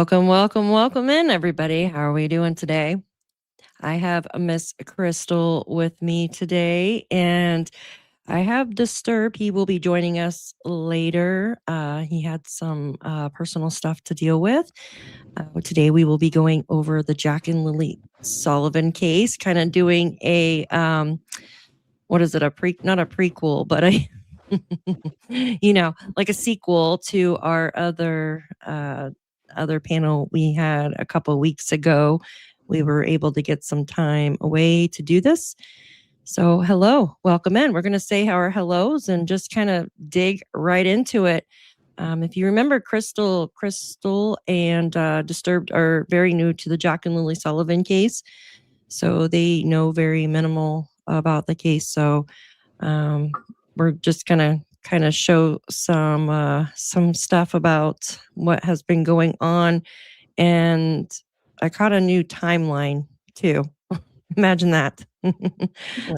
Welcome in, everybody. How are we doing today? I have Miss Crystal with me today, and I have Disturb. He will be joining us later. He had some personal stuff to deal with. Today, we will be going over the Jack and Lilly Sullivan case, kind of doing a what is it? Not a prequel, but a like a sequel to our other panel we had a couple weeks ago. We were able to get some time away to do this. So hello, welcome in. We're going to say our hellos and just kind of dig right into it. If you remember, Crystal and Disturbed are very new to the Jack and Lilly Sullivan case. So they know very minimal about the case. So we're just going to kind of show some stuff about what has been going on. And I caught a new timeline too. Imagine that.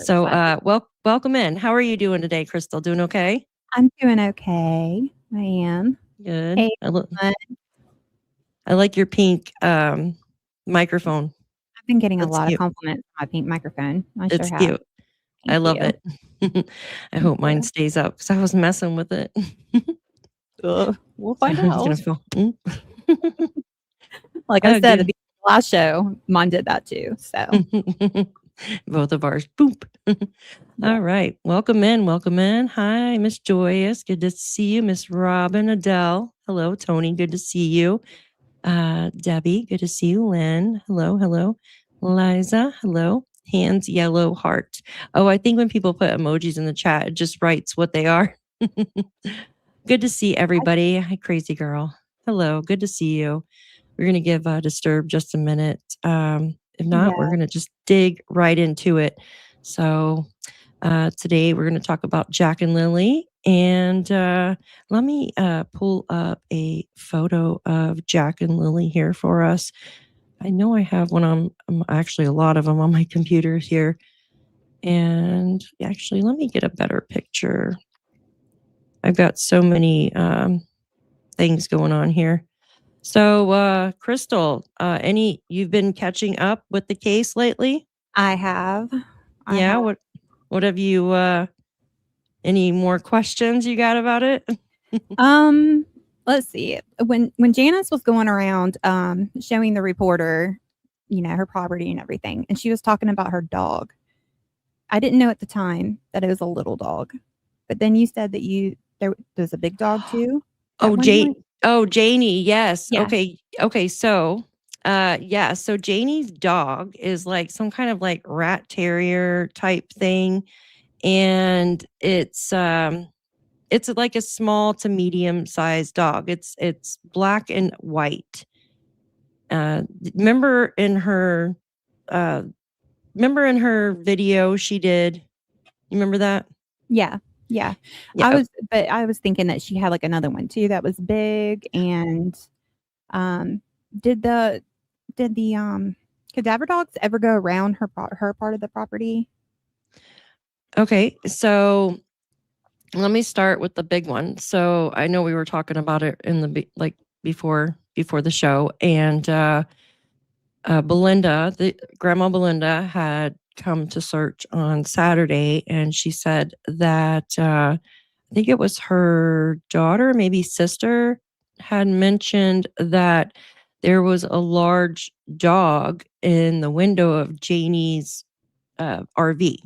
So welcome in. How are you doing today, Crystal? Doing okay? I'm doing okay. I am. Good. Hey, I like your pink microphone. I've been getting a lot of compliments on my pink microphone. It's cute. I love it. I hope mine stays up because I was messing with it. We'll find out. Like I said at the last show, mine did that too. So both of ours. Boop. All right. Welcome in. Hi, Miss Joyous. Good to see you. Miss Robin, Adele. Hello, Tony. Good to see you. Debbie. Good to see you. Lynn. Hello. Liza. Hello. Hands, yellow, heart. Oh, I think when people put emojis in the chat, it just writes what they are. Good to see everybody. Hi, crazy girl. Hello. Good to see you. We're going to give Disturb just a minute. If not, we're going to just dig right into it. So today we're going to talk about Jack and Lilly. And let me pull up a photo of Jack and Lilly here for us. I know I have one on, actually a lot of them on my computer here. And actually, let me get a better picture. I've got so many things going on here. So, Crystal, you've been catching up with the case lately? I have. What have you, any more questions you got about it? Let's see. When Janice was going around showing the reporter, her property and everything, and she was talking about her dog. I didn't know at the time that it was a little dog, but then you said that there's a big dog too. Janie. Yes. Yeah. Okay. So, so Janie's dog is like some kind of like rat terrier type thing. And it's like a small to medium sized dog. It's black and white. Remember in her video she did, you remember that? Yeah. I was thinking that she had like another one too that was big. And did the cadaver dogs ever go around her part of the property? Okay, so let me start with the big one. So I know we were talking about it in the before the show, and Grandma Belinda had come to search on Saturday, and she said that I think it was her daughter, maybe sister, had mentioned that there was a large dog in the window of Janie's RV.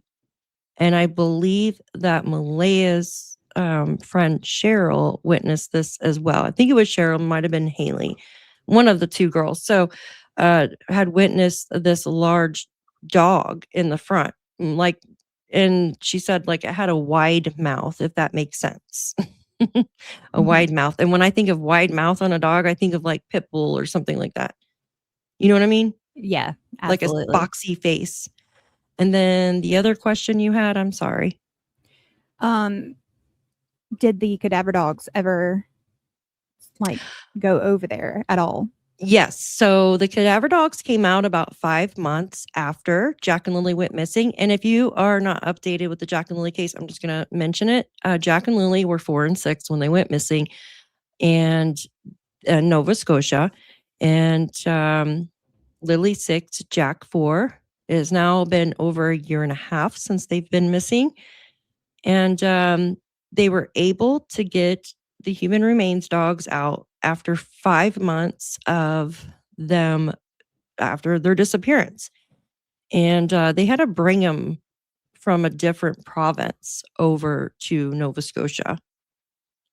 And I believe that Malaya's friend Cheryl witnessed this as well. I think it was Cheryl, might have been Haley, one of the two girls. So had witnessed this large dog in the front, and she said like it had a wide mouth, if that makes sense. A wide mouth. And when I think of wide mouth on a dog, I think of like pit bull or something like that. You know what I mean? Yeah, absolutely. Like a boxy face. And then the other question you had, I'm sorry. Did the cadaver dogs ever go over there at all? Yes. So the cadaver dogs came out about 5 months after Jack and Lilly went missing. And if you are not updated with the Jack and Lilly case, I'm just going to mention it. Jack and Lilly were 4 and 6 when they went missing, and Nova Scotia. And Lilly 6, Jack 4. It has now been over a year and a half since they've been missing. And they were able to get the human remains dogs out after 5 months of them after their disappearance. And they had to bring them from a different province over to Nova Scotia.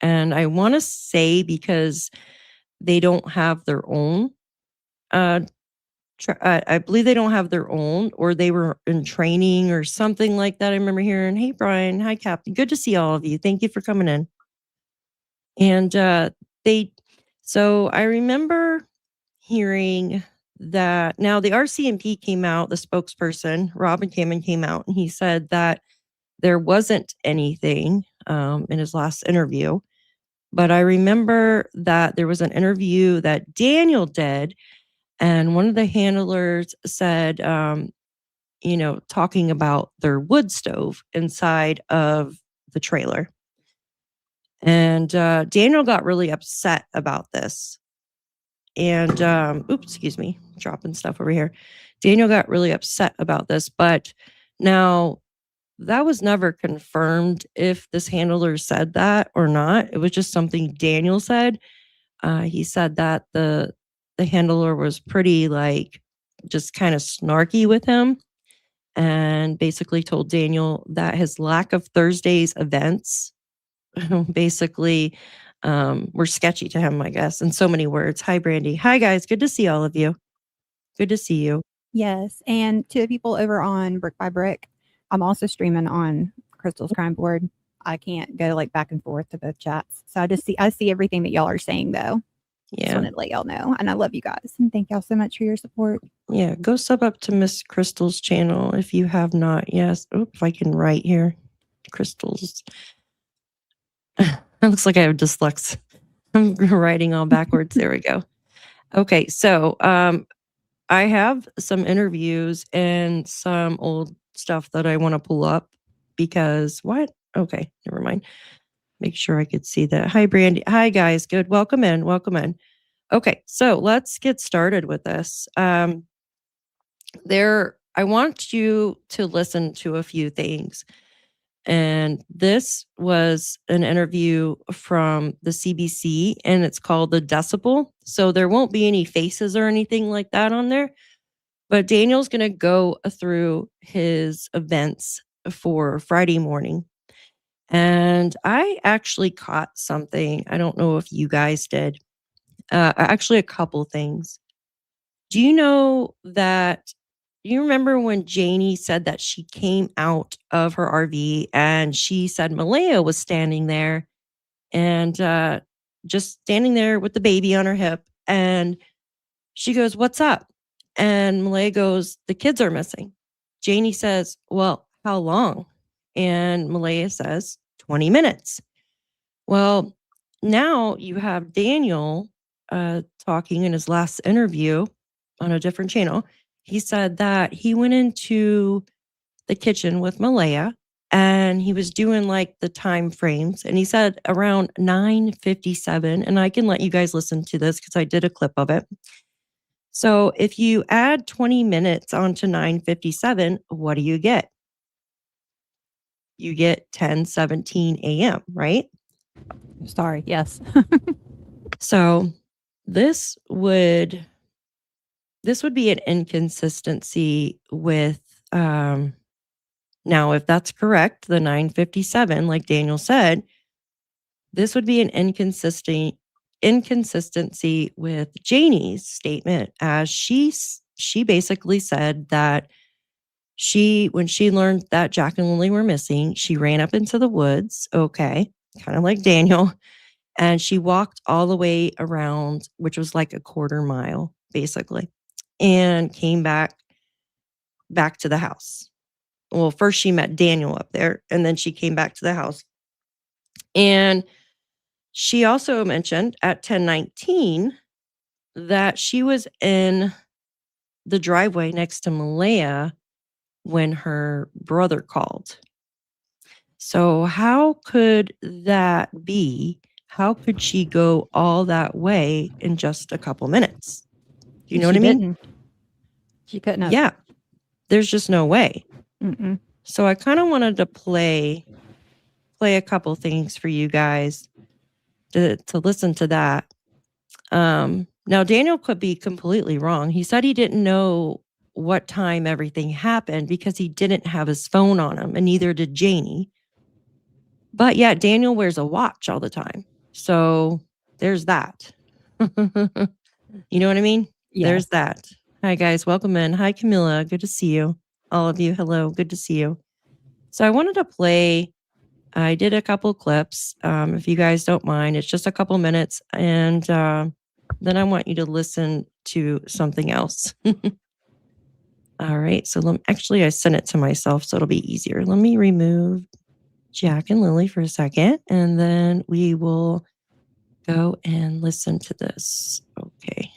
And I want to say because they don't have their own, I believe they don't have their own, or they were in training or something like that. I remember hearing, "Hey, Brian. Hi, Captain. Good to see all of you. Thank you for coming in." And so I remember hearing that now the RCMP came out, the spokesperson, Robin Cameron came out, and he said that there wasn't anything in his last interview. But I remember that there was an interview that Daniel did, and one of the handlers said, talking about their wood stove inside of the trailer. And Daniel got really upset about this. And excuse me, dropping stuff over here. Daniel got really upset about this, but now that was never confirmed if this handler said that or not. It was just something Daniel said. He said that the handler was pretty just kind of snarky with him, and basically told Daniel that his lack of Thursday's events basically were sketchy to him, I guess, in so many words. Hi, Brandy. Hi, guys. Good to see all of you. Good to see you. Yes, and to the people over on Brick by Brick, I'm also streaming on Crystal's Crime Board. I can't go back and forth to both chats, so I see everything that y'all are saying though. Just Yeah. wanted to let y'all know, and I love you guys, and thank y'all so much for your support. Yeah, go sub up to Miss Crystal's channel if you have not. Yes. Oh, if I can write here. Crystal's. It looks like I have dyslexia. I'm writing all backwards. There we go. Okay, so I have some interviews and some old stuff that I want to pull up because what? Okay, never mind. Make sure I could see that. Hi, Brandy. Hi, guys. Good. Welcome in. Welcome in. Okay, so let's get started with this. I want you to listen to a few things. And this was an interview from the CBC, and it's called The Decibel. So there won't be any faces or anything like that on there. But Daniel's going to go through his events for Friday morning. And I actually caught something. I don't know if you guys did. Actually, a couple things. Do you know that? You remember when Janie said that she came out of her RV and she said Malaya was standing there and just standing there with the baby on her hip. And she goes, "What's up?" And Malaya goes, "The kids are missing." Janie says, "Well, how long?" And Malaya says, 20 minutes. Well, now you have Daniel talking in his last interview on a different channel. He said that he went into the kitchen with Malaya and he was doing the time frames, and he said around 9:57, and I can let you guys listen to this because I did a clip of it. So if you add 20 minutes onto 9:57, what do you get? You get 10:17 a.m., right? Sorry, yes. So this would be an inconsistency with now if that's correct, the 9:57, like Daniel said, this would be an inconsistency with Janie's statement, as she basically said that when she learned that Jack and Lilly were missing, she ran up into the woods, okay, kind of like Daniel, and she walked all the way around, which was like a quarter mile, basically, and came back to the house. Well, first she met Daniel up there, and then she came back to the house. And she also mentioned at 10:19 that she was in the driveway next to Malaya when her brother called. So how could that be? How could she go all that way in just a couple minutes? Do you know what I mean? She couldn't have. Yeah. There's just no way. Mm-mm. So I kind of wanted to play a couple things for you guys to listen to that. Now Daniel could be completely wrong. He said he didn't know what time everything happened because he didn't have his phone on him, and neither did Janie. But yeah, Daniel wears a watch all the time. So there's that. You know what I mean? Yes. There's that. Hi, guys. Welcome in. Hi, Camilla. Good to see you. All of you. Hello. Good to see you. So I wanted to play. I did a couple clips. If you guys don't mind, it's just a couple minutes. And then I want you to listen to something else. All right. So actually, I sent it to myself, so it'll be easier. Let me remove Jack and Lilly for a second, and then we will go and listen to this. Okay.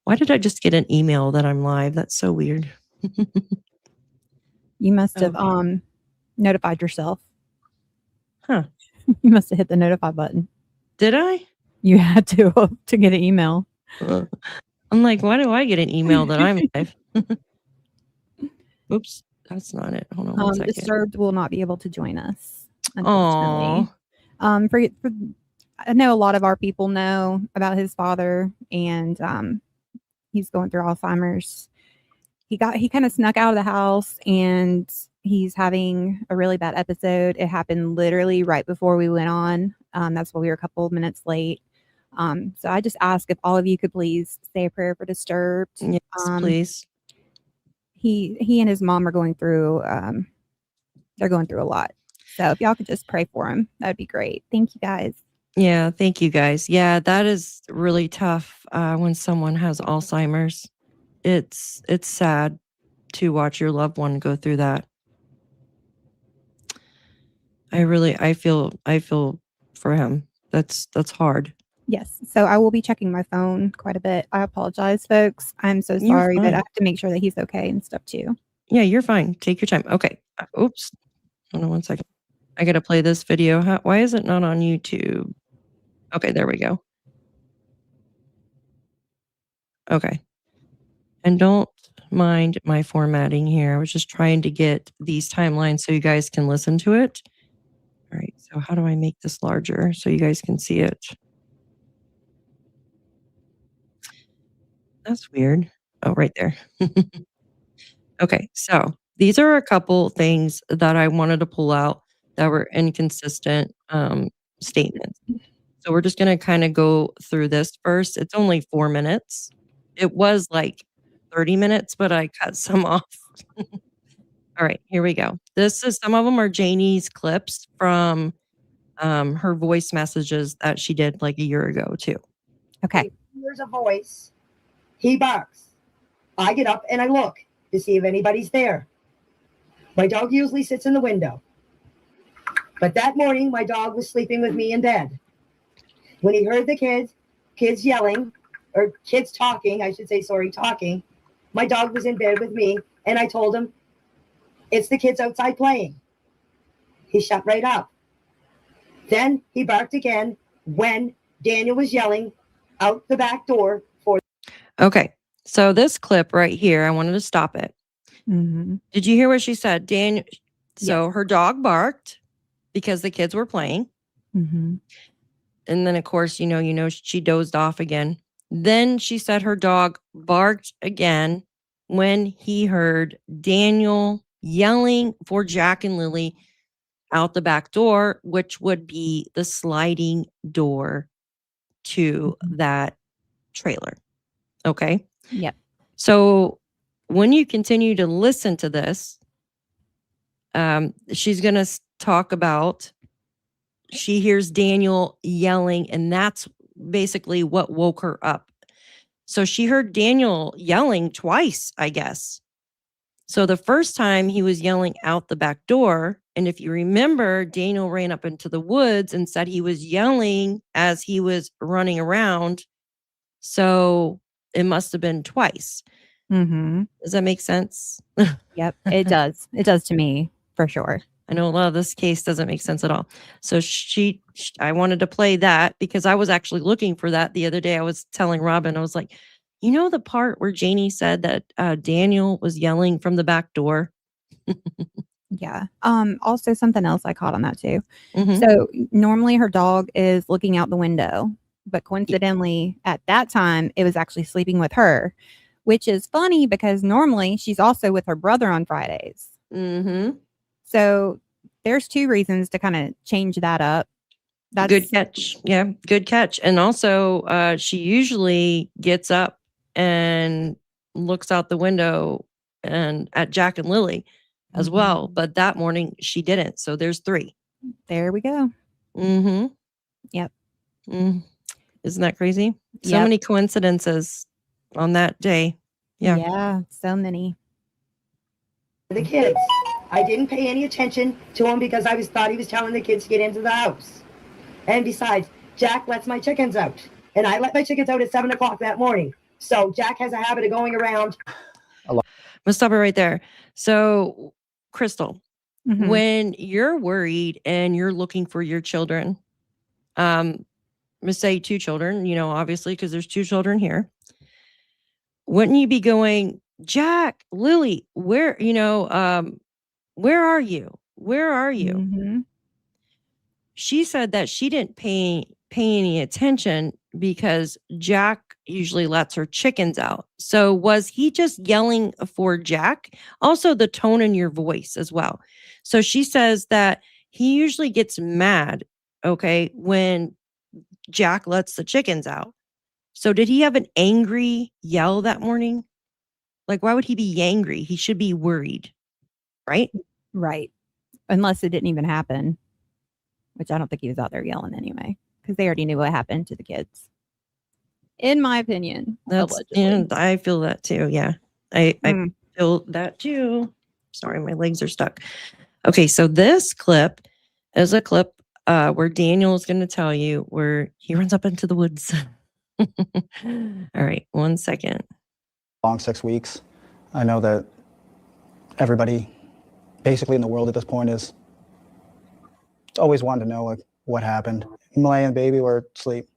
Why did I just get an email that I'm live? That's so weird. You must have notified yourself. Huh. You must have hit the notify button. Did I? You had to get an email. I'm like, why do I get an email that I'm live? Oops, that's not it. Hold on one second. Disturbed will not be able to join us, unfortunately. I know a lot of our people know about his father, and he's going through Alzheimer's. He kind of snuck out of the house, and he's having a really bad episode. It happened literally right before we went on. That's why we were a couple of minutes late. So I just ask if all of you could please say a prayer for Disturbed. Yes, please. He and his mom are going through they're going through a lot. So if y'all could just pray for him, that'd be great. Thank you, guys. Yeah, thank you, guys. Yeah, that is really tough when someone has Alzheimer's. It's sad to watch your loved one go through that. I feel for him. That's hard. Yes. So I will be checking my phone quite a bit. I apologize, folks. I'm so sorry, but I have to make sure that he's okay and stuff too. Yeah, you're fine. Take your time. Okay. Oops. Hold on one second. I got to play this video. Why is it not on YouTube? Okay, there we go. Okay. And don't mind my formatting here. I was just trying to get these timelines so you guys can listen to it. All right. So how do I make this larger so you guys can see it? That's weird. Oh, right there. Okay. So these are a couple things that I wanted to pull out that were inconsistent statements. So we're just going to kind of go through this first. It's only 4 minutes. It was like 30 minutes, but I cut some off. All right, here we go. Some of them are Janie's clips from her voice messages that she did like a year ago too. Okay. Here's a voice. He barks. I get up and I look to see if anybody's there. My dog usually sits in the window. But that morning, my dog was sleeping with me in bed. When he heard the kids yelling, or kids talking, I should say, talking, my dog was in bed with me, and I told him, it's the kids outside playing. He shut right up. Then he barked again when Daniel was yelling out the back door for. Okay, so this clip right here, I wanted to stop it. Mm-hmm. Did you hear what she said? Daniel, so her dog barked because the kids were playing. Mm-hmm. And then, of course, she dozed off again. Then she said her dog barked again when he heard Daniel yelling for Jack and Lilly out the back door, which would be the sliding door to that trailer. Okay. Yep. So when you continue to listen to this, she's going to talk about, she hears Daniel yelling, and that's basically what woke her up. So she heard Daniel yelling twice, I guess. So the first time he was yelling out the back door. And if you remember, Daniel ran up into the woods and said he was yelling as he was running around. So it must have been twice. Mm-hmm. Does that make sense? Yep, it does. It does to me, for sure. I know a lot of this case doesn't make sense at all. So I wanted to play that because I was actually looking for that the other day. I was telling Robin, I was like, you know, the part where Janie said that Daniel was yelling from the back door. Yeah. Also something else I caught on that too. Mhm. So normally her dog is looking out the window, but coincidentally at that time it was actually sleeping with her, which is funny because normally she's also with her brother on Fridays. Mm-hmm. So there's two reasons to kind of change that up. That's Good catch. Yeah, good catch. And also, she usually gets up and looks out the window and at Jack and Lilly as well. But that morning she didn't. So there's 3. There we go. Mm-hmm. Yep. Mm. Isn't that crazy? So Yep. many coincidences on that day. Yeah. Yeah, so many. The kids. I didn't pay any attention to him because I thought he was telling the kids to get into the house. And besides, Jack lets my chickens out. And I let my chickens out at 7 o'clock that morning. So Jack has a habit of going around. I'm gonna stop it right there. So, Crystal, Mhm. when you're worried and you're looking for your children, let's say 2 children, you know, obviously, because there's 2 children here. Wouldn't you be going, Jack, Lily, where, where are you? Where are you? Mhm. She said that she didn't pay any attention because Jack usually lets her chickens out. So was he just yelling for Jack? Also the tone in your voice as well. So she says that he usually gets mad, okay, when Jack lets the chickens out. So did he have an angry yell that morning? Like, why would he be angry? He should be worried, right? Right. Unless it didn't even happen, which I don't think he was out there yelling anyway, because they already knew what happened to the kids. In my opinion, allegedly. And I feel that too. Yeah, I Mm. feel that too. Sorry, my legs are stuck. Okay, so this clip is a clip where Daniel is going to tell you where he runs up into the woods. All right, 1 second. Long 6 weeks. I know that everybody basically in the world at this point is always wanted to know like what happened. Malay and baby were asleep.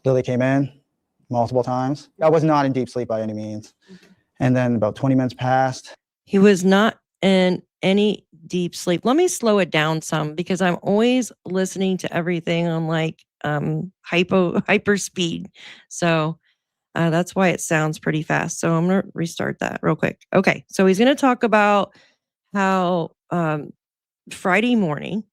Lily came in multiple times. I was not in deep sleep by any means. And then about 20 minutes passed. He was not in any deep sleep. Let me slow it down some because I'm always listening to everything on like hyper speed. So that's why it sounds pretty fast. So I'm going to restart that real quick. Okay. So he's going to talk about how Friday morning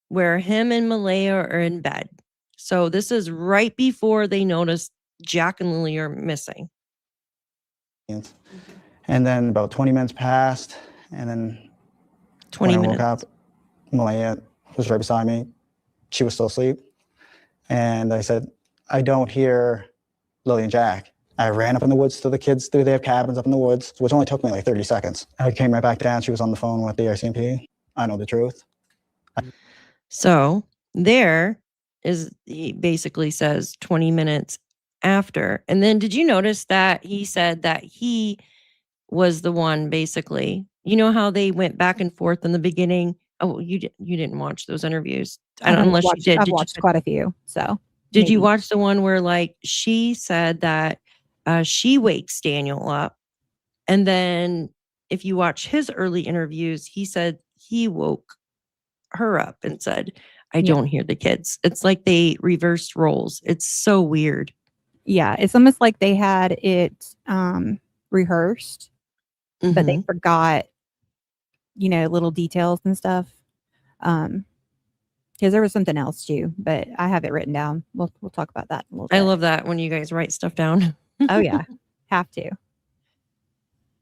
where him and Malaya are in bed. So this is right before they noticed Jack and Lily are missing. And then about 20 minutes passed. And then 20 when I minutes. woke up, Malaya was right beside me. She was still asleep. And I said, I don't hear Lily and Jack. I ran up in the woods to the kids. They have cabins up in the woods, which only took me like 30 seconds. I came right back down. She was on the phone with the RCMP. I know the truth. So there is, he basically says 20 minutes after. And then did you notice that he said that he was the one basically, you know how they went back and forth in the beginning? Oh, you didn't watch those interviews. Unless you did. I've watched quite a few. So Did you maybe. watch the one where like she said that she wakes Daniel up? And then if you watch his early interviews, he said he woke her up and said, I Yeah. don't hear the kids. It's like they reversed roles. It's so weird. Yeah, it's almost like they had it rehearsed, but they Mhm. forgot, little details and stuff. Because there was something else too, but I have it written down. We'll talk about that in a little bit. I love that when you guys write stuff down. Oh yeah, have to.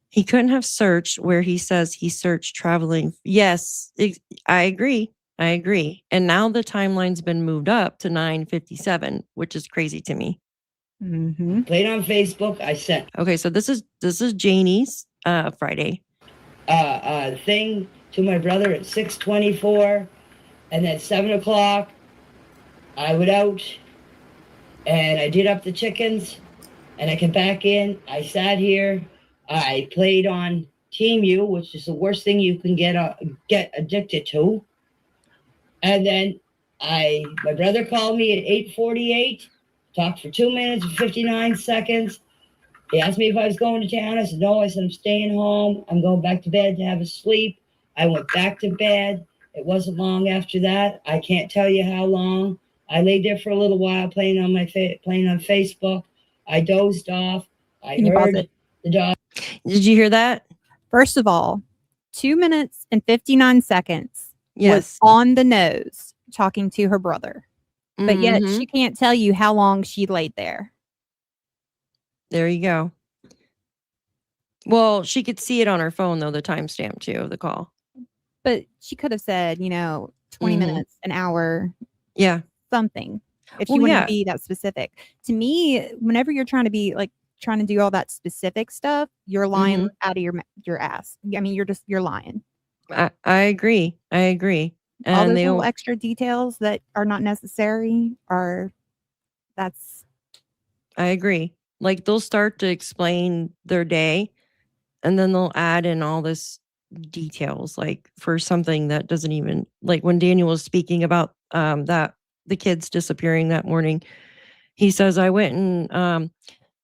He couldn't have searched where he says he searched traveling. Yes, I agree. I agree. And now the timeline's been moved up to 9:57, which is crazy to me. Mm-hmm. Played on Facebook. I sent Okay, so this is Janie's Friday. thing to my brother at 6:24, and at 7 o'clock, I went out and I did up the chickens, and I came back in. I sat here. I played on TMU, which is the worst thing you can get addicted to. And then my brother called me at 8:48, talked for 2 minutes and 59 seconds. He asked me if I was going to town. I said, no. I said, I'm staying home. I'm going back to bed to have a sleep. I went back to bed. It wasn't long after that. I can't tell you how long. I laid there for a little while playing on Facebook. I dozed off. I Can you pause heard it? the dog. Did you hear that? First of all, 2 minutes and 59 seconds Yes. was on the nose talking to her brother. But yet Mhm. she can't tell you how long she laid there. There you go. Well, she could see it on her phone, though, the timestamp too of the call. But she could have said, 20 Mhm. minutes, an hour, Yeah. something. If Well, she wanted yeah. to be that specific. To me, whenever you're trying to be trying to do all that specific stuff, you're lying Mhm. out of your ass. I mean, you're lying. I agree. I agree. All And those they little extra details that are not necessary that's I agree. Like they'll start to explain their day and then they'll add in all this details like for something that doesn't even like when Daniel was speaking about that the kids disappearing that morning. He says I went and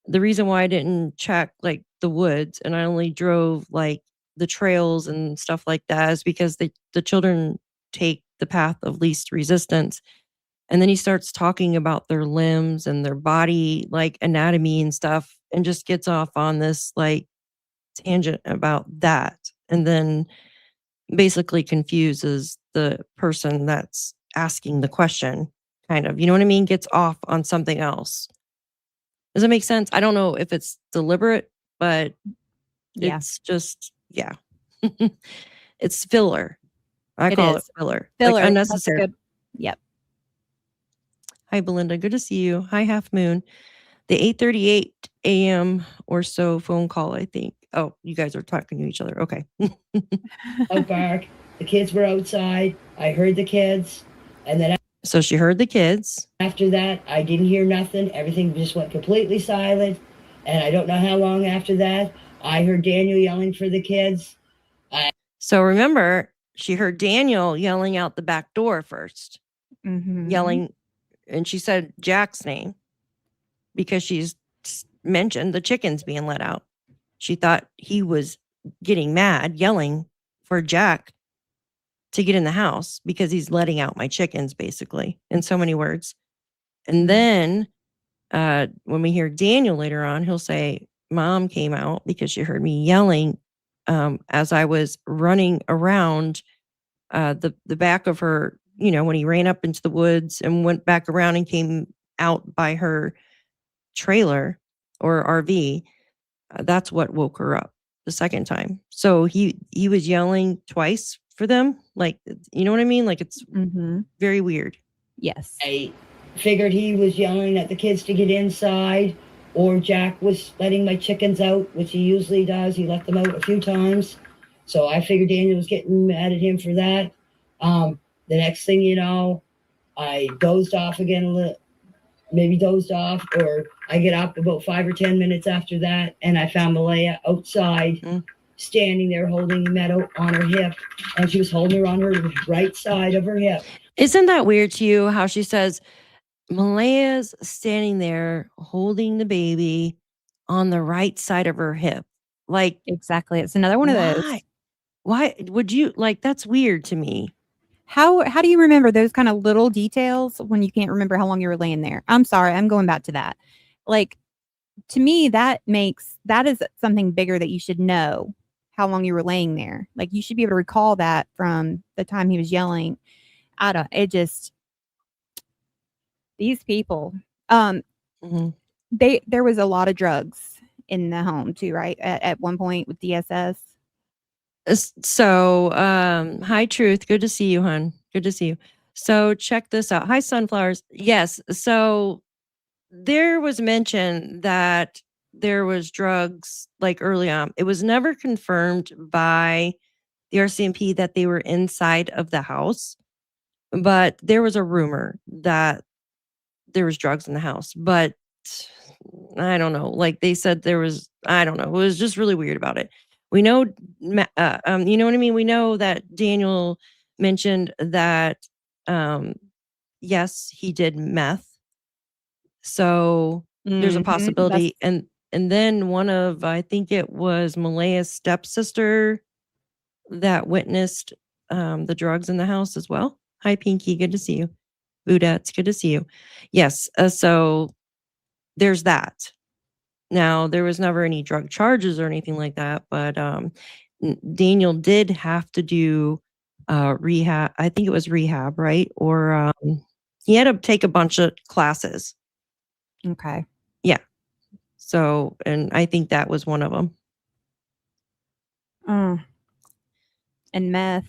the reason why I didn't check like the woods and I only drove like the trails and stuff like that is because the children take the path of least resistance. And then he starts talking about their limbs and their body like anatomy and stuff and just gets off on this like tangent about that. And then basically confuses the person that's asking the question, kind of. You know what I mean? Gets off on something else. Does that make sense? I don't know if it's deliberate, but yeah. it's just, yeah. It's filler. I It call is. it filler. Filler. Like That's a unnecessary. good. Yep. Hi, Belinda. Good to see you. Hi, Half Moon. The 8:38 a.m. or so phone call, I think. Oh, you guys are talking to each other. Okay. Out bark. The kids were outside. I heard the kids. And then So she heard the kids. after that, I didn't hear nothing. Everything just went completely silent. And I don't know how long after that, I heard Daniel yelling for the kids. So remember, she heard Daniel yelling out the back door 1st, Mhm. yelling, and she said Jack's name because she's mentioned the chickens being let out. She thought he was getting mad, yelling for Jack to get in the house because he's letting out my chickens, basically, in so many words. And then when we hear Daniel later on, he'll say, Mom came out because she heard me yelling as I was running around the back of her, when he ran up into the woods and went back around and came out by her trailer or RV. That's what woke her up the second time. So he was yelling twice for them. Like, you know what I mean? Like it's Mhm. very weird. Yes. I figured he was yelling at the kids to get inside, or Jack was letting my chickens out, which he usually does. He let them out a few times. So I figured Daniel was getting mad at him for that. The next thing you know, I dozed off again a little, maybe dozed off, or I get up about 5 or 10 minutes after that, and I found Malaya outside, standing there holding Meadow on her hip, and she was holding her on her right side of her hip. Isn't that weird to you how she says Malaya's standing there holding the baby on the right side of her hip? Like, Exactly. It's another one of those. Why would you like that's weird to me? How do you remember those kind of little details when you can't remember how long you were laying there? I'm sorry, I'm going back to that. Like to me, that is something bigger that you should know how long you were laying there. Like you should be able to recall that from the time he was yelling. These people, there was a lot of drugs in the home too, right? At one point with DSS. So, hi, Truth. Good to see you, hon. Good to see you. So, check this out. Hi, Sunflowers. Yes. So, there was mention that there was drugs like early on. It was never confirmed by the RCMP that they were inside of the house, but there was a rumor that there was drugs in the house. But I don't know. Like they said there was, I don't know. It was just really weird about it. We know, you know what I mean? We know that Daniel mentioned that, yes, he did meth. So there's a Mhm, possibility. And then one of, I think it was Malaya's stepsister that witnessed the drugs in the house as well. Hi, Pinky. Good to see you. Buddha, it's good to see you. Yes. So there's that. Now, there was never any drug charges or anything like that, but Daniel did have to do rehab. I think it was rehab, right? Or he had to take a bunch of classes. Okay. Yeah. So, and I think that was one of them. And meth.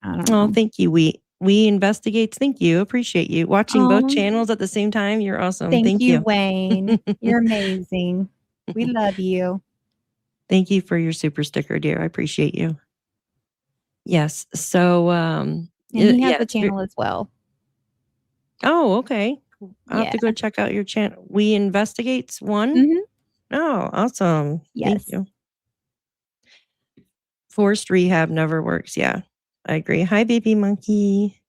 I don't Oh, know. thank you. We investigates. Thank you. Appreciate you watching both Oh, channels at the same time. You're awesome. thank you, you. Wayne. You're amazing. We love you. Thank you for your super sticker, dear. I appreciate you. Yes. So, And he has yeah. a channel as well. Oh, okay. I'll have Yeah. to go check out your channel. We investigates one. Mhm. Oh, awesome. Thank Yes. you. Forced rehab never works. Yeah, I agree. Hi, baby monkey.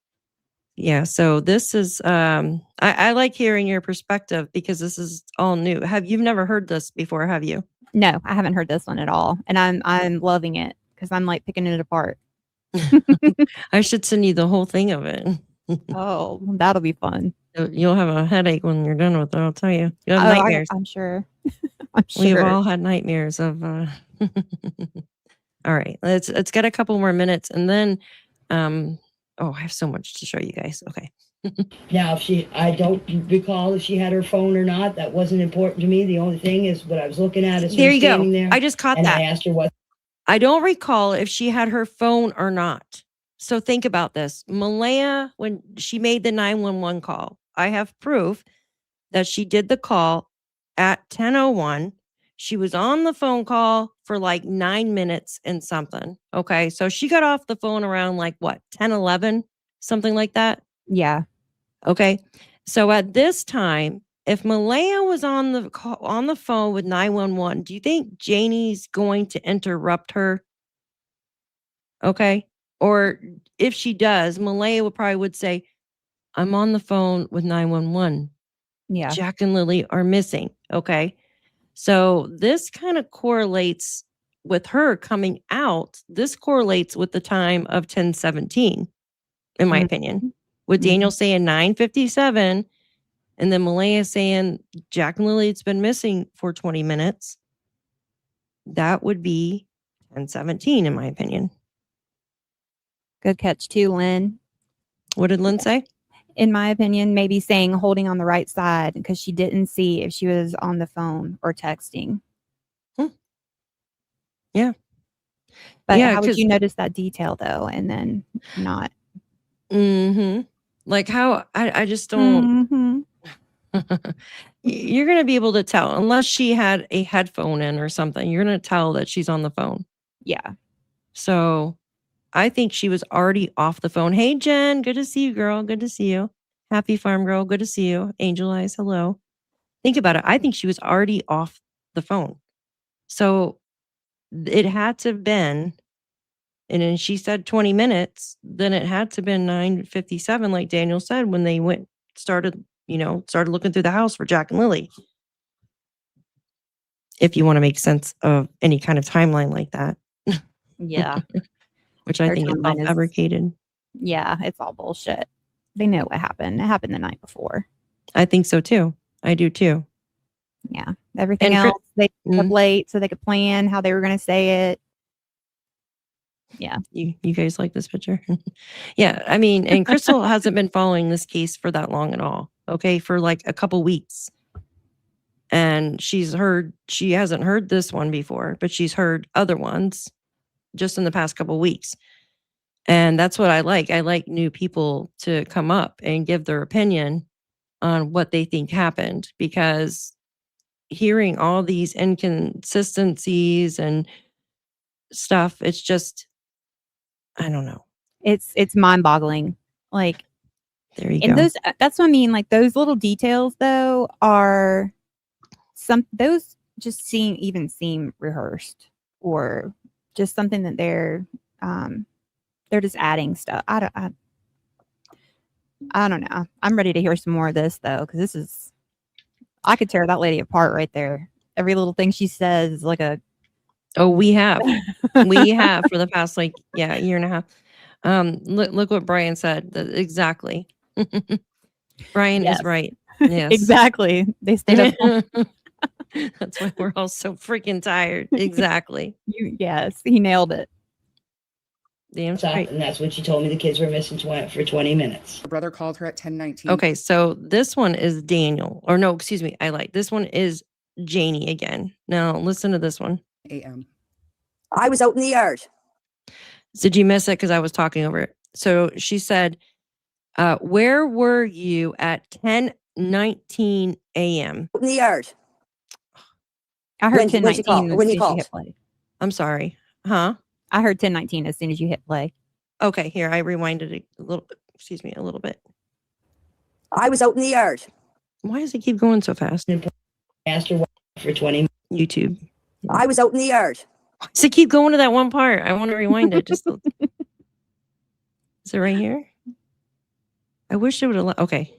Yeah. So this is, I like hearing your perspective because this is all new. You've never heard this before, have you? No, I haven't heard this one at all, and I'm loving it because I'm like picking it apart. I should send you the whole thing of it. Oh, that'll be fun. You'll have a headache when you're done with it. I'll tell you. You'll have nightmares. I'm sure. I'm sure. We've all had nightmares of. All right, let's get a couple more minutes, and then, oh, I have so much to show you guys. Okay. Now, I don't recall if she had her phone or not. That wasn't important to me. The only thing is what I was looking at is There her you go. standing there. I just caught and that. I asked her what. I don't recall if she had her phone or not. So think about this. Malaya, when she made the 911 call, I have proof that she did the call at 10:01. She was on the phone call for like 9 minutes and something. Okay. So she got off the phone around like what, 10:11, something like that. Yeah. Okay. So at this time, if Malaya was on the phone with 911, do you think Janie's going to interrupt her? Okay. Or if she does, Malaya would say, I'm on the phone with 911. Yeah. Jack and Lilly are missing. Okay. So this kind of correlates with her coming out. This correlates with the time of 10:17, in my opinion. With Daniel saying 9:57, and then Malaya saying Jack and Lilly, it's been missing for 20 minutes. That would be 10:17, in my opinion. Good catch too, Lynn. What did Lynn say? In my opinion, maybe saying holding on the right side because she didn't see if she was on the phone or texting. Yeah. But Yeah, how would 'cause- you notice that detail though, and then not? Like how I just don't. You're going to be able to tell unless she had a headphone in or something. You're going to tell that she's on the phone. Yeah. So I think she was already off the phone. Hey, Jen, good to see you, girl. Good to see you. Happy Farm Girl, good to see you. Angel Eyes, hello. Think about it. I think she was already off the phone. So it had to have been, and then she said 20 minutes, then it had to have been 9:57, like Daniel said, when they started looking through the house for Jack and Lilly. If you want to make sense of any kind of timeline like that. Yeah. Which I Their think is timeline is- fabricated. Yeah, it's all bullshit. They know what happened. It happened the night before. I think so too. I do too. Yeah. Everything And else, they stayed up late so they could plan how they were going to say it. Yeah. You guys like this picture? Yeah. I mean, and Crystal hasn't been following this case for that long at all. Okay. For like a couple weeks. And she hasn't heard this one before, but she's heard other ones just in the past couple weeks. And that's what I like. I like new people to come up and give their opinion on what they think happened, because hearing all these inconsistencies and stuff, it's just, I don't know. It's mind-boggling. Like, there you and go. that's what I mean. Like those little details though those just seem rehearsed or just something that they're just adding stuff. I don't know. I'm ready to hear some more of this though, because I could tear that lady apart right there. Every little thing she says is like a. Oh, we have for the past year and a half. Look what Brian said. Exactly. Brian is right. Yes. Exactly. They stayed up. That's why we're all so freaking tired. Exactly. Yes, he nailed it. Damn right. And that's when she told me the kids were missing for 20 minutes. Her brother called her at 10:19. Okay, so this one is Daniel. Or no, excuse me. This one is Janie again. Now listen to this one. a.m. I was out in the yard. Did you miss it? Because I was talking over it. So she said, where were you at 10:19 a.m.? In the yard. I heard 10:19 when he as soon as you called. hit play. I'm sorry. Huh? I heard 10:19 as soon as you hit play. Okay, here, I rewinded it a little bit. Excuse me, a little bit. I was out in the yard. Why does it keep going so fast? Asked her for 20 YouTube. I was out in the yard. Why does it keep going to that one part? I want to rewind it. Is it right here? I wish it would allow. Okay.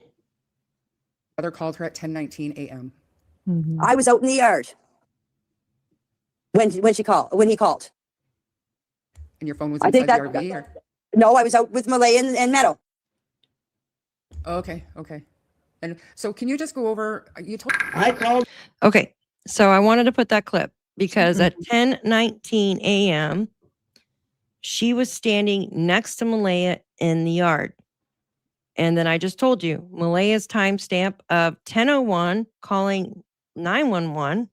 Brother called her at 10:19 a.m. Mm-hmm. I was out in the yard. When he called. And your phone was I think inside the that- RV? Or? No, I was out with Malay and Meadow. Oh, okay. And so can you just go over, you told I called. Okay. So I wanted to put that clip because at 10:19 a.m., she was standing next to Malaya in the yard. And then I just told you, Malaya's timestamp of 10:01 calling 911,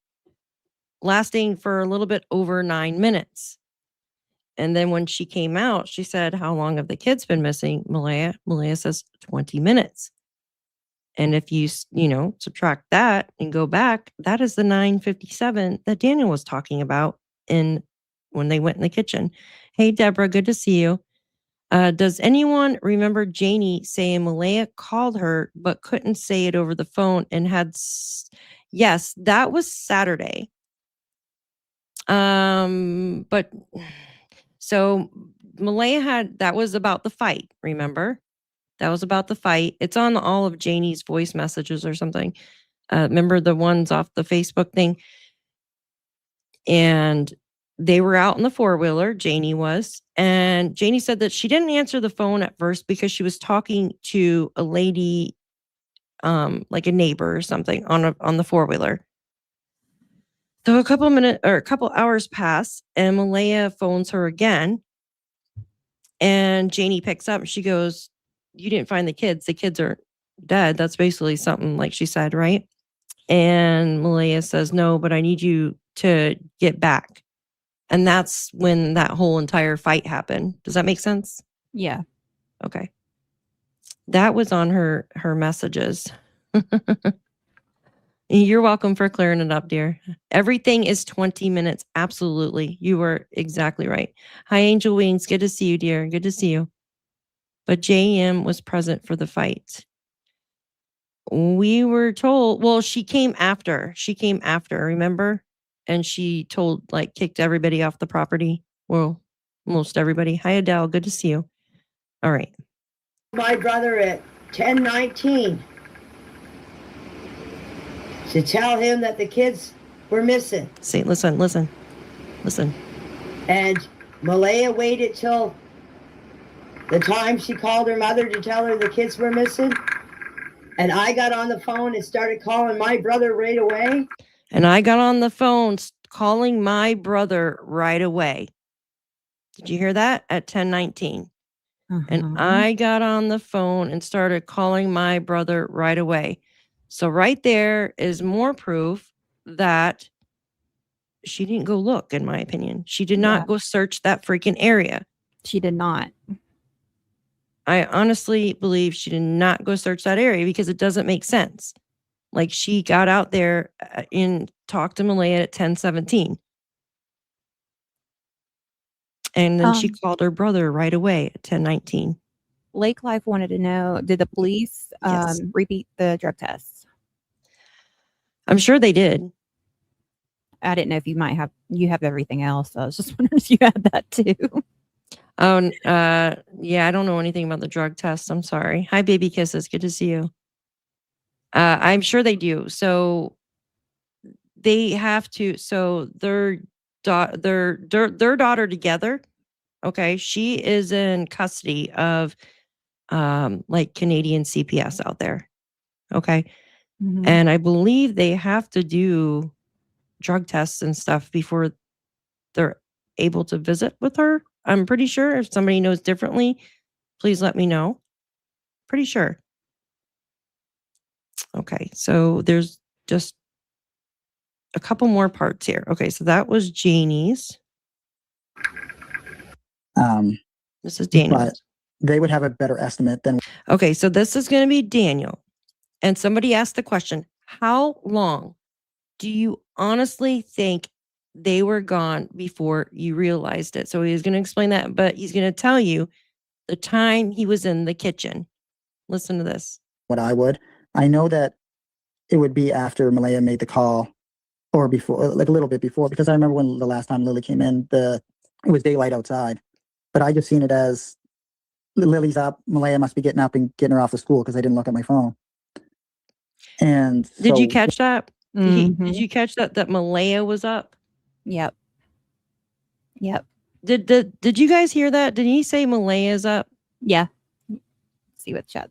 lasting for a little bit over 9 minutes. And then when she came out, she said, how long have the kids been missing, Malaya? Malaya says 20 minutes. And if you subtract that and go back, that is the 9:57 that Daniel was talking about when they went in the kitchen. Hey, Deborah, good to see you. Does anyone remember Janie saying Malaya called her but couldn't say it over the phone and had? Yes, that was Saturday. But so Malaya that was about the fight. Remember? That was about the fight. It's on all of Janie's voice messages or something. Remember the ones off the Facebook thing? And they were out in the four-wheeler, Janie was. And Janie said that she didn't answer the phone at first because she was talking to a lady, like a neighbor or something on the four-wheeler. So a couple hours pass and Malaya phones her again. And Janie picks up and she goes, you didn't find the kids. The kids are dead. That's basically something like she said, right? And Malaya says, no, but I need you to get back. And that's when that whole entire fight happened. Does that make sense? Yeah. Okay. That was on her messages. You're welcome for clearing it up, dear. Everything is 20 minutes. Absolutely. You are exactly right. Hi, Angel Wings. Good to see you, dear. Good to see you. But JM was present for the fight. We were told, well, she came after, remember? And she kicked everybody off the property. Well, most everybody. Hi, Adele. Good to see you. All right. My brother at 10:19 to tell him that the kids were missing. See, listen. And Malaya waited till the time she called her mother to tell her the kids were missing. And I got on the phone and started calling my brother right away. And I got on the phone calling my brother right away. Did you hear that? At 10:19. And I got on the phone and started calling my brother right away. So right there is more proof that she didn't go look, in my opinion. She did not go search that freaking area. She did not. I honestly believe she did not go search that area because it doesn't make sense. Like she got out there and talked to Malaya at 10:17. And then she called her brother right away at 10:19. Lake Life wanted to know, did the police Yes. repeat the drug tests? I'm sure they did. I didn't know if you have everything else. So I was just wondering if you had that too. Oh, yeah, I don't know anything about the drug test. I'm sorry. Hi, baby kisses. Good to see you. I'm sure they do. So they have to. So their daughter together. Okay, she is in custody of like Canadian CPS out there. Okay, Mhm. and I believe they have to do drug tests and stuff before they're able to visit with her. I'm pretty sure. If somebody knows differently, please let me know. Pretty sure. Okay, so there's just a couple more parts here. Okay, so that was Janie's. This is Daniel's. But they would have a better estimate than Okay, so this is going to be Daniel. And somebody asked the question, how long do you honestly think they were gone before you realized it? So he's going to explain that, but he's going to tell you the time he was in the kitchen. Listen to this. what I would. I know that it would be after Malaya made the call or before, like a little bit before, because I remember when the last time Lily came in, it was daylight outside. But I just seen it as Lily's up, Malaya must be getting up and getting her off to school because I didn't look at my phone. And Did you so- catch that? Mhm. Did you catch that Malaya was up? Yep. Yep. Did you guys hear that? Did he say Malaya's up? Yeah. See what chat.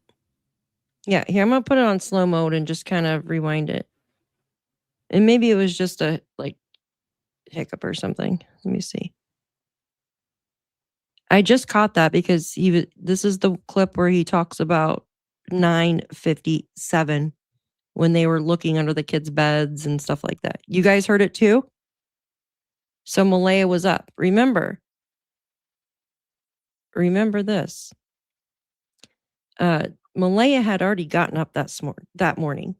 Yeah, here I'm gonna put it on slow mode and just kind of rewind it. And maybe it was just a like hiccup or something. Let me see. I just caught that because this is the clip where he talks about 9:57 when they were looking under the kids' beds and stuff like that. You guys heard it too? So Malaya was up. Remember this. Malaya had already gotten up that morning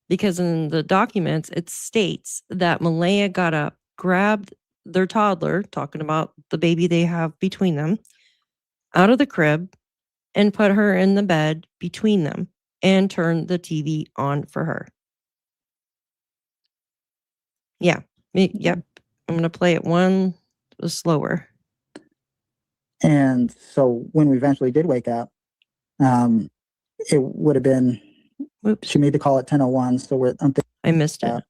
because in the documents it states that Malaya got up, grabbed their toddler, talking about the baby they have between them, out of the crib and put her in the bed between them and turned the TV on for her. Yeah. Yep. I'm going to play it one slower. And so when we eventually did wake up, it would have been, Oops. she made the call at 10:01. So I'm thinking I missed it. off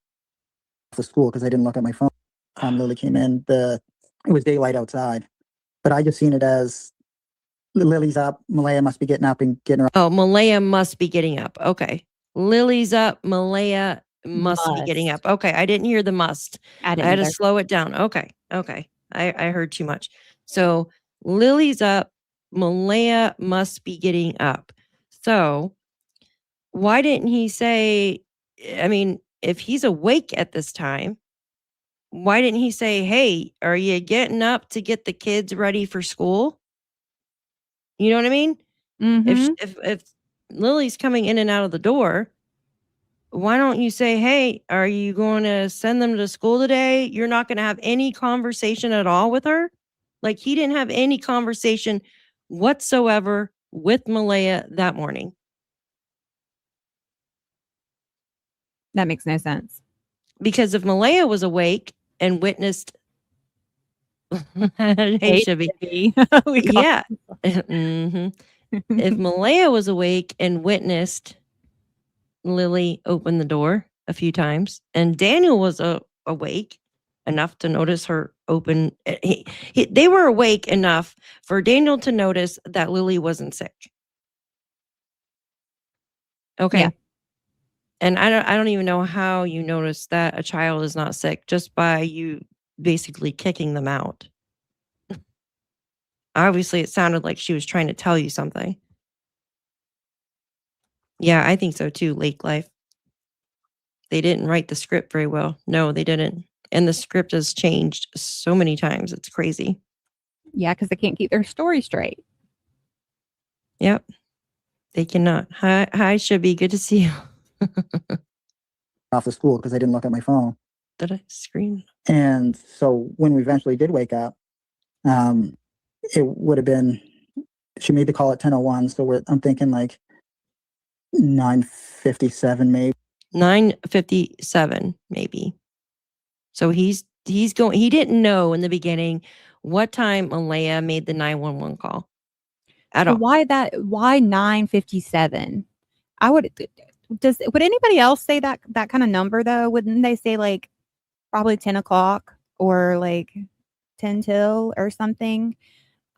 to school because I didn't look at my phone. Lily came in, it was daylight outside, but I just seen it as Lily's up, Malaya must be getting up and getting her. Oh, Malaya must be getting up. Okay. Lily's up. Malaya must be getting up. Okay. I didn't hear the must. I I didn't had to either. slow it down. Okay. I heard too much. So Lily's up. Malaya must be getting up. So why didn't he say, I mean, if he's awake at this time, why didn't he say, hey, are you getting up to get the kids ready for school? You know what I mean? Mhm. If Lily's coming in and out of the door, why don't you say, hey, are you going to send them to school today? You're not going to have any conversation at all with her? Like he didn't have any conversation whatsoever with Malaya that morning. That makes no sense. Because if Malaya was awake and witnessed hey, Shibby. Yeah. Mhm. If Malaya was awake and witnessed Lily open the door a few times and Daniel was awake enough to notice her open, they were awake enough for Daniel to notice that Lily wasn't sick. Okay. Yeah. And I don't even know how you notice that a child is not sick just by you basically kicking them out. Obviously, it sounded like she was trying to tell you something. Yeah, I think so too, Lake Life. They didn't write the script very well. No, they didn't. And the script has changed so many times. It's crazy. Yeah, because they can't keep their story straight. Yep. They cannot. Hi, Shibby. Good to see you. Off to school because I didn't look at my phone. Did I scream? And so when we eventually did wake up, it would have been, she made the call at 10:01. So I'm thinking like 9:57 maybe. 9:57 maybe. So he's going. He didn't know in the beginning what time Malaya made the 911 call at So all. why 9:57? I would would anybody else say that kind of number though? Wouldn't they say like probably 10 o'clock or like 10 till or something?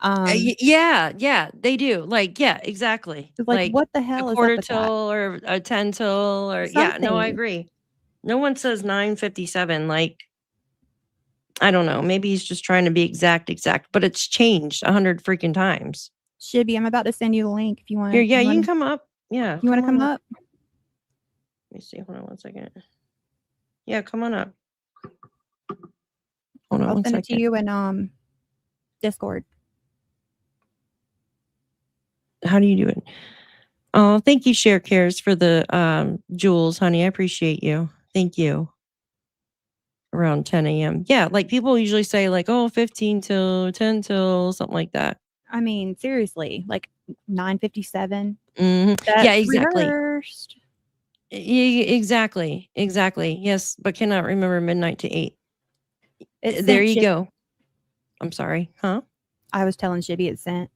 Yeah, they do. Like, yeah, exactly. It's like, what the A hell is up quarter with till that? or a 10 till or yeah, no, I Something. agree. No one says 9:57. Like, I don't know. Maybe he's just trying to be exact, but it's changed 100 freaking times. Shibby, I'm about to send you the link if you want. Here, yeah, you can come up. Yeah, You want to come on up? Let me see. Hold on one second. Yeah, come on up. Hold on I'll one send it to second. you in Discord. How do you do it? Oh, thank you, Share Cares, for the jewels, honey. I appreciate you. Thank you. Around 10 a.m. Yeah, like people usually say like, oh, 15 till 10 till something like that. I mean, seriously, like 9:57. Yeah, That's exactly. rehearsed. Exactly. Yes, but cannot remember midnight to 8. It There sent you Shib- go. I'm sorry. Huh? I was telling Shibby it sent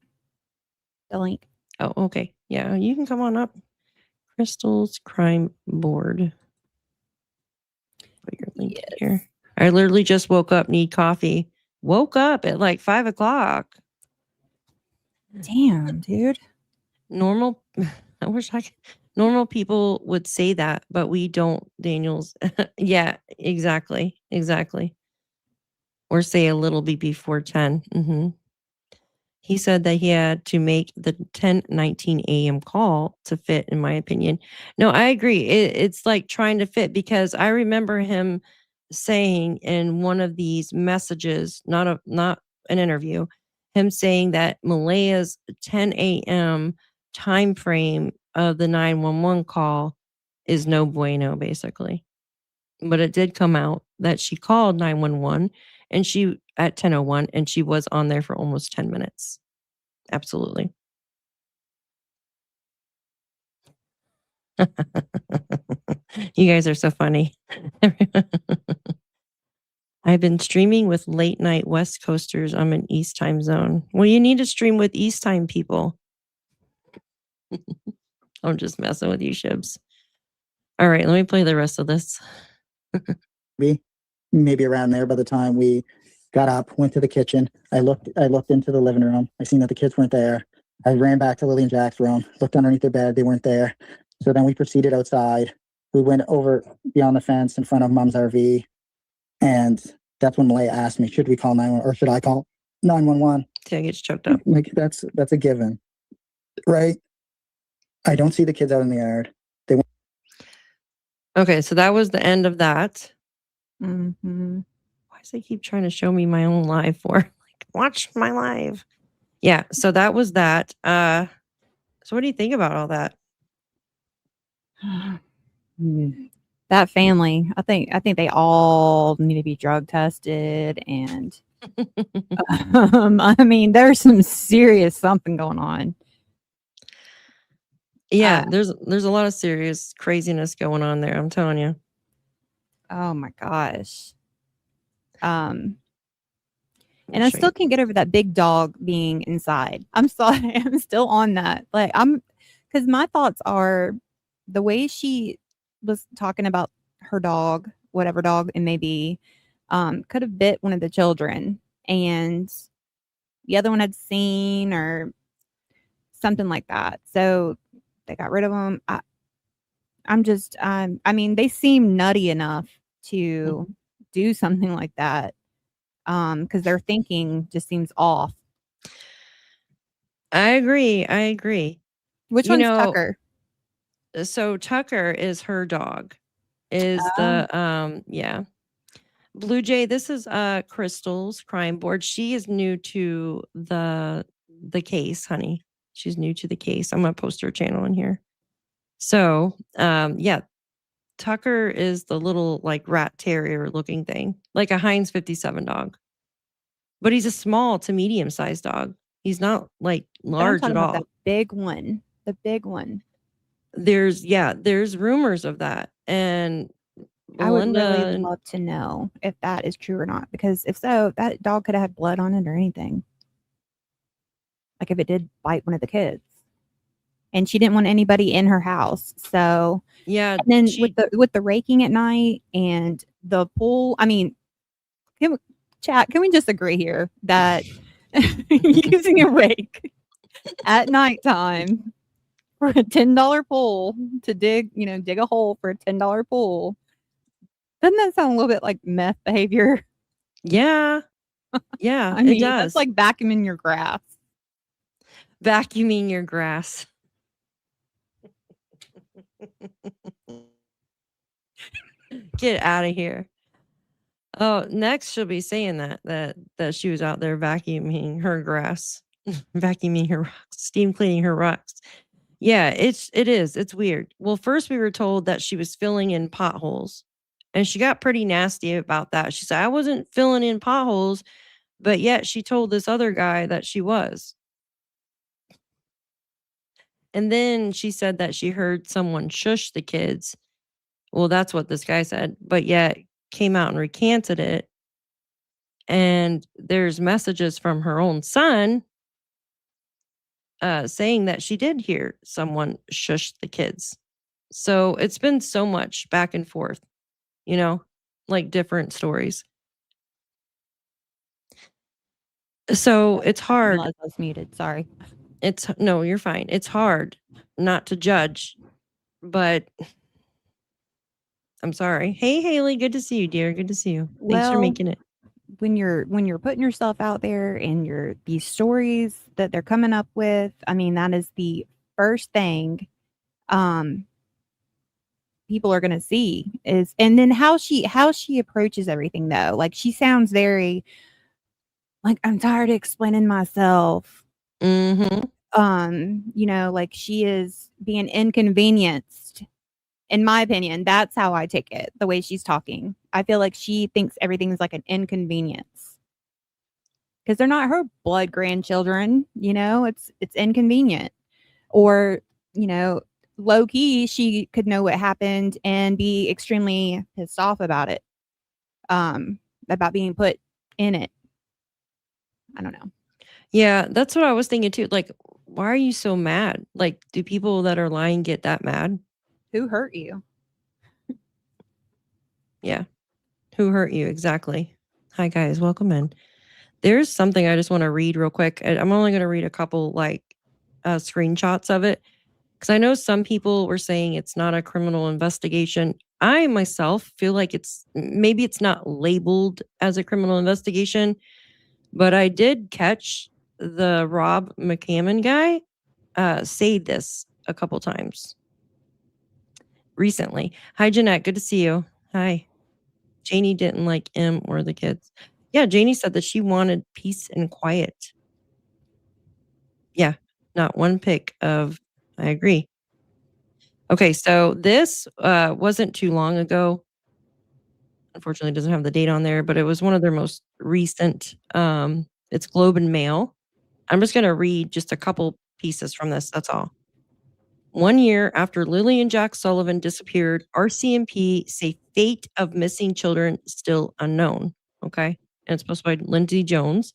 the link. Oh, okay. Yeah, you can come on up. Crystal's Crime Board. Put your link in here. I literally just woke up, need coffee. Woke up at like 5 o'clock. Damn, dude. Normal, I wish I could. Normal people would say that, but we don't, Daniels. Yeah, exactly. Or say a little bit before 10. He said that he had to make the 10:19 a.m. call to fit, in my opinion. No, I agree. It's like trying to fit because I remember him saying in one of these messages, not an interview, him saying that Malaya's 10 a.m. time frame of the 911 call is no bueno, basically. But it did come out that she called 911 and she at 10:01 and she was on there for almost 10 minutes. Absolutely. You guys are so funny. I've been streaming with late night West Coasters. I'm in East time zone. Well, you need to stream with East time people. I'm just messing with you, Shibs. All right, let me play the rest of this. Maybe around there by the time we got up, went to the kitchen. I looked into the living room. I seen that the kids weren't there. I ran back to Lilly and Jack's room, looked underneath their bed. They weren't there. So then we proceeded outside. We went over beyond the fence in front of Mom's RV. And that's when Malaya asked me, should we call 911 or should I call 911? See, I get choked up. Like that's a given, right? I don't see the kids out in the yard. Okay, so that was the end of that. Mm-hmm. Why does they keep trying to show me my own live for? Like, watch my live. Yeah, so that was that. So what do you think about all that? That family, I think they all need to be drug tested, and I mean, there's some serious something going on. Yeah, there's a lot of serious craziness going on there. I'm telling you. Oh my gosh. And I still can't get over that big dog being inside. I'm sorry, I'm still on that. Like because my thoughts are the way she was talking about her dog, whatever dog it may be, could have bit one of the children, and the other one had seen or something like that. So they got rid of them. I mean, they seem nutty enough to do something like that. Because their thinking just seems off. I agree. Which one's Tucker? So Tucker is her dog. Is the yeah. Blue Jay, this is Crystal's crime board. She is new to the case, honey. She's new to the case. I'm gonna post her channel in here. So yeah, Tucker is the little like rat terrier looking thing, like a Heinz 57 dog. But he's a small to medium sized dog. He's not like large at all. That big one. The big one. There's rumors of that. And I would Belinda, really love to know if that is true or not, because if so, that dog could have had blood on it or anything. Like if it did bite one of the kids. And she didn't want anybody in her house. So, yeah, and then she with the raking at night and the pool, I mean, can we just agree here that using a rake at nighttime for a $10 pool to dig a hole for a $10 pool, doesn't that sound a little bit like meth behavior? yeah, yeah, I it mean, does. that's like vacuuming your grass. Vacuuming your grass. Get out of here. Oh, next she'll be saying that she was out there vacuuming her grass, vacuuming her rocks, steam cleaning her rocks. Yeah, it is. It's weird. Well, first we were told that she was filling in potholes, and she got pretty nasty about that. She said, "I wasn't filling in potholes," but yet she told this other guy that she was. And then she said that she heard someone shush the kids. Well, that's what this guy said, but yet came out and recanted it. And there's messages from her own son saying that she did hear someone shush the kids. So it's been so much back and forth, like different stories. So it's I hard. realized I was muted. Sorry. No, you're fine. It's hard not to judge, but I'm sorry. Hey, Haley, good to see you, dear. Good to see you. Thanks for Well, making it. when you're putting yourself out there and these stories that they're coming up with, I mean, that is the first thing people are going to see is, and then how she approaches everything though. Like she sounds very like, I'm tired of explaining myself. Mhm. Like she is being inconvenienced. In my opinion, that's how I take it. The way she's talking, I feel like she thinks everything is like an inconvenience because they're not her blood grandchildren. It's inconvenient, or low key, she could know what happened and be extremely pissed off about it, about being put in it. I don't know. Yeah, that's what I was thinking too. Like, why are you so mad? Like, do people that are lying get that mad? Who hurt you? Yeah. Who hurt you? Exactly. Hi, guys. Welcome in. There's something I just want to read real quick. I'm only going to read a couple screenshots of it because I know some people were saying it's not a criminal investigation. I myself feel like maybe it's not labeled as a criminal investigation, but I did catch the Rob McCammon guy say this a couple times recently. Hi, Jeanette. Good to see you. Hi. Janie didn't like him or the kids. Yeah, Janie said that she wanted peace and quiet. Yeah, not one pick of, I agree. Okay, so this wasn't too long ago. Unfortunately, it doesn't have the date on there, but it was one of their most recent. It's Globe and Mail. I'm just going to read just a couple pieces from this. That's all. 1 year after Lilly and Jack Sullivan disappeared, RCMP say fate of missing children still unknown. Okay. And it's posted by Lindsay Jones.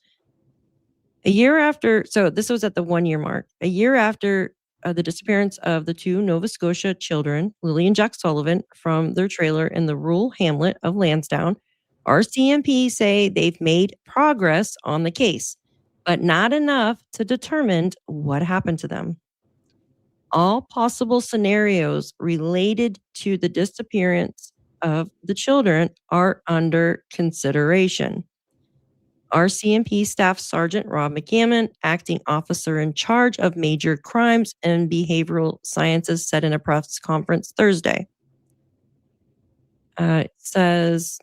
A year after, so this was at the 1 year mark, a year after the disappearance of the two Nova Scotia children, Lilly and Jack Sullivan, from their trailer in the rural hamlet of Lansdowne, RCMP say they've made progress on the case, but not enough to determine what happened to them. All possible scenarios related to the disappearance of the children are under consideration. RCMP Staff Sergeant Rob McCammon, acting officer in charge of major crimes and behavioral sciences, said in a press conference Thursday. It says,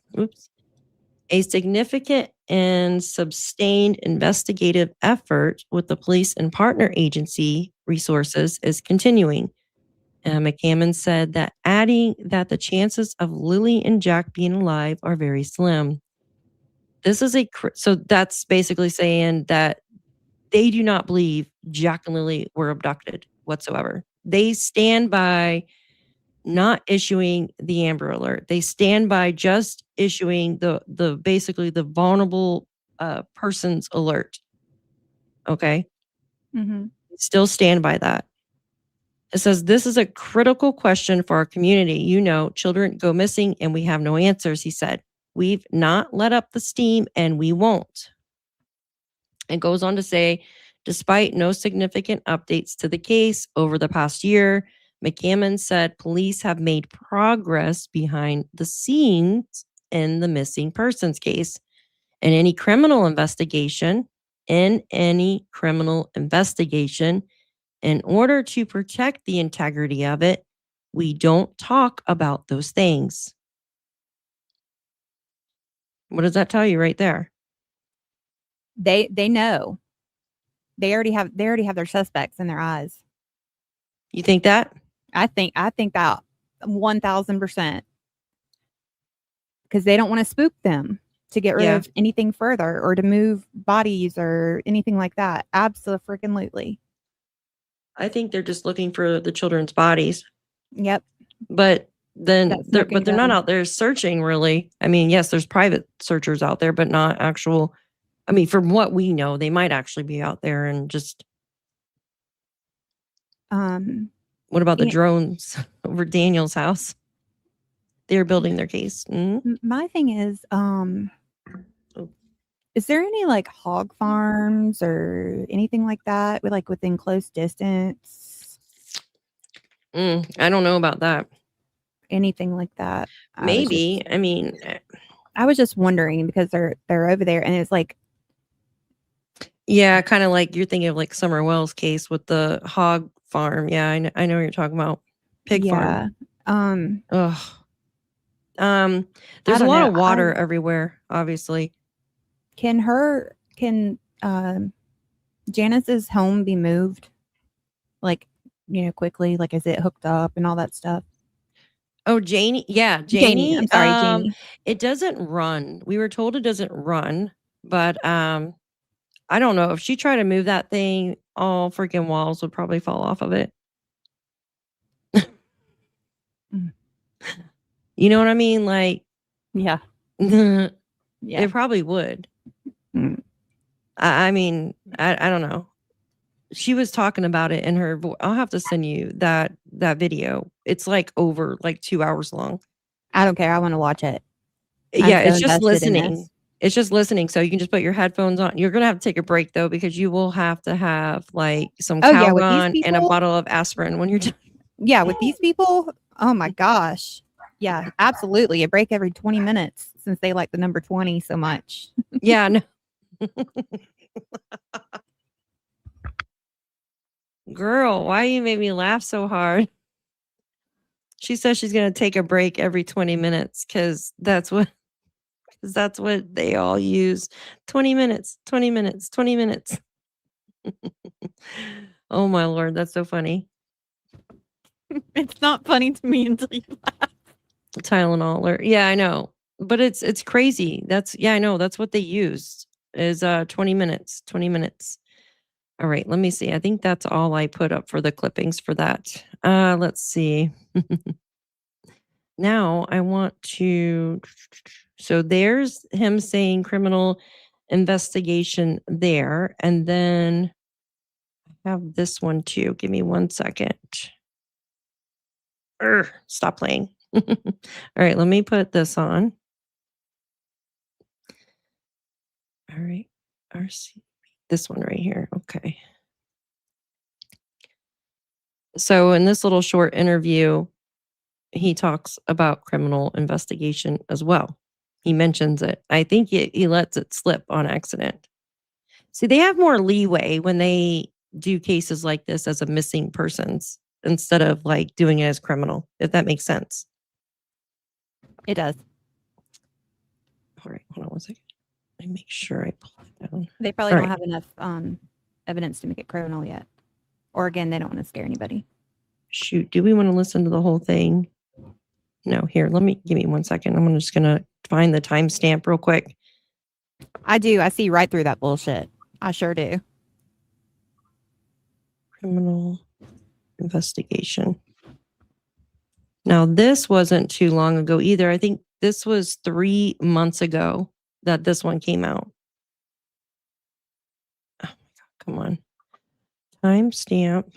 a significant and sustained investigative effort with the police and partner agency resources is continuing. McCammon said that, adding that the chances of Lilly and Jack being alive are very slim. This is so that's basically saying that they do not believe Jack and Lilly were abducted whatsoever. They stand by not issuing the Amber Alert. They stand by just issuing the basically the vulnerable person's alert. Okay. Mm-hmm. Still stand by that. It says, this is a critical question for our community. You know, children go missing and we have no answers, he said. We've not let up the steam and we won't. It goes on to say, despite no significant updates to the case over the past year, McCammon said police have made progress behind the scenes in the missing persons case. In any criminal investigation, in order to protect the integrity of it, we don't talk about those things. What does that tell you right there? They know. They already have their suspects in their eyes. You think that? I think that 1000%. Because they don't want to spook them to get rid of anything further or to move bodies or anything like that. Absolutely. I think they're just looking for the children's bodies. Yep. But then they're not gun. out there searching really. I mean, yes, there's private searchers out there, but not actual. I mean, from what we know, they might actually be out there and just. What about the drones over Daniel's house? They're building their case. Mm-hmm. My thing is there any like hog farms or anything like that like within close distance? I don't know about that. Anything like that? Maybe. I mean, I was just wondering because they're over there and it's like. Yeah, kind of like you're thinking of like Summer Wells' case with the hog farm. Yeah, I know what you're talking about. Pig farm. There's a lot of water everywhere, obviously. Can Janice's home be moved? Like, quickly? Like, is it hooked up and all that stuff? Oh, Janie. Yeah, Janie. I'm sorry, Janie. It doesn't run. We were told it doesn't run, but I don't know. If she tried to move that thing, all freaking walls would probably fall off of it. You know what I mean? Like, yeah. Yeah. It probably would. I mean, I don't know. She was talking about it in her voice. I'll have to send you that video. It's like over like 2 hours long. I don't care. I want to watch it. Yeah, it's just listening. It's just listening. So you can just put your headphones on. You're going to have to take a break though, because you will have to have like some Calgon and a bottle of aspirin when you're done. Yeah, with these people. Oh my gosh. Yeah, absolutely. A break every 20 minutes since they like the number 20 so much. Yeah, no. Girl, why you made me laugh so hard? She says she's going to take a break every 20 minutes because that's what they all use. 20 minutes, 20 minutes, 20 minutes. Oh my Lord, that's so funny. It's not funny to me until you laugh. Tylenol alert. Yeah, I know. But it's crazy. I know. That's what they used is 20 minutes, 20 minutes. All right, let me see. I think that's all I put up for the clippings for that. Let's see. Now I want to, so there's him saying criminal investigation there. And then I have this one too. Give me 1 second. Stop playing. All right, let me put this on. All right, RC, this one right here. Okay. So in this little short interview, he talks about criminal investigation as well. He mentions it. I think he lets it slip on accident. See, they have more leeway when they do cases like this as a missing persons instead of like doing it as criminal, if that makes sense. It does. All right, hold on 1 second. Let me make sure I pull it down. They probably don't have enough evidence to make it criminal yet. Or again, they don't want to scare anybody. Shoot, do we want to listen to the whole thing? No, here, give me 1 second. I'm just going to find the timestamp real quick. I do. I see right through that bullshit. I sure do. Criminal investigation. Now, this wasn't too long ago either. I think this was 3 months ago that this one came out. Oh my God, come on. Timestamp.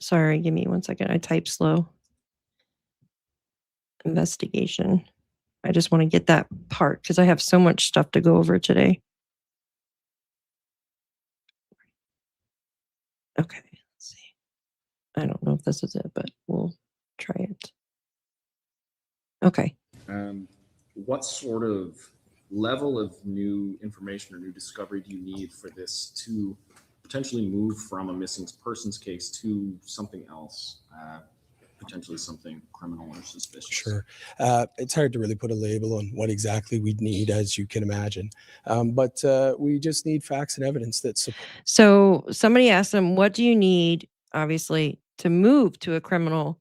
Sorry, give me 1 second. I type slow. Investigation. I just want to get that part because I have so much stuff to go over today. Okay, let's see. I don't know if this is it, but we'll try it. Okay. What sort of level of new information or new discovery do you need for this to potentially move from a missing persons case to something else, potentially something criminal or suspicious? Sure. It's hard to really put a label on what exactly we'd need, as you can imagine. But we just need facts and evidence that support. So somebody asked him, what do you need, obviously, to move to a criminal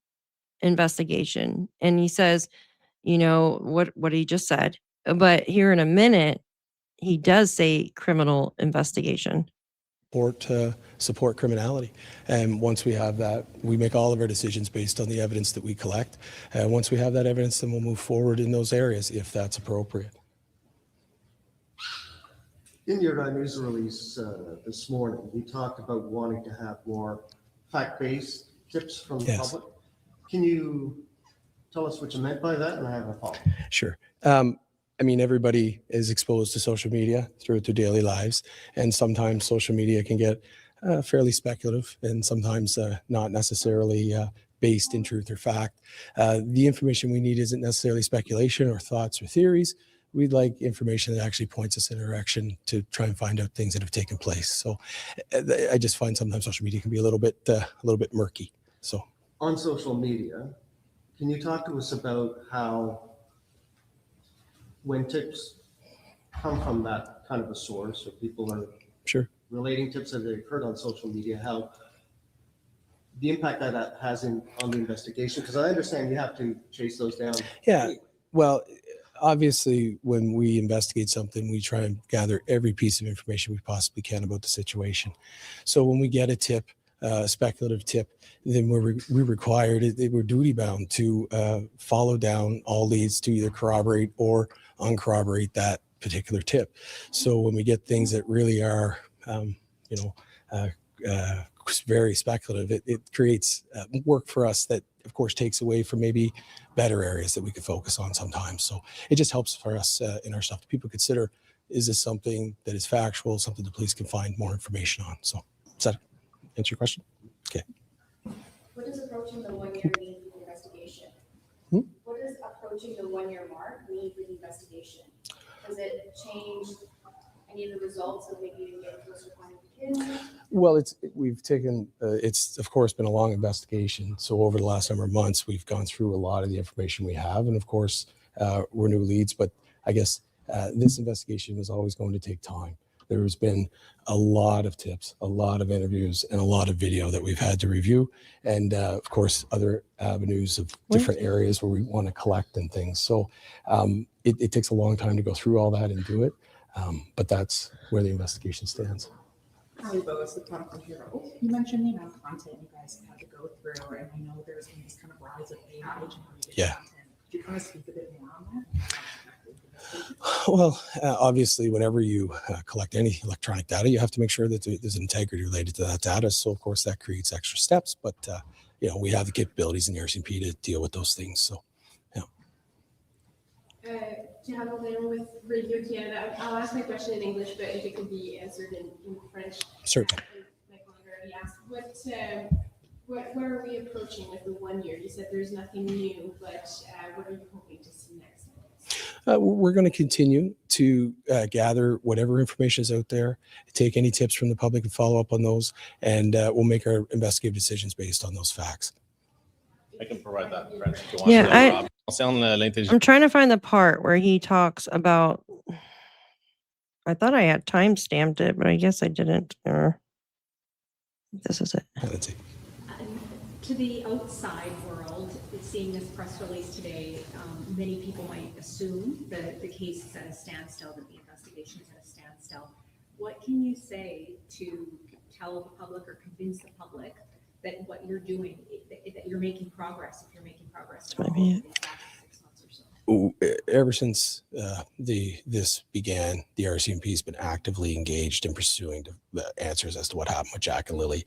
investigation? And he says, you know, what he just said. But here in a minute, he does say criminal investigation. Support criminality. And once we have that, we make all of our decisions based on the evidence that we collect. Once we have that evidence, then we'll move forward in those areas if that's appropriate. In your news release this morning, you talked about wanting to have more fact-based tips from the public. Can you tell us what you meant by that? And I have a follow-up. Sure. I mean, everybody is exposed to social media throughout their daily lives, and sometimes social media can get fairly speculative and sometimes not necessarily based in truth or fact. The information we need isn't necessarily speculation or thoughts or theories. We'd like information that actually points us in a direction to try and find out things that have taken place. So I just find sometimes social media can be a little bit murky. So on social media, can you talk to us about how, when tips come from that kind of a source, or people are relating tips that they've heard on social media, how the impact that has on the investigation? Because I understand you have to chase those down. Yeah, well, obviously, when we investigate something, we try and gather every piece of information we possibly can about the situation. So when we get a tip, a speculative tip, then we're required, we're duty bound to follow down all leads to either corroborate or uncorroborate that particular tip. So when we get things that really are, very speculative, it creates work for us that, of course, takes away from maybe better areas that we could focus on sometimes. So it just helps for us in our stuff. People consider, is this something that is factual, something the police can find more information on? So does that answer your question? Okay. What does approaching the 1 year mean for the investigation? What does approaching the 1 year mark mean for the investigation? Does it change any of the results of maybe even getting closer to finding the kids? Well, it's of course been a long investigation. So over the last number of months, we've gone through a lot of the information we have. And of course, we're new leads, but I guess this investigation is always going to take time. There's been a lot of tips, a lot of interviews, and a lot of video that we've had to review. And of course, other avenues of different areas where we want to collect and things. So it takes a long time to go through all that and do it. But that's where the investigation stands. Hi, Bo, it's the Prodigal Hero. You mentioned the amount of content you guys have had to go through, and I know there's been this kind of rise of AI and content. Could you kind of speak a bit more on that? Well, obviously, whenever you collect any electronic data, you have to make sure that there's integrity related to that data. So, of course, that creates extra steps. But, we have the capabilities in the RCMP to deal with those things. So, To have a little with Radio Canada, I'll ask my question in English, but if it can be answered in French. Certainly. Michael already asked, what are we approaching with the 1 year? You said there's nothing new, but what are you hoping to see next? We're going to continue to gather whatever information is out there, take any tips from the public and follow up on those, and we'll make our investigative decisions based on those facts. I can provide that in French if you want. Yeah, I'm trying to find the part where he talks about, I thought I had time stamped it, but I guess I didn't. This is it. Let's see. To the outside world, seeing this press release today, many people might assume that the case is at a standstill, that the investigation is at a standstill. What can you say to tell the public or convince the public that what you're doing, that you're making progress, if you're making progress at Might all be in it. these last 6 months or so. Ever since this began, the RCMP has been actively engaged in pursuing the answers as to what happened with Jack and Lilly.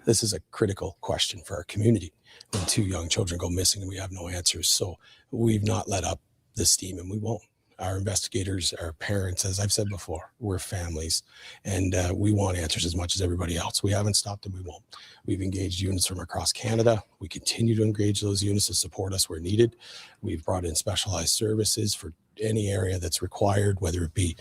This is a critical question for our community when 2 young children go missing and we have no answers. So we've not let up the steam, and we won't. Our investigators, our parents, as I've said before, we're families, and we want answers as much as everybody else. We haven't stopped and we won't. We've engaged units from across Canada. We continue to engage those units to support us where needed. We've brought in specialized services for any area that's required, whether it be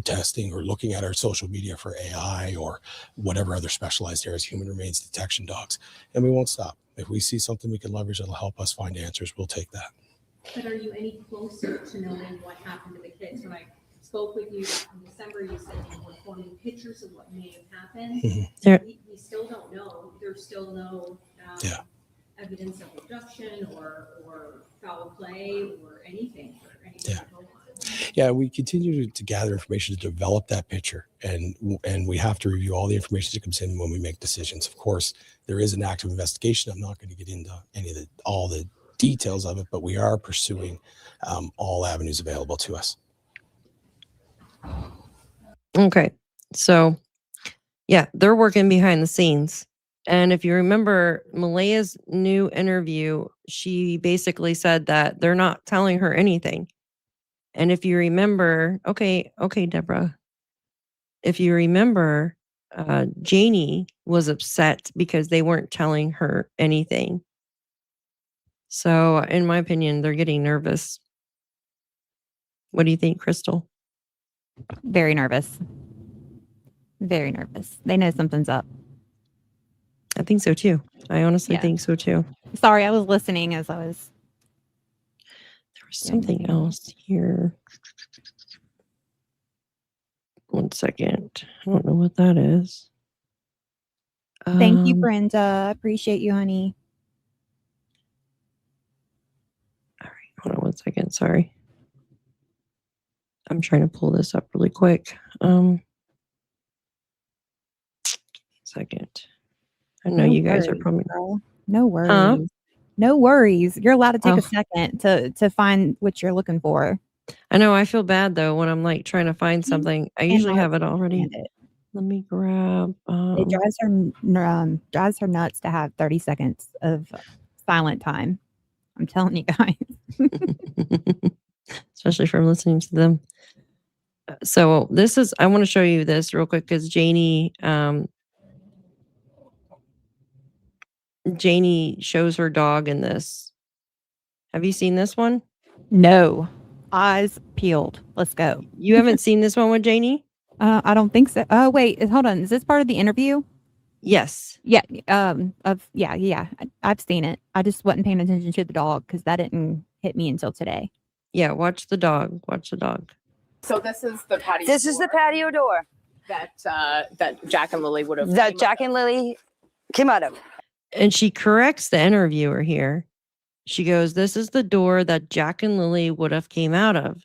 testing or looking at our social media for AI or whatever other specialized areas, human remains detection dogs. And we won't stop. If we see something we can leverage that'll help us find answers, we'll take that. But are you any closer to knowing what happened to the kids? When I spoke with you back in December, you said you were forming pictures of what may have happened. We still don't know. There's still no evidence of abduction or foul play or anything. Yeah, we continue to gather information to develop that picture, and we have to review all the information that comes in when we make decisions. Of course, there is an active investigation. I'm not going to get into all the details of it, but we are pursuing all avenues available to us. Okay. So, yeah, they're working behind the scenes. And if you remember Malaya's new interview, she basically said that they're not telling her anything. And if you remember, okay, Deborah, if you remember, Janie was upset because they weren't telling her anything. So, in my opinion, they're getting nervous. What do you think, Crystal? Very nervous. Very nervous. They know something's up. I think so too. I honestly think so too. Sorry, I was listening as I was. There was something else here. 1 second. I don't know what that is. Thank you, Brenda. Appreciate you, honey. Hold on 1 second. Sorry. I'm trying to pull this up really quick. Second. I know you guys are probably. No worries. No worries. You're allowed to take a second to find what you're looking for. I know. I feel bad though when I'm like trying to find something. I usually have it already. Let me grab. It drives her nuts to have 30 seconds of silent time. I'm telling you guys. Especially from listening to them. So this is, I want to show you this real quick because Janie shows her dog in this. Have you seen this one? No. Eyes peeled. Let's go. You haven't seen this one with Janie? I don't think so. Oh, wait. Hold on. Is this part of the interview? Yes. Yeah. I've seen it. I just wasn't paying attention to the dog because that didn't hit me until today. Yeah. Watch the dog. Watch the dog. So this is the patio. This is the patio door that Jack and Lilly would have. That Jack and Lilly came out of. And she corrects the interviewer here. She goes, "This is the door that Jack and Lilly would have came out of."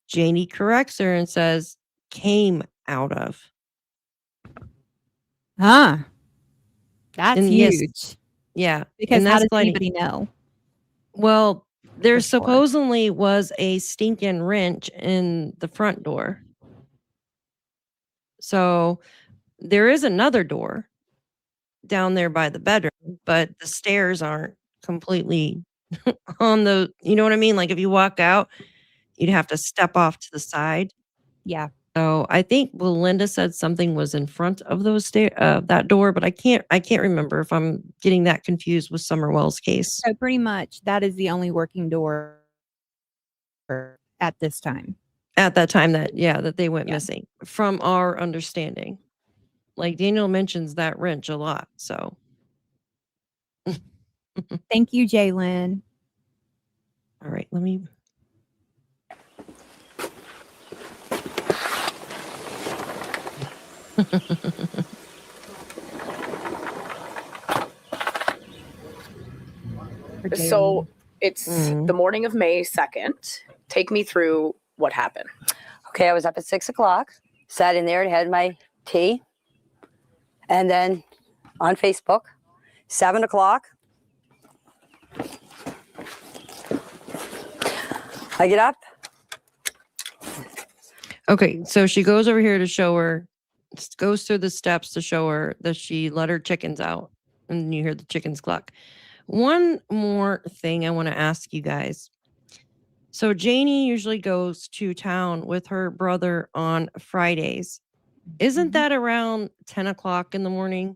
Janie corrects her and says, "Came out of." That's and huge. Yes, yeah. Because how does anybody know? Well, there supposedly was a stinking wrench in the front door. So there is another door down there by the bedroom, but the stairs aren't completely on the, you know what I mean? Like if you walk out, you'd have to step off to the side. Yeah. So I think Belinda said something was in front of those that door, but I can't remember if I'm getting that confused with Summerwell's case. So pretty much that is the only working door at this time. At that time that they went missing, from our understanding. Like Daniel mentions that wrench a lot, so. Thank you, Jalen. All right, let me. So it's the morning of May 2nd. Take me through what happened. Okay, I was up at 6 o'clock, sat in there and had my tea. And then on Facebook, 7 o'clock. I get up. Okay, so she goes over here to show her, goes through the steps to show her that she let her chickens out, and you hear the chickens cluck. One more thing I want to ask you guys. So Janie usually goes to town with her brother on Fridays. Isn't that around 10 o'clock in the morning?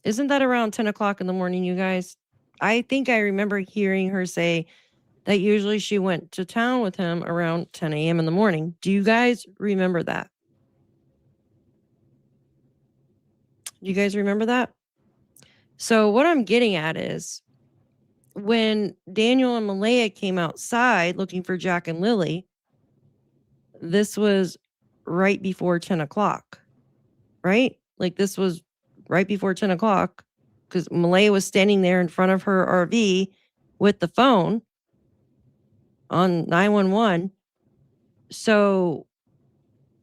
Isn't that around 10 o'clock in the morning, you guys? I think I remember hearing her say that usually she went to town with him around 10 a.m. in the morning. Do you guys remember that? Do you guys remember that? So what I'm getting at is when Daniel and Malaya came outside looking for Jack and Lilly, this was right before 10 o'clock, right? Like this was right before 10 o'clock because Malaya was standing there in front of her RV with the phone on 911. So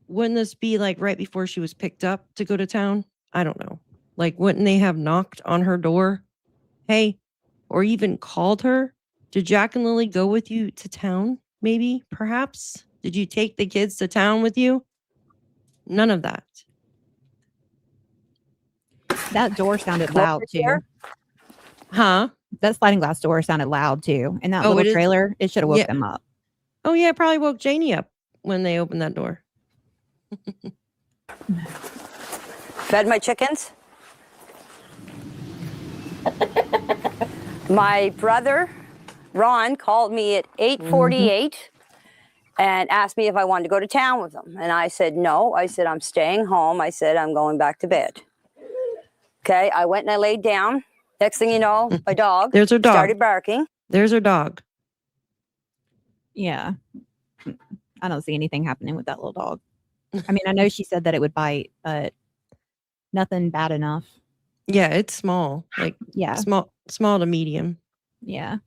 wouldn't this be like right before she was picked up to go to town? I don't know. Like, wouldn't they have knocked on her door? Hey, or even called her? Did Jack and Lilly go with you to town? Maybe, perhaps? Did you take the kids to town with you? None of that. That door sounded loud too. Huh? That sliding glass door sounded loud too. And that Oh, little it is? trailer, it should have woke Yeah. them up. Oh, yeah, it probably woke Janie up when they opened that door. Fed my chickens. My brother, Ron, called me at 8:48 and asked me if I wanted to go to town with him. And I said, no. I said, I'm staying home. I said, I'm going back to bed. Okay, I went and I laid down. Next thing you know, my dog, There's her dog. started barking. There's her dog. Yeah. I don't see anything happening with that little dog. I mean, I know she said that it would bite, but nothing bad enough. Yeah, it's small. Like, Yeah. small to medium. Yeah.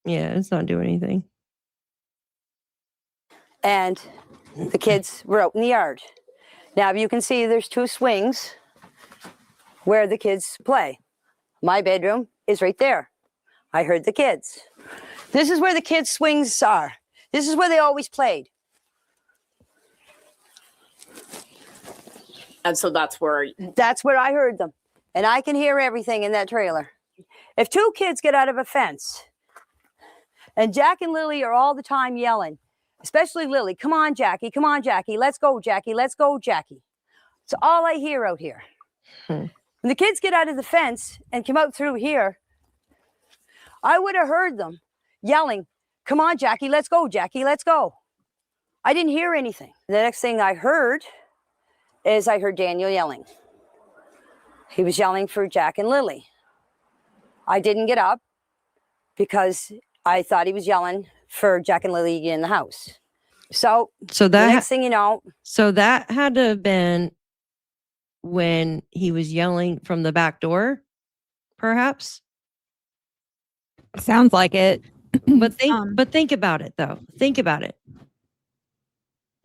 Yeah, it's not doing anything. And the kids were out in the yard. Now, you can see there's 2 swings where the kids play. My bedroom is right there. I heard the kids. This is where the kids' swings are. This is where they always played. And so that's where I heard them. And I can hear everything in that trailer. If 2 kids get out of a fence, and Jack and Lilly are all the time yelling, especially Lilly, come on, Jackie, let's go, Jackie, let's go, Jackie. It's all I hear out here. When the kids get out of the fence and come out through here, I would have heard them yelling, come on, Jackie, let's go, Jackie, let's go. I didn't hear anything. The next thing I heard is I heard Daniel yelling. He was yelling for Jack and Lilly. I didn't get up because I thought he was yelling for Jack and Lilly in the house. So that the next thing you know. So that had to have been when he was yelling from the back door, perhaps? Sounds like it. But think about it though. Think about it.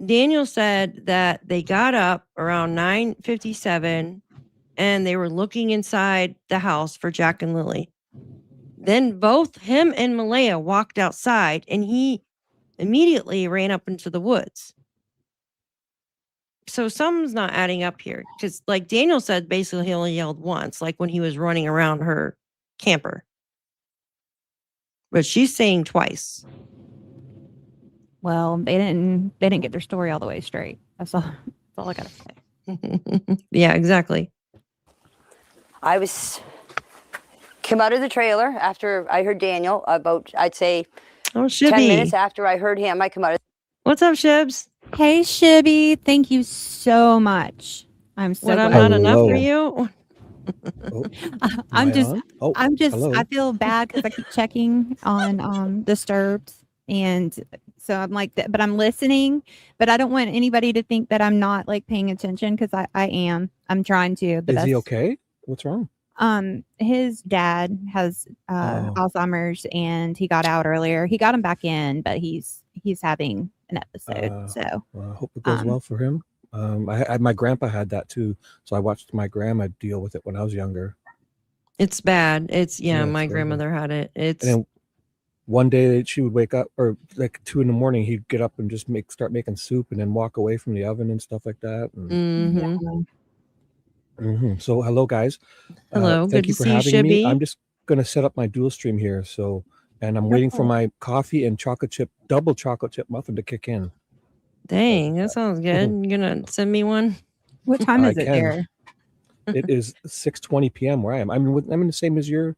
Daniel said that they got up around 9:57 and they were looking inside the house for Jack and Lilly. Then both him and Malaya walked outside and he immediately ran up into the woods. So something's not adding up here because like Daniel said, basically he only yelled once, like when he was running around her camper. But she's saying twice. Well, they didn't get their story all the way straight. That's all I gotta say. Yeah, exactly. I came out of the trailer after I heard Daniel about, I'd say, 10 minutes after I heard him. I come out of. What's up, Shibs? Hey, Shibby. Thank you so much. I'm so What, I'm glad. not enough for you? I'm just, hello. I feel bad because I keep checking on Disturbed. And so I'm like, but I'm listening, but I don't want anybody to think that I'm not like paying attention because I am. I'm trying to. But Is he okay? What's wrong? His dad has Alzheimer's and he got out earlier. He got him back in, but he's having an episode. So I hope it goes well for him. My grandpa had that too, so I watched my grandma deal with it when I was younger. It's bad. It's Yeah, it's my very bad. grandmother had it. It's And then one day she would wake up, or like 2 a.m, he'd get up and just start making soup, and then walk away from the oven and stuff like that. And, So hello, guys. Hello, good Thank to you for see you, having me. Shibby. I'm just gonna set up my dual stream here. So, and I'm waiting for my coffee and double chocolate chip muffin to kick in. Dang, that sounds good. You gonna send me one? What time I is it can. there? It is 6:20 p.m. where I am. I'm in the same as your.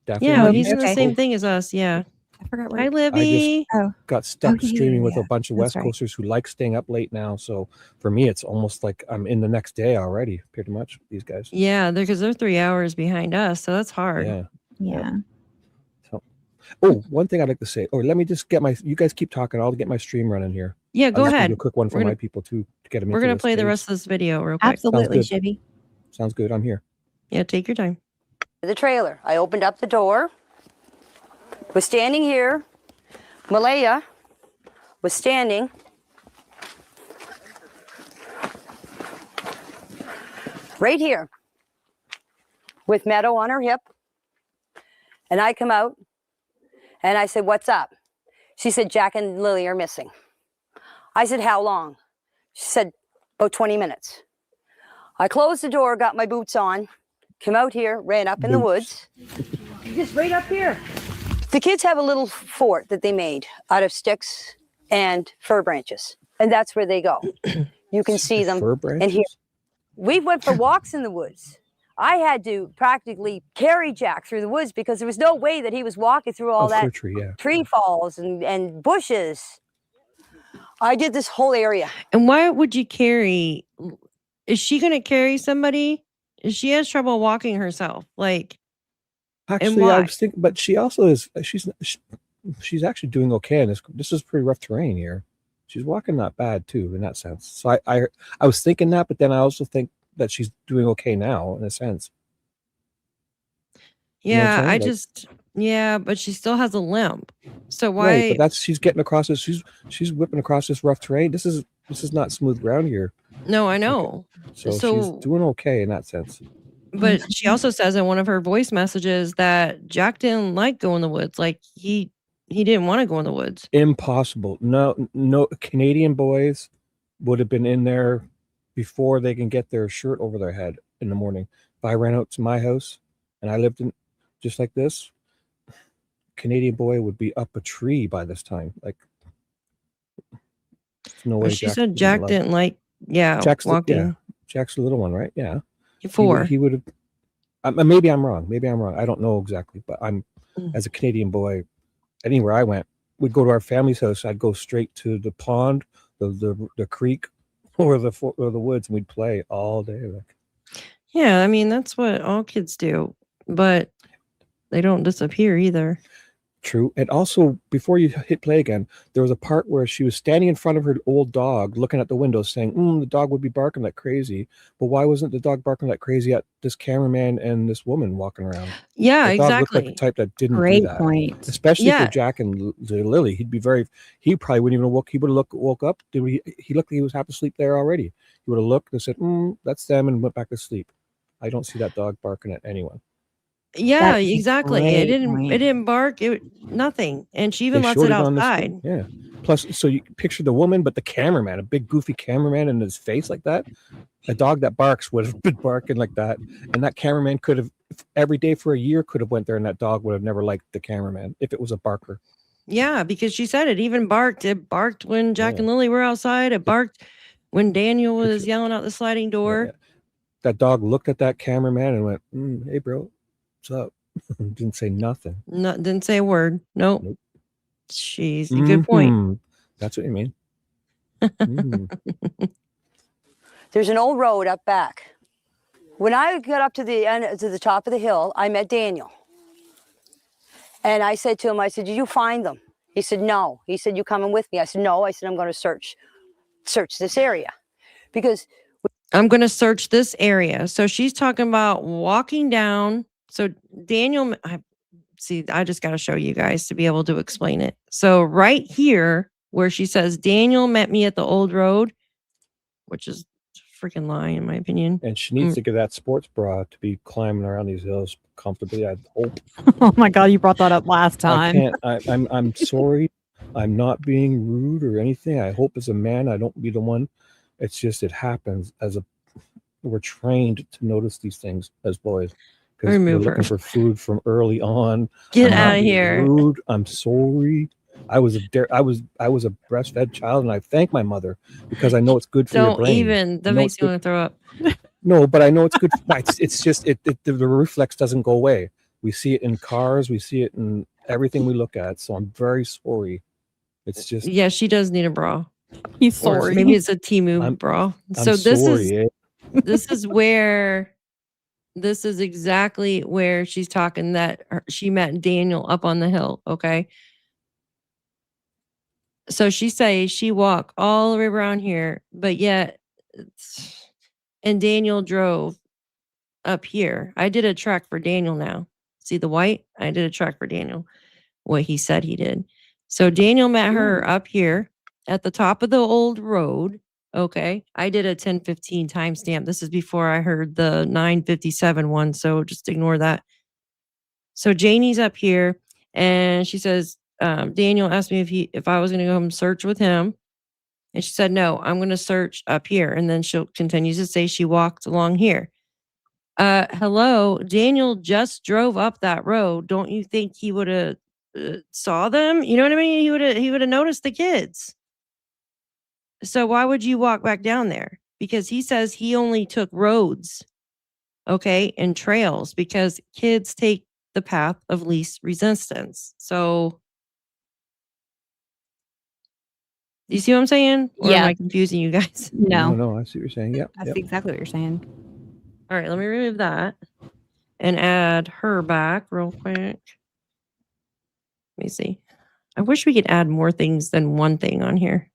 Daphne. Yeah, You he's in the just same spoke. thing as us. Yeah. I forgot Hi, where. Libby. Got stuck streaming with yeah. a bunch of That's West right. Coasters who like staying up late now. So for me, it's almost like I'm in the next day already, pretty much, these guys. Yeah, because they're 3 hours behind us, so that's hard. Yeah. Yeah. So, one thing I'd like to say, or let me just get you guys keep talking. I'll get my stream running here. Yeah, go I'll just ahead. do a quick one for We're my gonna- people too, to get them We're into gonna this play the stage. rest of this video real quick. Absolutely, Sounds good. Shibby. Sounds good. I'm here. Yeah, take your time. The trailer. I opened up the door, was standing here. Malaya was standing. Right here with Meadow on her hip. And I come out and I said, "What's up?" She said, "Jack and Lily are missing." I said, "How long?" She said, "About 20 minutes." I closed the door, got my boots on, came out here, ran up in the woods. Just right up here. The kids have a little fort that they made out of sticks and fir branches. And that's where they go. You can see them Fir and hear. branches? We went for walks in the woods. I had to practically carry Jack through the woods because there was no way that he was walking through all fir that tree, yeah. tree falls and bushes. I did this whole area. And why would you carry? Is she going to carry somebody? She has trouble walking herself. Like, Actually, why? I was thinking, but she also is. She's actually doing okay. And this is pretty rough terrain here. She's walking not bad too, in that sense. So I was thinking that, but then I also think that she's doing okay now, in a sense. You know what I'm yeah, saying? Like- but she still has a limp. So why? Right, but she's getting across this. She's whipping across this rough terrain. This is not smooth ground here. No, I know. So she's doing okay in that sense. But she also says in one of her voice messages that Jack didn't like going in the woods. Like he didn't want to go in the woods. Impossible. No Canadian boys would have been in there before they can get their shirt over their head in the morning. If I ran out to my house and I lived in just like this, Canadian boy would be up a tree by this time. Like, there's no way. Well, she said Jack didn't like walking. Jack's the little one, right? Yeah. 4. He would have. Maybe I'm wrong. I don't know exactly, but as a Canadian boy, anywhere I went, we'd go to our family's house. I'd go straight to the pond, the creek, or the woods, and we'd play all day. Like, Yeah, I mean that's what all kids do, but they don't disappear either. true. And also, before you hit play again, there was a part where she was standing in front of her old dog, looking at the window, saying, "The dog would be barking like crazy." But why wasn't the dog barking like crazy at this cameraman and this woman walking around? Yeah, the dog looked exactly. like the type that didn't Great do that. point. Especially Yeah. for Jack and Lily, he probably wouldn't even have woke. He would have woke up. He looked like he was half asleep there already. He would have looked and said, "That's them," and went back to sleep. I don't see that dog barking at anyone. Yeah, That's a exactly. great It point. didn't bark. Nothing. And she even They lets showed it on the outside. screen. Yeah. Plus, so you picture the woman, but the cameraman, a big goofy cameraman, and his face like that. A dog that barks would have been barking like that, and that cameraman could have every day for a year could have went there, and that dog would have never liked the cameraman if it was a barker. Yeah, because she said it even barked. It barked when Jack and Lily were outside. It barked when Daniel was yelling out the sliding door. Yeah. That dog looked at that cameraman and went, "Hey, bro, what's up?" Didn't say nothing. No, didn't say a word. Nope. She's a good point. That's what you mean. There's an old road up back. When I got up to the top of the hill, I met Daniel. And I said to him, I said, "Did you find them?" He said, "No." He said, "You coming with me?" I said, "No." I said, "I'm going to search this area." Because I'm going to search this area. So she's talking about walking down. So Daniel, I just got to show you guys to be able to explain it. So right here where she says, "Daniel met me at the old road," which is freaking lie, in my opinion. And she needs to get that sports bra to be climbing around these hills comfortably. I hope. Oh my God, you brought that up last time. I can't. I'm sorry. I'm not being rude or anything. I hope as a man I don't be the one. It's just it happens we're trained to notice these things as boys because we're looking for food from early on. Get out of here. Rude. I'm sorry. I was a breastfed child, and I thank my mother because I know it's good for your brain. That makes me want to throw up. No, but I know it's good. It's just the reflex doesn't go away. We see it in cars. We see it in everything we look at. So I'm very sorry. It's just she does need a bra. He's sorry. Maybe it's a Temu bra. So this is exactly where she's talking that she met Daniel up on the hill. Okay. So she says she walked all the way around here, but yet, and Daniel drove up here. I did a track for Daniel now. See the white? I did a track for Daniel, what he said he did. So Daniel met her up here at the top of the old road. Okay. I did a 1015 timestamp. This is before I heard the 957 one. So just ignore that. So Janie's up here and she says, Daniel asked me if I was going to go home and search with him. And she said, no, I'm going to search up here. And then she'll continue to say she walked along here. Hello, Daniel just drove up that road. Don't you think he would have saw them? You know what I mean? He would have noticed the kids. So why would you walk back down there? Because he says he only took roads, okay, and trails because kids take the path of least resistance. So do you see what I'm saying? Or am I confusing you guys? No, I see what you're saying. Yeah. I see exactly what you're saying. All right, let me remove that and add her back real quick. Let me see. I wish we could add more things than one thing on here.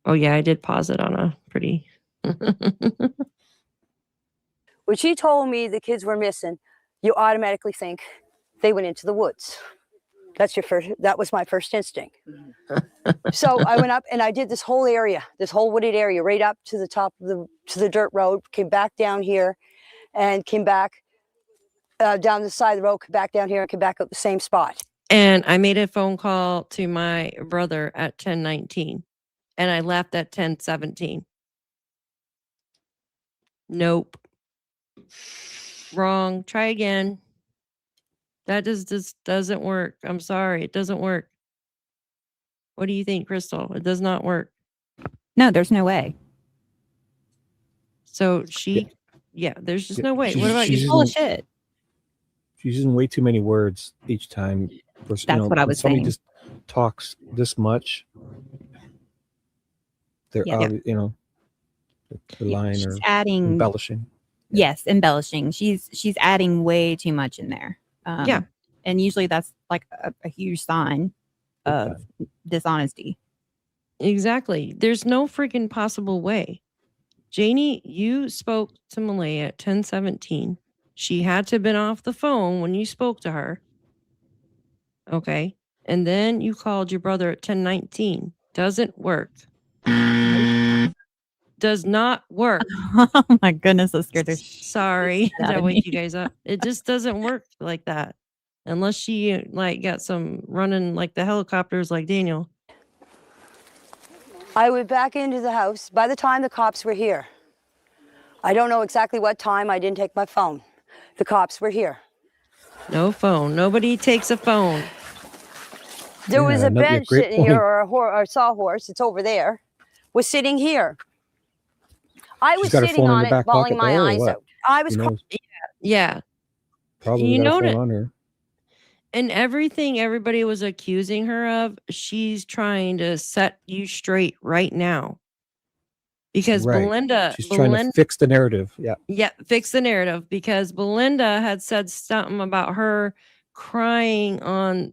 Oh, yeah, I did pause it on a pretty... When she told me the kids were missing, you automatically think they went into the woods. That was my first instinct. So I went up and I did this whole area, this whole wooded area, right up to the top of the dirt road, came back down here and came back down the side of the road, came back down here and came back up the same spot. And I made a phone call to my brother at 10:19 and I left at 10:17. Nope. Wrong. Try again. That just doesn't work. I'm sorry. It doesn't work. What do you think, Crystal? It does not work. No, there's no way. So there's just no way. What about you? Full of shit. She's using way too many words each time. That's what I was saying. Somebody just talks this much. They're the line or adding embellishing. Yes, embellishing. She's adding way too much in there. And usually that's like a huge sign of dishonesty. Exactly. There's no freaking possible way. Janie, you spoke to Malaya at 10:17. She had to have been off the phone when you spoke to her. Okay. And then you called your brother at 10:19. Doesn't work. Does not work. Oh my goodness, that scared her. Sorry. Did I wake you guys up? It just doesn't work like that. Unless she got some running like the helicopters like Daniel. I went back into the house by the time the cops were here. I don't know exactly what time. I didn't take my phone. The cops were here. No phone. Nobody takes a phone. There was a bench sitting here, or a sawhorse. It's over there. Was sitting here. I was sitting on it, bawling my eyes out. I was. Yeah. Probably you know it. On her. And everything everybody was accusing her of, she's trying to set you straight right now. Because Belinda... She's trying to fix the narrative. Yeah. Yeah, fix the narrative. Because Belinda had said something about her crying on,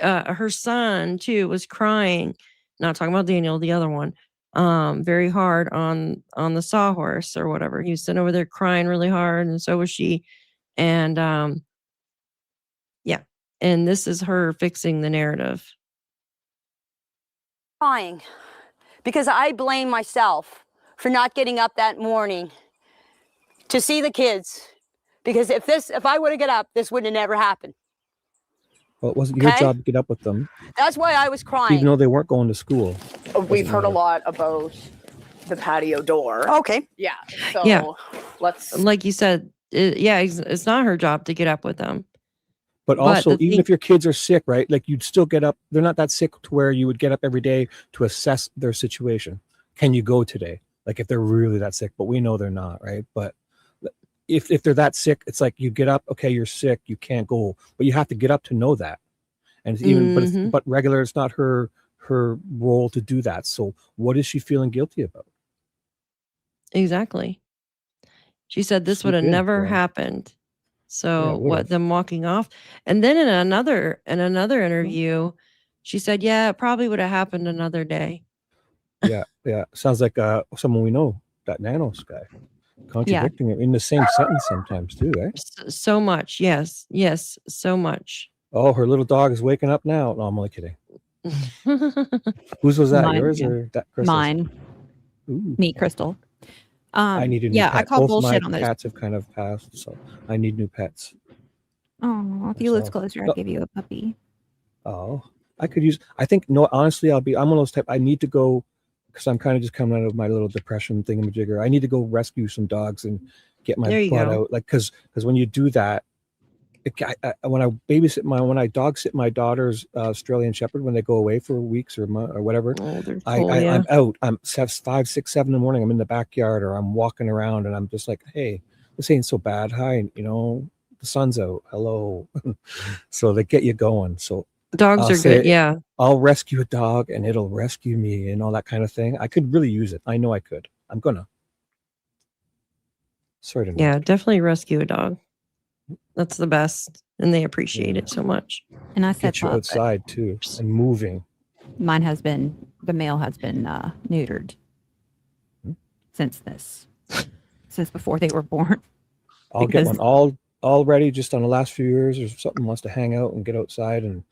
her son too was crying. Not talking about Daniel, the other one. Very hard on the sawhorse or whatever. He was sitting over there crying really hard, and so was she. And and this is her fixing the narrative. Crying because I blame myself for not getting up that morning to see the kids. Because if I would have got up, this would have never happened. Well, it wasn't your Okay? job to get up with them, That's why I was even crying. though they weren't going to school. We've heard a lot about the patio door. Okay. Yeah. So Yeah. let's. Like you said, it's not her job to get up with them. But But also, the even thing- if your kids are sick, right? Like you'd still get up. They're not that sick to where you would get up every day to assess their situation. Can you go today? Like if they're really that sick, but we know they're not, right? But if they're that sick, it's like you get up, okay, you're sick, you can't go, but you have to get up to know that. And it's even, Mhm. but regular, it's not her role to do that. So what is she feeling guilty about? Exactly. She said this would have Sleep in, never girl. happened. So Yeah, it what, would've. them walking off? And then in another interview, she said, yeah, it probably would have happened another day. Yeah, yeah. Sounds like someone we know, that Nanos guy, contradicting it in the same sentence sometimes too, eh? So much. Yes. Yes. So much. Oh, her little dog is waking up now. No, I'm only kidding. Whose was that? Mine, Yours yeah. or that Crystal's? Mine. Ooh. Me, Crystal. I need a new yeah, pet. I call Both bullshit my on those. cats have kind of passed, so I need new pets. Oh, if you live myself. closer, No. I'll give you a puppy. Oh, I could use. I think no. Honestly, I'm one of those type. I need to go because I'm kind of just coming out of my little depression thingamajigger. I need to go rescue some dogs and get my There you butt go. out. Like because when you do that, when I dog sit my daughter's Australian Shepherd when they go away for weeks or month or whatever, Oh, they're cool, yeah. I'm out. I'm 5, 6, 7 in the morning. I'm in the backyard or I'm walking around and I'm just like, hey, this ain't so bad. Hi, the sun's out. Hello. So they get you going. So Dogs I'll are say, good. Yeah. I'll rescue a dog and it'll rescue me and all that kind of thing. I could really use it. I know I could. I'm gonna. Sorry to know. Yeah. Definitely rescue a dog. That's the best. And they appreciate it so much. And I said Get you pup, but outside too and moving. mine has been, the male has been neutered since before they were born. I'll get one all ready just on the last few years or something wants to hang out and get outside and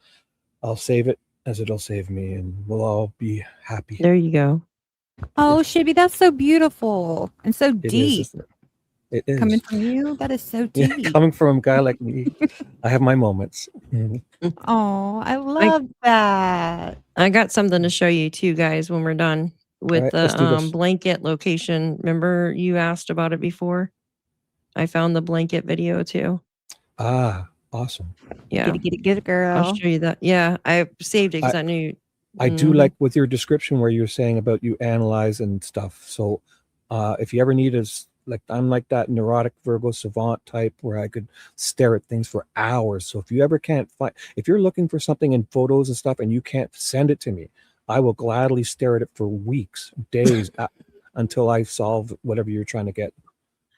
I'll save it as it'll save me and we'll all be happy. There you go. Oh, Shibby, that's so beautiful and so It is, deep. isn't it? It is. Coming from you, that is so Yeah, deep. coming from a guy like me, I have my moments. Oh, I love that. I got something to show you too, guys, when we're done with right, let's do the this. blanket location. Remember you asked about it before? I found the blanket video too. Ah, awesome. Yeah. Get it, girl. I'll show you that. Yeah. I saved it because I knew. I do Mhm. like with your description where you're saying about you analyze and stuff. So if you ever need I'm like that neurotic Virgo savant type where I could stare at things for hours. So if you ever can't if you're looking for something in photos and stuff and you can't send it to me, I will gladly stare at it for weeks, days until I solve whatever you're trying to get.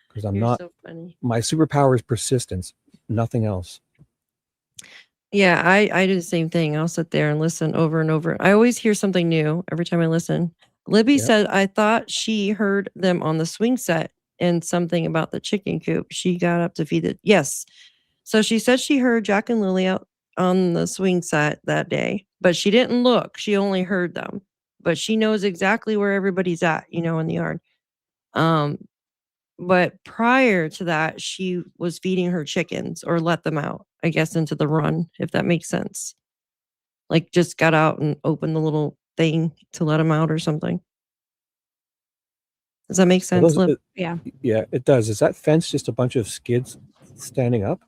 Because I'm You're not, so funny. my superpower is persistence, nothing else. Yeah, I do the same thing. I'll sit there and listen over and over. I always hear something new every time I listen. Libby Yep. said, I thought she heard them on the swing set and something about the chicken coop. She got up to feed it. Yes. So she said she heard Jack and Lilly out on the swing set that day, but she didn't look. She only heard them, but she knows exactly where everybody's at, in the yard. But prior to that, she was feeding her chickens or let them out, I guess, into the run, if that makes sense. Like just got out and opened the little thing to let them out or something. Does that make sense, Lib? Yeah. Yeah, it does. Is that fence just a bunch of skids standing up?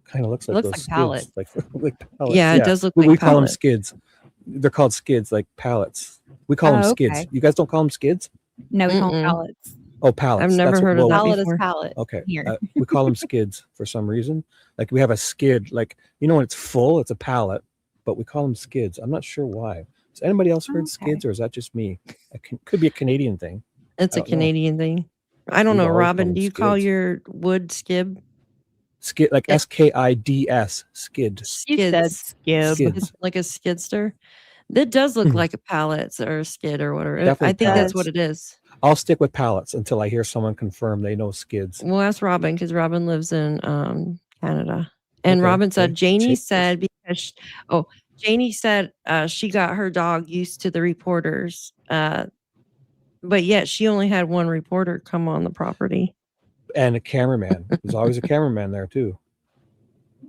Kind of looks like looks those like skids. pallets. Like pallets. Yeah, it does look we like call them pallets. skids. They're called skids, like pallets. We call them Oh, skids. okay. You guys don't call them skids? No, we call them Mm-mm. pallets. Oh, pallets. I've never heard of that Pallet is before. pallet. Okay. Here. We call them skids for some reason. Like we have a skid, like, when it's full, it's a pallet, but we call them skids. I'm not sure why. Has anybody else heard Okay. skids or is that just me? Could be a Canadian thing. It's I a don't know. Canadian thing. I don't We've know, always called Robin. them Do you call skids. your wood skib? Skid, like It- SKIDS, skid. You said Skids. skib. Skids. Like a skidster. That does look like a pallet or a skid or whatever. Definitely I think that's pallets. what it is. I'll stick with pallets until I hear someone confirm they know skids. We'll ask Robin because Robin lives in Canada. And Okay, Robin said, okay. Janie Cheers. said, because Janie said she got her dog used to the reporters But yet she only had one reporter come on the property. And a cameraman. There's always a cameraman there too.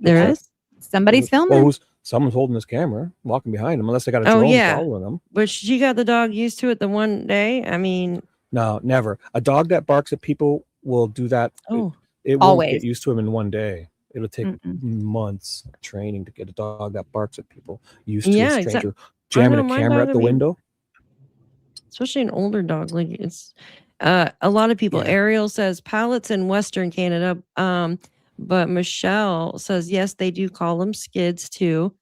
There is? Somebody's filming. Someone's holding this camera, walking behind them, unless they got a Oh, drone yeah. following them. But she got the dog used to it the one day. I mean, No, never. A dog that barks at people will do that. Oh, it won't always. get used to him in one day. It'll take months of training to get a dog that barks at people used to a stranger. exactly. Jamming a camera at the window. Especially an older dog. Like it's a lot of people. Ariel says pallets in Western Canada. But Michelle says yes, they do call them skids too.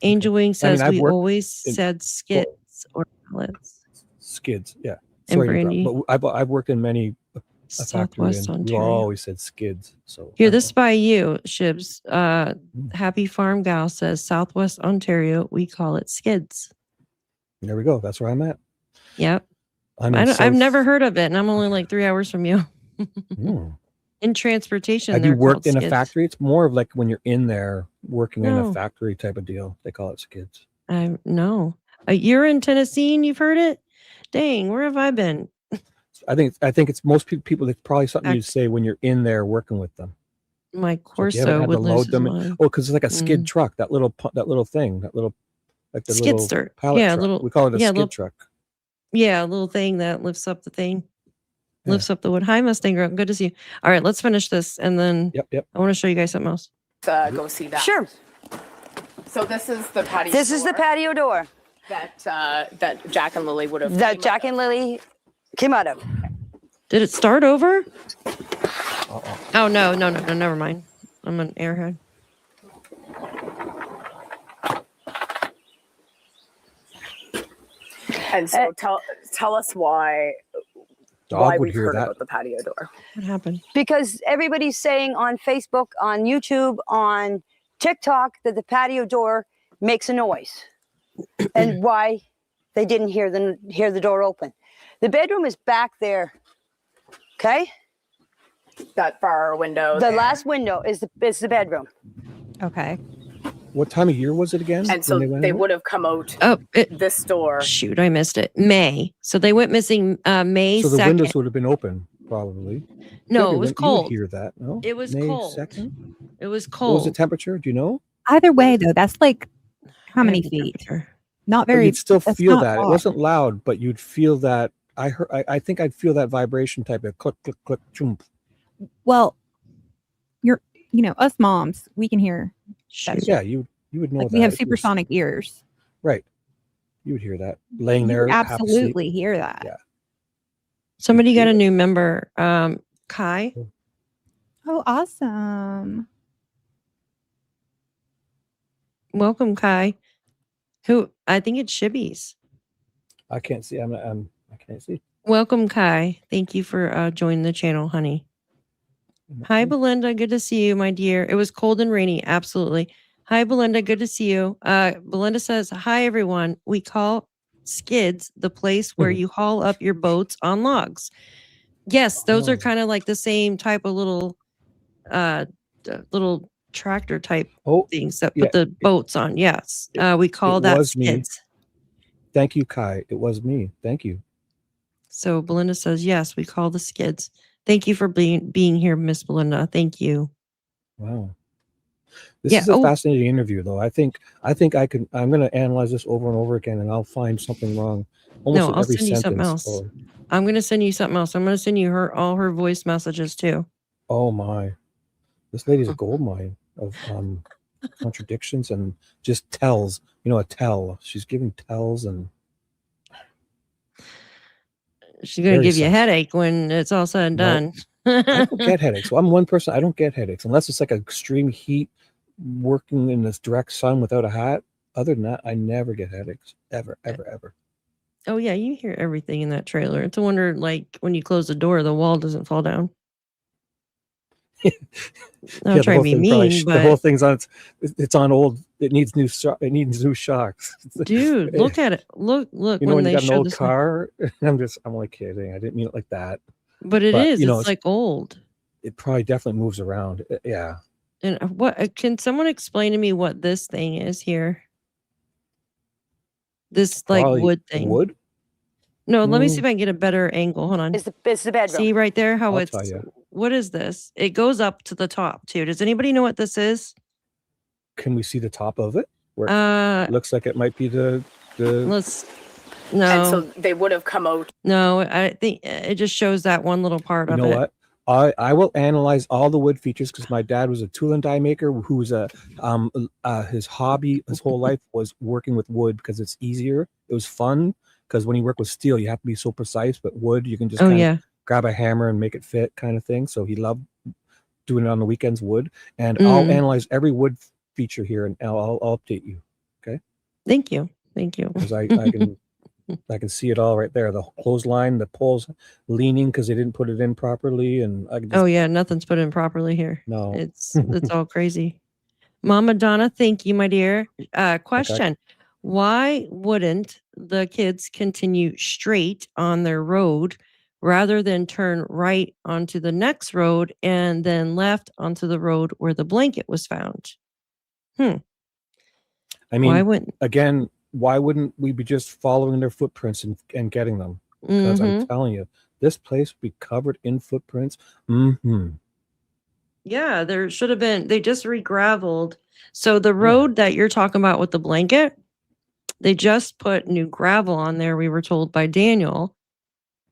Angel Wing says I've we worked always said skids or pallets. Skids, yeah. And Sorry to interrupt, Brandy. but I've worked in many Southwest we Ontario. always said skids. So Here, this is by you, Shibs. Happy Farm Gal says Southwest Ontario, we call it skids. there we go. That's where I'm at. Yep. I'm I've never heard of it, and I'm only like 3 hours from you. In transportation, Have you they're worked called in a skids. factory? It's more of like when you're in there working in No. a factory type of deal. They call it skids. No. You're in Tennessee and you've heard it? Dang, where have I been? I think it's most people. It's probably something you say when you're in there working with them. My So if you haven't Corso had would to lose load his them. mind. Oh, because it's like a skid Mm. truck. That little thing. That little like the Skidster. little pallet Yeah, truck. little- we call it a yeah, skid little- truck. Yeah, a little thing that lifts up the thing. Lifts up the wood. Hi, Mustang Girl. Good to see you. All right, let's finish this and then Yep. I want to show you guys something else. Go see that. Sure. So this is the patio. This is the patio door that Jack and Lily would have. that Jack and Lily came out of. Did it start over? Oh, no, never mind. I'm an airhead. And so tell us why Dog would we've hear heard that. about the patio door. What happened? Because everybody's saying on Facebook, on YouTube, on TikTok that the patio door makes a noise, and why they didn't hear the door open. The bedroom is back there. Okay. That far window. The last window is the bedroom. Okay. What time of year was it again? And so when they went would have come out this door. Shoot, I missed it. May. So they went missing May So the 2nd. windows would have been open, probably. No, Yeah, it was you would cold. hear that, no? It was May cold. 2nd? It was What cold. was the temperature? Do you know? Either way, though, that's like how I many have the feet? temperature. Not But very. you'd still that's feel not that. It far. wasn't loud, but you'd feel that. I think I'd feel that vibration type of click, click, click, choom. Well, us moms, we can hear. That shit. Yeah, you would know Like that. we have If you were- supersonic ears. Right. You would hear that. Laying You there. would half asleep. absolutely hear that. Yeah. Somebody got a new member. Kai. Oh, awesome. Welcome, Kai. Who I think it's Shibby's. I can't see. I can't see. Welcome, Kai. Thank you for joining the channel, honey. Hi, Belinda. Good to see you, my dear. It was cold and rainy. Absolutely. Hi, Belinda. Good to see you. Belinda says, hi, everyone. We call skids the place where you haul up your boats on logs. Yes, those are kind of like the same type of little tractor type things that put the boats on. Yes. We call that was me. skids. Thank you, Kai. It was me. Thank you. So Belinda says, yes, we call the skids. Thank you for being here, Miss Belinda. Thank you. Wow. This is a fascinating interview, though. I think I'm going to analyze this over and over again, and I'll find something wrong. No, in I'll every send you something sentence. else. I'm going to send you something else. I'm going to send you all her voice messages too. Oh my. This lady's a gold mine of contradictions and just tells. A tell. She's giving tells and she's going to Very give you a headache when it's all said and done. I don't get headaches. Well, I'm one person. I don't get headaches unless it's like extreme heat, working in this direct sun without a hat. Other than that, I never get headaches. Ever. Oh yeah, you hear everything in that trailer. It's a wonder, like when you close the door, the wall doesn't fall down. I'm trying to be mean, but the whole thing's on. It's on old. It needs new. It needs new shocks. Dude, look at it. Look. When they you got an show old this car, I'm only kidding. I didn't mean it like that. But it is. It's like old. It probably definitely moves around. Yeah. And what can someone explain to me what this thing is here? This like Probably wood thing. Wood? No, let me see if I can get a better angle. Hold on. It's the bedroom. See right there how I'll it's, tell you. what is this? It goes up to the top too. Does anybody know what this is? Can we see the top of it? Where it looks like it might be the let's, And no, so they would have come out. no, I think it just shows that one little part You of know it. what? I will analyze all the wood features because my dad was a tool and die maker who was his hobby his whole life was working with wood because it's easier. It was fun because when you work with steel, you have to be so precise, but wood, you can just kind of grab a hammer and make it fit kind of thing. So he loved doing it on the weekends, wood. And I'll analyze every wood feature here and I'll update you. Okay. Thank you. Thank you. Because I can see it all right there. The clothesline, the poles leaning because they didn't put it in properly, and I can just, Oh yeah, nothing's put in properly here. No, it's all crazy. Mama Donna, thank you, my dear. Question: why wouldn't the kids continue straight on their road rather than turn right onto the next road and then left onto the road where the blanket was found? I mean, why wouldn't we be just following their footprints and getting them? Because I'm telling you, this place would be covered in footprints. Yeah, there should have been. They just re-graveled. So the road that you're talking about with the blanket, they just put new gravel on there, we were told by Daniel.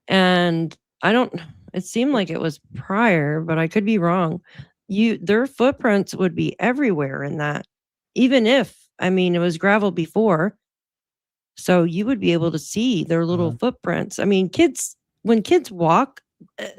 And it seemed like it was prior, but I could be wrong. Their footprints would be everywhere in that, even if, it was gravel before. So you would be able to see their little footprints. When kids walk,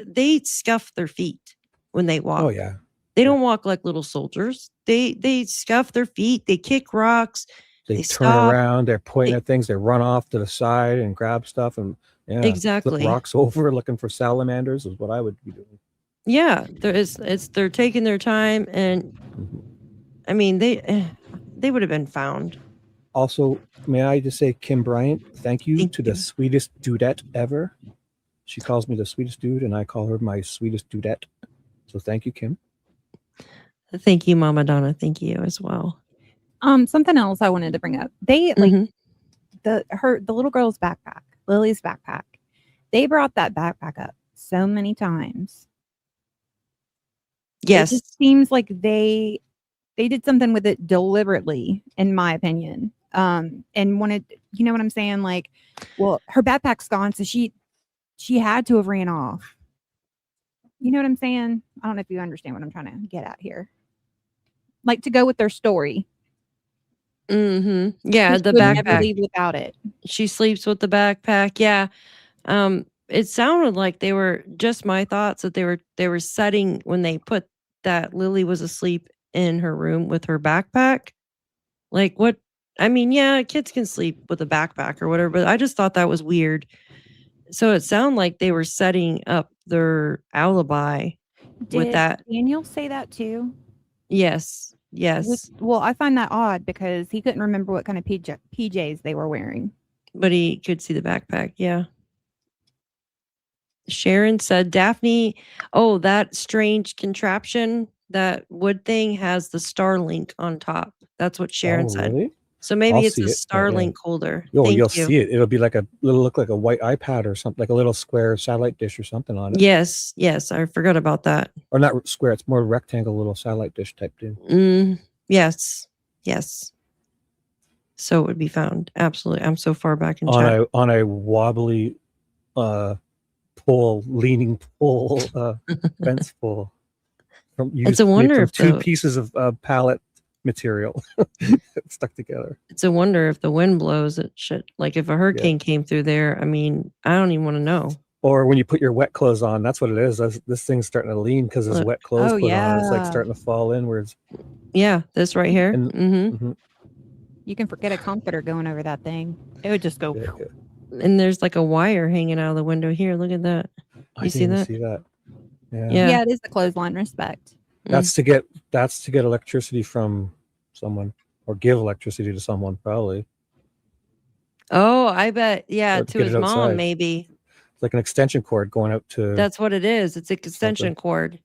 they scuff their feet when they walk. Oh yeah. They don't walk like little soldiers. They scuff their feet. They kick rocks. They turn stop. around. They're pointing at things. They run off to the side and grab stuff and exactly flip rocks over looking for salamanders is what I would be doing. Yeah, they're taking their time, and they would have been found. Also, may I just say, Kim Bryant, thank you to the sweetest dudette ever. She calls me the sweetest dude, and I call her my sweetest dudette. So thank you, Kim. Thank you, Mama Donna. Thank you as well. Something else I wanted to bring up. They the little girl's backpack, Lily's backpack. They brought that backpack up so many times. Yes. It just seems like they did something with it deliberately, in my opinion. And wanted, you know what I'm saying? Like, well, her backpack's gone, so she had to have ran off. You know what I'm saying? I don't know if you understand what I'm trying to get at here. Like, to go with their story. Yeah, She the would backpack. never leave without it. She sleeps with the backpack. Yeah. It sounded like they were, just my thoughts, that they were setting when they put that Lily was asleep in her room with her backpack. Like, what? Yeah, kids can sleep with a backpack or whatever, but I just thought that was weird. So it sounded like they were setting up their alibi with that. Did Daniel say that too? Yes. Well, I find that odd because he couldn't remember what kind of PJs they were wearing. But he could see the backpack. Yeah. Sharon said, Daphne, that strange contraption, that wood thing has the Starlink on top. That's what Sharon said. Really? So maybe I'll it's a see it, Starlink holder. You'll Thank you. see it. It'll be it'll look like a white iPad or something, like a little square satellite dish or something on it. Yes. I forgot about that. Or not square, it's more rectangle, little satellite dish type thing. Yes. So it would be found. Absolutely. I'm so far back in chat. On a wobbly leaning pole, fence pole. It's a wonder if two pieces of pallet material stuck together. It's a wonder if the wind blows it shit. Like if a hurricane came through there, I don't even want to know. Or when you put your wet clothes on, that's what it is. This thing's starting to lean because there's wet clothes put on. It's like starting to fall inwards. Yeah, this right here. You can forget a comforter going over that thing. It would just go. And there's like a wire hanging out of the window here. Look at that. You see that? Yeah, it is the clothesline. Respect. That's to get electricity from someone, or give electricity to someone, probably. Oh, I bet. Yeah, to his mom, maybe. It's like an extension cord going out to. That's what it is. It's an extension cord.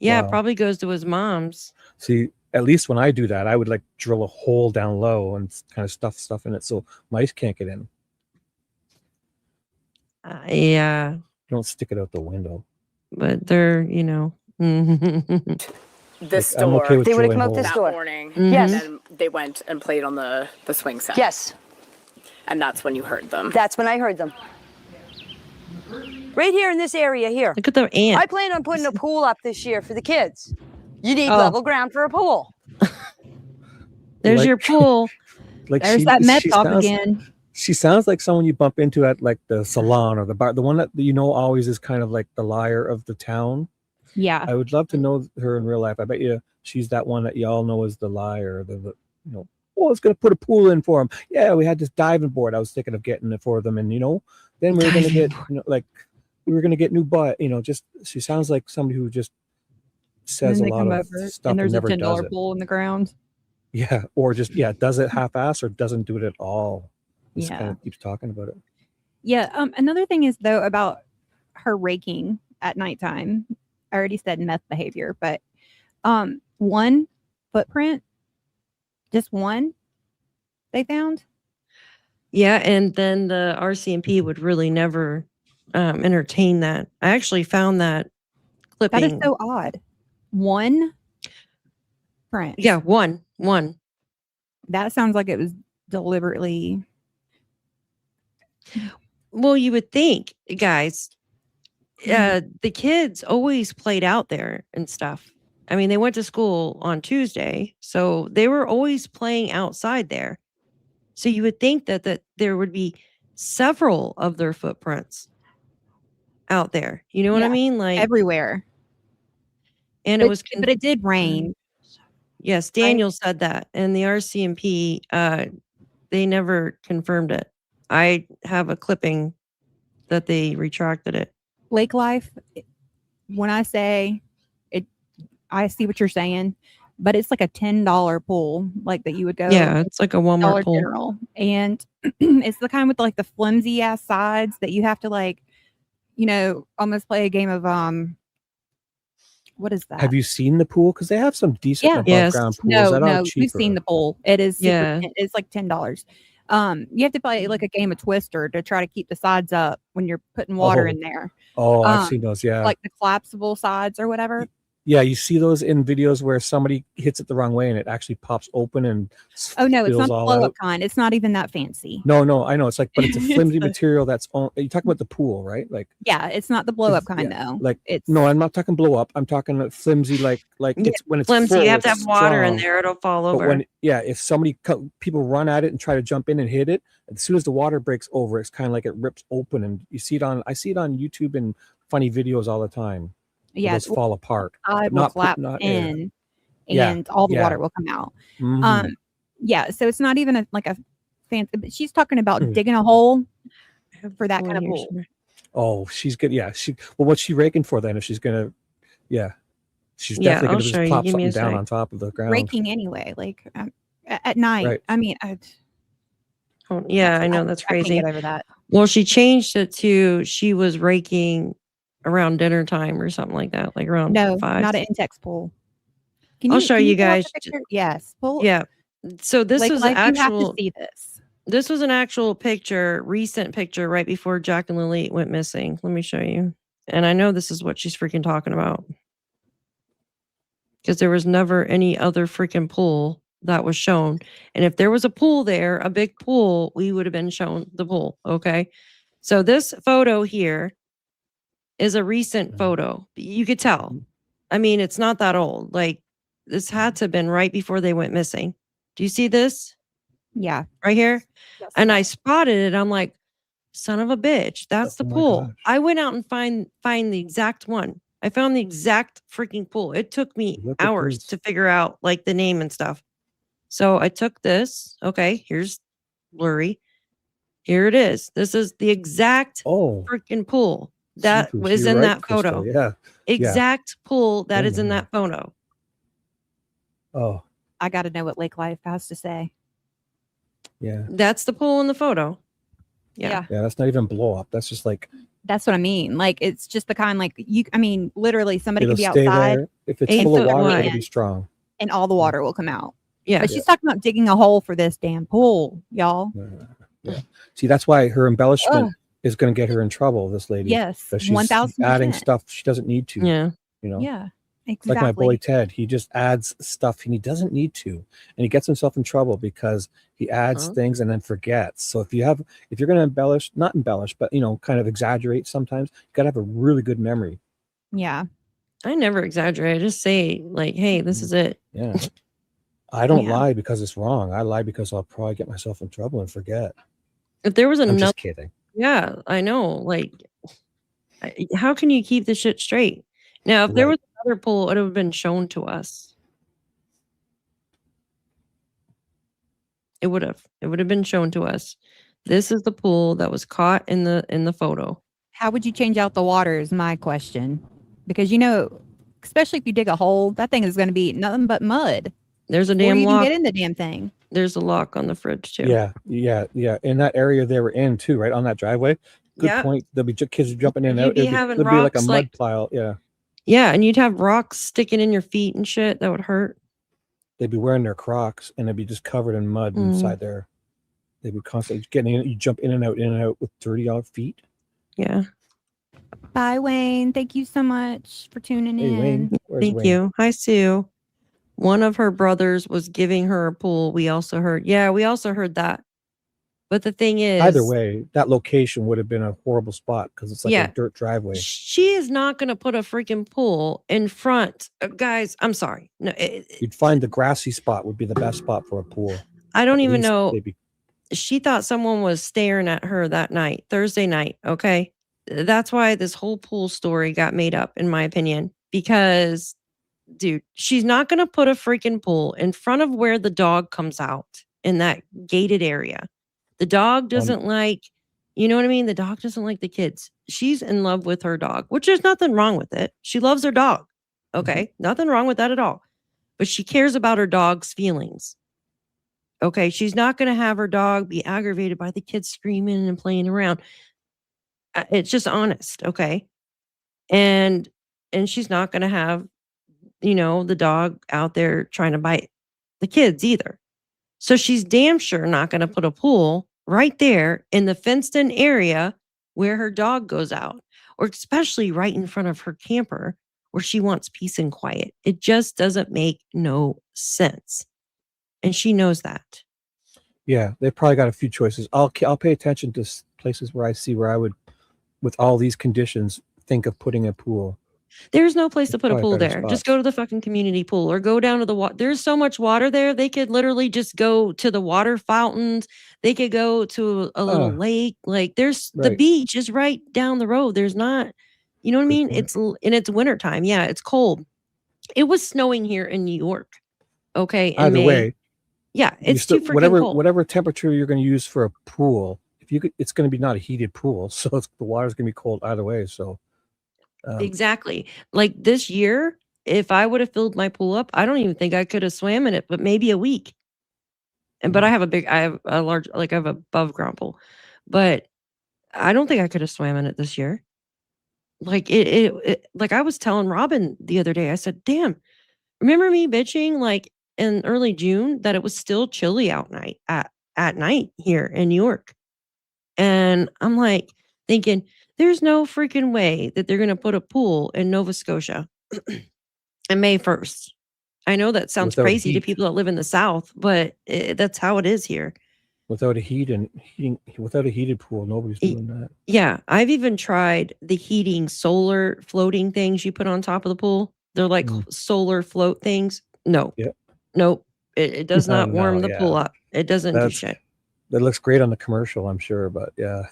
Yeah, it probably goes to his mom's. See, at least when I do that, I would drill a hole down low and kind of stuff in it so mice can't get in. Yeah, Don't stick it out the window. but they're, you know. This Like, I'm store. okay with They wanna come drilling out this that door. morning. Yes. And then they went and played on the swing set. Yes. And that's when you heard them. That's when I heard them. Right here in this area here. Look at the ant. I plan on putting a pool up this year for the kids. You need Oh. level ground for a pool. There's Like- your pool. Like There's that meth talk again. She sounds like someone you bump into at like the salon or the bar, the one that you know always is kind of like the liar of the town. Yeah. I would love to know her in real life. I bet you she's that one that y'all know is the liar. The you know, oh, I was gonna put a pool in for him. Yeah, we had this diving board. I was thinking of getting it for them, and you know, then we were gonna get, you know, like we were gonna get new butt. You know, just she sounds like somebody who just says a And then they lot come of over stuff and there's a never does $10 it. pool in the ground. Yeah, or just does it half-ass or doesn't do it at all. Just kind Yeah. of keeps talking about it. Yeah. Another thing is though about her raking at nighttime. I already said meth behavior, but one footprint, just one they found. Yeah, and then the RCMP would really never entertain that. I actually found that clipping. That is so odd. One print. Yeah, one. That sounds like it was deliberately. Well, you would think, guys, the kids always played out there and stuff. I mean, they went to school on Tuesday, so they were always playing outside there. So you would think that there would be several of their footprints out there. You know what I Yeah, mean? Like everywhere. and But, it was but it did rain. Yes, Daniel said that, and the RCMP they never confirmed it. I have a clipping that they retracted it. Lake life, when I say it, I see what you're saying, but it's like a $10 pool, like that you would go. Yeah, it's like a Walmart Dollar pool. General, and it's the kind with like the flimsy ass sides that you have to like, you know, almost play a game of what is that? Have you seen the pool? Because they have some decent above Yes. ground pools No, that are no, we've cheaper. seen the pool. It is super, Yeah. it's like $10. You have to play like a game of Twister to try to keep the sides up when you're putting water in there. Oh, I've seen those. Yeah. Like the collapsible sides or whatever. Yeah, you see those in videos where somebody hits it the wrong way and it actually pops open and Oh no, it's spills not the all blow out. up kind. It's not even that fancy. No, I know. It's like, but it's a It's flimsy the- material that's on. You talking about the pool, right? Like, Yeah, it's not the blow up kind though. like It's no, I'm not talking blow up. I'm talking flimsy, like Yeah, it's when it's flimsy. full, You have to have it's water in strong. there; it'll fall But over. when if somebody people run at it and try to jump in and hit it, as soon as the water breaks over, it's kind of like it rips open, and you see it on. I see it on YouTube and funny videos all the time. where yeah, those fall apart. side but will not flap not air. in, Yeah, and all the yeah. water will come out. Mhm. Yeah, so it's not even like a fancy. But she's talking about Mm. digging a hole I have for that the kind of here pool. somewhere. Oh, she's good. Yeah, what's she raking for then? If she's gonna, yeah, she's Yeah, definitely I'll gonna show just you. plop Give me a something down sec. on top of the ground. Raking anyway, like at night. Right. I mean, Oh, yeah, I know that's I can't crazy. get over that. Well, she changed it to she was raking around dinner time or something like that, like around No, 5. not an Intex pool. Can I'll show can you pull up guys. the picture? Yes, pull. Yeah. So this Lake was Life, you have to actual. see this. This was an actual picture, recent picture, right before Jack and Lilly went missing. Let me show you. And I know this is what she's freaking talking about, because there was never any other freaking pool that was shown. And if there was a pool there, a big pool, we would have been shown the pool. Okay. So this photo here is a recent photo. You could tell. I mean, it's not that old. Like this had to have been right before they went missing. Do you see this Yeah. right here? Yes. And I spotted it. I'm like, son of a bitch, that's the Oh my pool. gosh. I went out and find the exact one. I found the exact freaking pool. It took me Look at hours this. to figure out like the name and stuff. So I took this. Okay, here's blurry. Here it is. This is the exact Oh, freaking pool that seafood. was You're in right, that Crystal. photo. Yeah. Exact pool that Oh is in my. that photo. Oh, I got to know what Lake Life has to say. yeah. That's the pool in the photo. Yeah. Yeah, that's not even blow up. That's just like That's what I mean. Like it's just the kind like you. I mean, literally, somebody it'll could be stay outside there. If it's 8 full of foot water, wide. it'll be strong. and all the water will come out. Yeah. But she's talking about digging a hole for this damn pool, y'all. Yeah. See, that's why her embellishment is going to get her in trouble. This lady. Yes, Because she's 1000%. adding stuff she doesn't need to. Yeah. You know. Yeah, Like my boy exactly. Ted, he just adds stuff and he doesn't need to, and he gets himself in trouble because he adds Huh? things and then forgets. So if you're going to not embellish, but kind of exaggerate sometimes, you got to have a really good memory. Yeah. I never exaggerate. I just say like, hey, this is it. Yeah. I don't Yeah. lie because it's wrong. I lie because I'll probably get myself in trouble and forget. If there was I'm another, just kidding. yeah, I know. Like, how can you keep this shit straight? Now, if there was another pool, it would have been shown to us. It would have been shown to us. This is the pool that was caught in the photo. How would you change out the water is my question. Because, especially if you dig a hole, that thing is going to be nothing but mud. There's a Before damn you even lock. get in the damn thing. There's a lock on the fridge too. Yeah. In that area they were in too, right on that driveway. Good Yep. point. There'll be kids jumping in and You'd out. be It'd having be like a rocks, mud like- pile. Yeah. Yeah, and you'd have rocks sticking in your feet and shit. That would hurt. They'd be wearing their Crocs and it'd be just covered in mud inside there. They'd be constantly getting in. You jump in and out with dirty feet. Yeah. Bye, Wayne. Thank you so much for tuning Hey, in. Wayne. Where's Thank Wayne? you. Hi, Sue. One of her brothers was giving her a pool. We also heard that. But the thing is, Either way, that location would have been a horrible spot because it's like Yeah. a dirt driveway. she is not going to put a freaking pool in front. Guys, I'm sorry. No, You'd find the grassy spot would be the best spot for a pool. I don't At even least know. they'd be- She thought someone was staring at her that night, Thursday night. Okay. That's why this whole pool story got made up, in my opinion, because, dude, she's not going to put a freaking pool in front of where the dog comes out in that gated area. The dog doesn't like, you know what I mean? The dog doesn't like the kids. She's in love with her dog, which there's nothing wrong with it. She loves her dog. Okay. Nothing wrong with that at all. But she cares about her dog's feelings. Okay. She's not going to have her dog be aggravated by the kids screaming and playing around. It's just honest. Okay. And she's not going to have, the dog out there trying to bite the kids either. So she's damn sure not going to put a pool right there in the fenced in area where her dog goes out, or especially right in front of her camper where she wants peace and quiet. It just doesn't make no sense. And she knows that. Yeah, they probably got a few choices. I'll pay attention to places where I see where I would, with all these conditions, think of putting a pool. There's no place to put a Probably pool better there. Just go to the fucking community pool or go down to the water. There's so much water there. They could literally just go to the water fountains. They could go to a little lake. Like the right. beach is right down the road. There's not, you know what I mean? It's wintertime. Yeah, it's cold. It was snowing here in New York. Okay. In Either May. way, Yeah, you it's too freaking whatever cold. whatever temperature you're going to use for a pool, it's going to be not a heated pool, so the water's going to be cold either way. So Exactly. Like this year, if I would have filled my pool up, I don't even think I could have swam in it, but maybe a week. But I have a large, like I have a above ground pool, but I don't think I could have swam in it this year. Like like I was telling Robin the other day, I said, damn, remember me bitching like in early June that it was still chilly at night here in New York. And I'm like thinking, there's no freaking way that they're going to put a pool in Nova Scotia on May 1st. I know that sounds Without crazy to heat. people that live in the South, but that's how it is here. without a heated pool, nobody's doing that. Yeah, I've even tried the heating solar floating things you put on top of the pool. They're like solar float things. No. Yeah. Nope. It does not No, warm the pool yeah. up. It doesn't do shit. That looks great on the commercial, I'm sure, but yeah,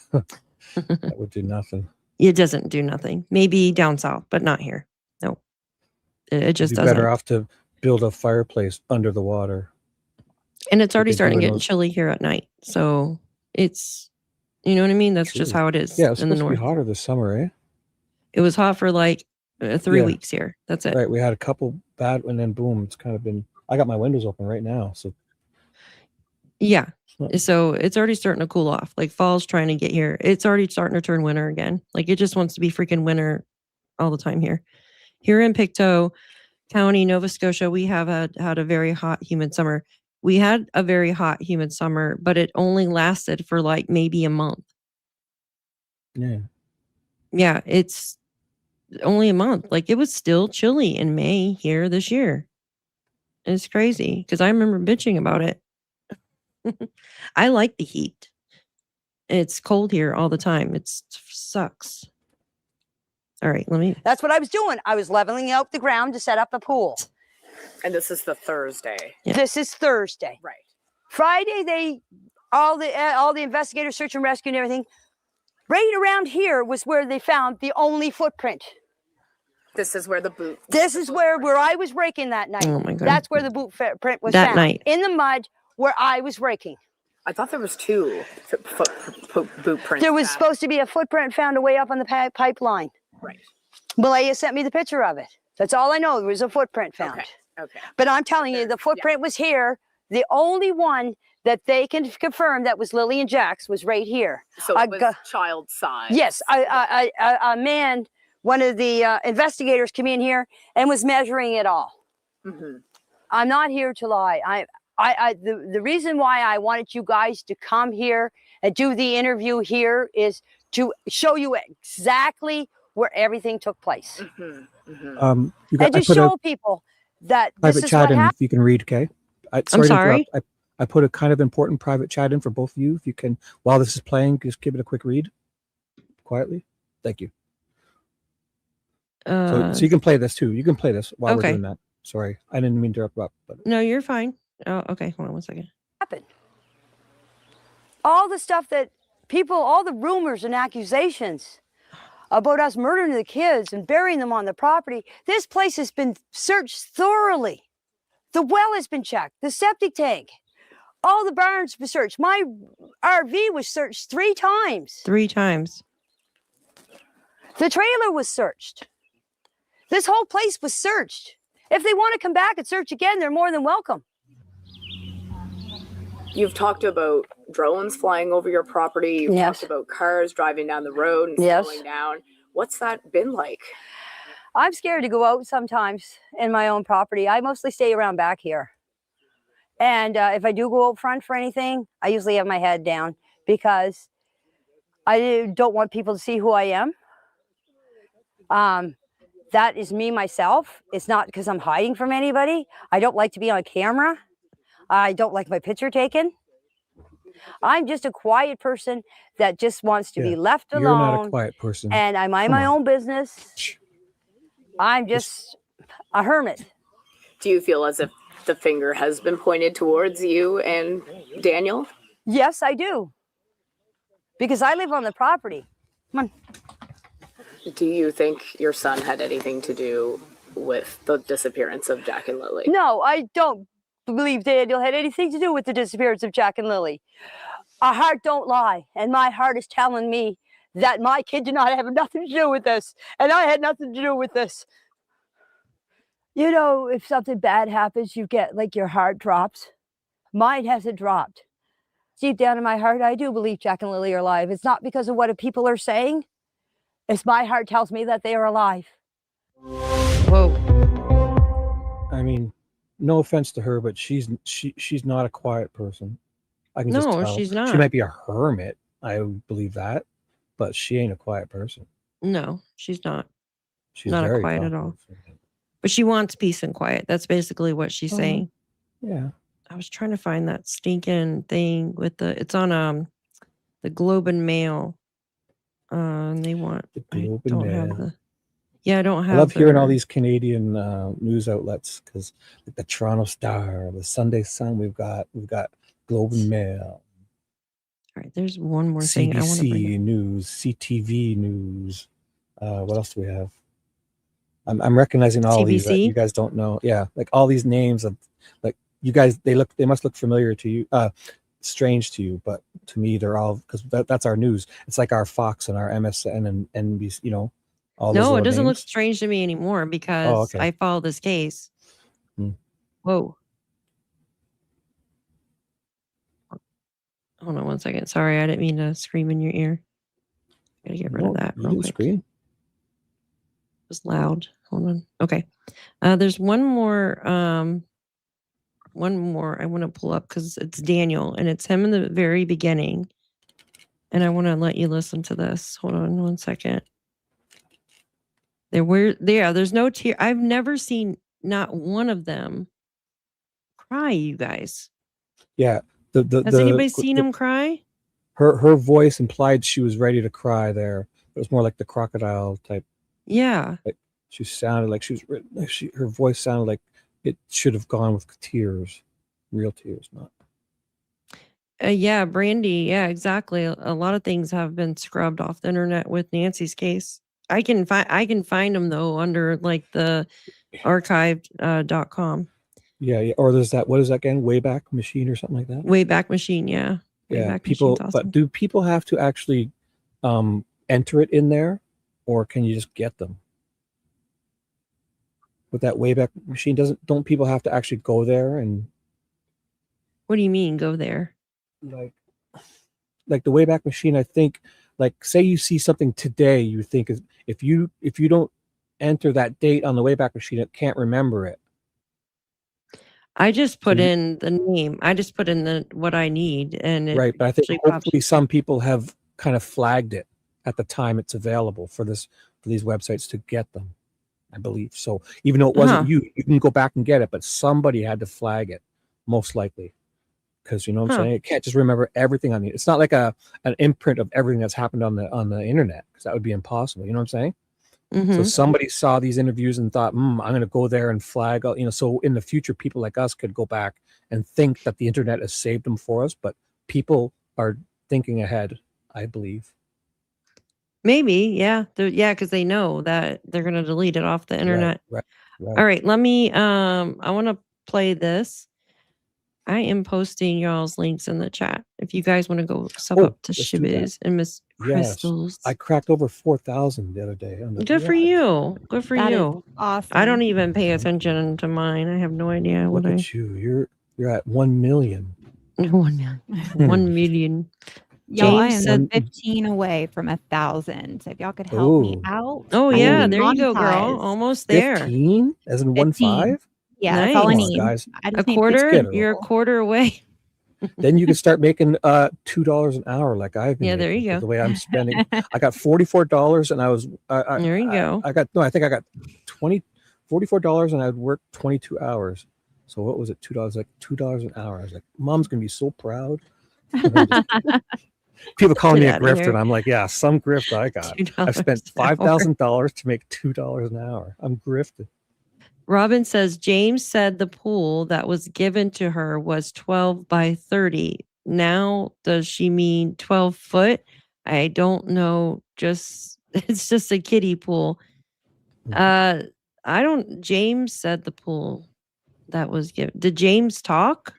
that would do nothing. It doesn't do nothing. Maybe down south, but not here. No. It just You'd be doesn't. better off to build a fireplace under the water. And it's already they do starting to in get those- chilly here at night. So it's, you know what I mean? That's just True. how it is Yeah, it's in the supposed to be north. hotter this summer, eh? It was hot for like 3 Yeah. weeks here. That's it. Right, we had a couple bad, and then boom, it's kind of been. I got my windows open right now, so Yeah. not- So it's already starting to cool off. Like fall's trying to get here. It's already starting to turn winter again. Like it just wants to be freaking winter all the time here. Here in PICTOU County, Nova Scotia, we have had a very hot, humid summer. We had a very hot, humid summer, but it only lasted for like maybe a month. Yeah. Yeah, it's only a month. Like, it was still chilly in May here this year. It's crazy because I remember bitching about it. I like the heat. It's cold here all the time. It sucks. All right, let me. That's what I was doing. I was leveling out the ground to set up a pool. And this is the Thursday. Yeah. This is Thursday. Right. Friday, all the investigators, search and rescue and everything. Right around here was where they found the only footprint. This is where the boot. This is where I was raking that night. Oh my God. That's where the boot print was That found. night. In the mud where I was raking. I thought there was 2 boot prints. There was supposed to be a footprint found away up on the pipeline. Right. Malaya sent me the picture of it. That's all I know. There was a footprint found. Okay. But I'm telling you, the footprint was here. The only one that they can confirm that was Lilly and Jack's was right here. So it was child size. Yes, a man, one of the investigators came in here and was measuring it all. Mm-hmm. I'm not here to lie. The reason why I wanted you guys to come here and do the interview here is to show you exactly where everything took place. Mm-hmm. Mm-hmm. And to show people that this Private is chat what in happened. if you can read, okay? I'm to sorry. interrupt. I put a kind of important private chat in for both of you. If you can, while this is playing, just give it a quick read quietly. Thank you. So you can play this too. You can play this while we're doing that. Sorry, I didn't mean to interrupt. But No, you're fine. Oh, okay. Hold on one second. Happened. All the stuff that people, all the rumors and accusations about us murdering the kids and burying them on the property. This place has been searched thoroughly. The well has been checked, the septic tank, all the barns were searched. My RV was searched 3 times. 3 times. The trailer was searched. This whole place was searched. If they want to come back and search again, they're more than welcome. You've talked about drones flying over your property. You've talked about cars driving down the road and slowing down. What's that been like? I'm scared to go out sometimes in my own property. I mostly stay around back here. And if I do go out front for anything, I usually have my head down because I don't want people to see who I am. That is me myself. It's not because I'm hiding from anybody. I don't like to be on camera. I don't like my picture taken. I'm just a quiet person that just wants to be left alone. You're not a quiet person. And I mind my own business. I'm just a hermit. Do you feel as if the finger has been pointed towards you and Daniel? Yes, I do. Because I live on the property. Come on. Do you think your son had anything to do with the disappearance of Jack and Lilly? No, I don't believe Daniel had anything to do with the disappearance of Jack and Lilly. Our heart don't lie, and my heart is telling me that my kid did not have nothing to do with this, and I had nothing to do with this. You know, if something bad happens, you get like your heart drops. Mine hasn't dropped. Deep down in my heart, I do believe Jack and Lilly are alive. It's not because of what people are saying. It's my heart tells me that they are alive. Whoa. I mean, no offense to her, but she's not a quiet person. I can just tell. No, she's not. She might be a hermit. I believe that, but she ain't a quiet person. No, she's not. She's not very quiet at all. talkative. But she wants peace and quiet. That's basically what she's saying. Yeah. I was trying to find that stinking thing with it's on the Globe and Mail. They want The Globe I and don't have Mail. the I don't have I love hearing all the- these Canadian news outlets because like the Toronto Star, the Sunday Sun, we've got Globe and Mail, All right, there's one more thing I want to bring CBC up. News, CTV News. What else do we have? I'm recognizing all these that CBC? you guys don't know. Yeah, like all these names of like you guys. They must look familiar to you, strange to you, but to me they're all because that's our news. It's like our Fox and our MSN and NBC. You know, all those No, it little doesn't look names. strange to me anymore because Oh, okay. I follow this case. Hmm. Whoa. Hold on one second. Sorry, I didn't mean to scream in your ear. Gotta get rid No, of that you real didn't quick. scream. It was loud. Hold on. Okay. There's one more I want to pull up because it's Daniel and it's him in the very beginning. And I want to let you listen to this. Hold on one second. There's no tear. I've never seen not one of them cry, you guys. Yeah. Has anybody seen him cry? Her voice implied she was ready to cry there. It was more like the crocodile type. Yeah. Like she sounded like her voice sounded like it should have gone with tears, real tears, not. Yeah, Brandy. Yeah, exactly. A lot of things have been scrubbed off the internet with Nancy's case. I can find them though under like the archived.com. Yeah. Or there's that, what is that again? Wayback Machine or something like that? Wayback Machine, yeah. Yeah, people, awesome. but do people have to actually enter it in there, or can you just get them? With that Wayback Machine, don't people have to actually go there and? What do you mean go there? Like the Wayback Machine, I think, like say you see something today, you think if you don't enter that date on the Wayback Machine, it can't remember it. I just put in the name. I just put in what I need, and right. But I think hopefully some people have kind of flagged it at the time it's available for these websites to get them. I believe so. Even though it wasn't you can go back and get it, but somebody had to flag it, most likely, because you know what I'm saying. It can't just remember everything on the. It's not like an imprint of everything that's happened on the internet, because that would be impossible. You know what I'm saying? Mm-hmm. So somebody saw these interviews and thought, I'm going to go there and flag, so in the future, people like us could go back and think that the internet has saved them for us, but people are thinking ahead, I believe. Maybe, yeah. Because they know that they're going to delete it off the internet. Right. All right, let me, I want to play this. I am posting y'all's links in the chat. If you guys want to go sub up to Shibby's and Miss Crystals. I cracked over 4,000 the other day. Good for you. Good for you. Awesome. I don't even pay attention to mine. I have no idea what Look at you. You're at 1 million. 1 million. 1 million. Y'all, I am 15 away from 1,000. So if y'all could help me out. Oh yeah, there you go, girl. Almost there. 15? As in 1.5? Yeah, that's all I need. Guys. A quarter? You're a quarter away. Then you can start making $2 an hour like I've been. Yeah, there you go. The way I'm spending. I got $44 and I was there you go. I think I got $44 and I'd work 22 hours. So what was it? $2, like $2 an hour. I was like, Mom's gonna be so proud. People calling me a grifter, and I'm like, yeah, some grift I got. I've spent $5,000 to make $2 an hour. I'm grifted. Robin says, James said the pool that was given to her was 12 by 30. Now, does she mean 12 foot? I don't know. It's just a kiddie pool. James said the pool that was given. Did James talk?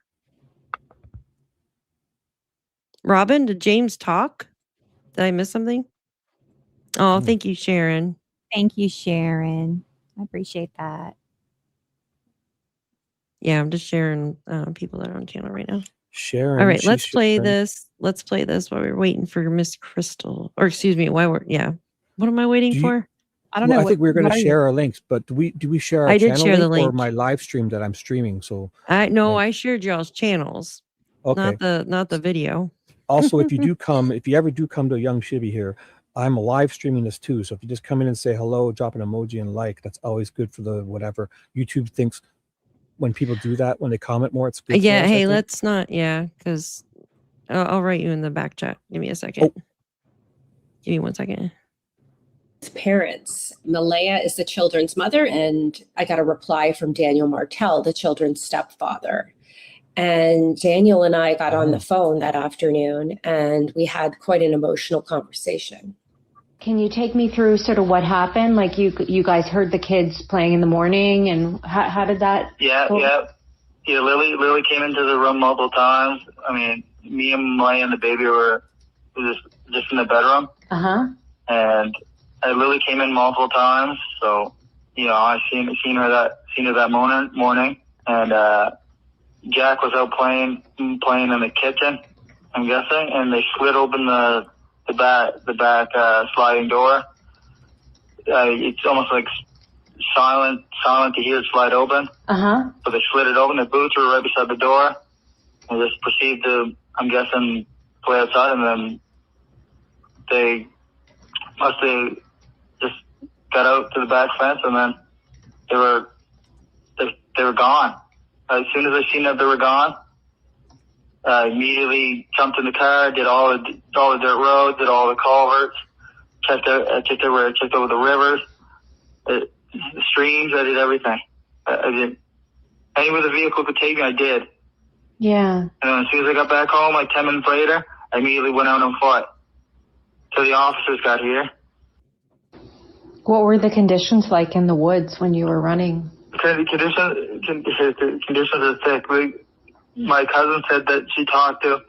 Robin, did James talk? Did I miss something? Oh, thank you, Sharon. Thank you, Sharon. I appreciate that. Yeah, I'm just sharing people that are on channel right now. Sharon. All right, let's play this. Let's play this while we're waiting for Miss Crystal. Or excuse me, what am I waiting for? I don't know. I think we're going to share our links, but do we share our channel share the link or link. my live stream that I'm streaming? So I shared y'all's channels. Okay. Not the video. Also, if you ever do come to Young Shibby here, I'm live streaming this too. So if you just come in and say hello, drop an emoji and like, that's always good for the whatever. YouTube thinks when people do that, when they comment more, it's good. Yeah. Hey, let's not. Yeah. Because I'll write you in the back chat. Give me a second. Give me 1 second. Parents. Malaya is the children's mother, and I got a reply from Daniel Martell, the children's stepfather. And Daniel and I got on the phone that afternoon, and we had quite an emotional conversation. Can you take me through sort of what happened? Like you guys heard the kids playing in the morning, and how did that? Yeah. Lily came into the room multiple times. I mean, me and Malaya and the baby were just in the bedroom. And Lily came in multiple times. So I seen her that morning, and Jack was out playing in the kitchen, I'm guessing, and they slid open the back sliding door. It's almost like silent to hear it slide open. So they slid it open. The boots were right beside the door, and just proceeded to, I'm guessing, play outside. And then they must have just got out to the back fence, and then they were gone. As soon as I seen that they were gone, I immediately jumped in the car, did all the dirt roads, did all the culverts, checked over the rivers, the streams. I did everything. I did anywhere the vehicle could take me, I did. Yeah. And then as soon as I got back home, like 10 minutes later, I immediately went out on foot till the officers got here. What were the conditions like in the woods when you were running? The conditions are thick. My cousin said that she talked to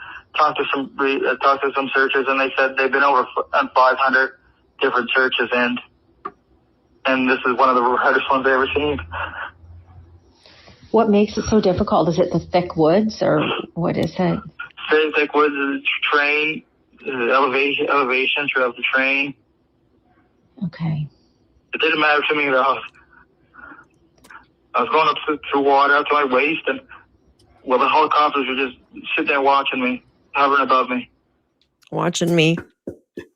some searchers, and they said they've been over on 500 different searches, and this is one of the hardest ones I've ever seen. What makes it so difficult? Is it the thick woods, or what is it? Very thick woods, terrain, elevation throughout the terrain. Okay. It didn't matter to me at all. I was going up through water up to my waist, and the helicopters were just sitting there watching me, hovering above me. Watching me.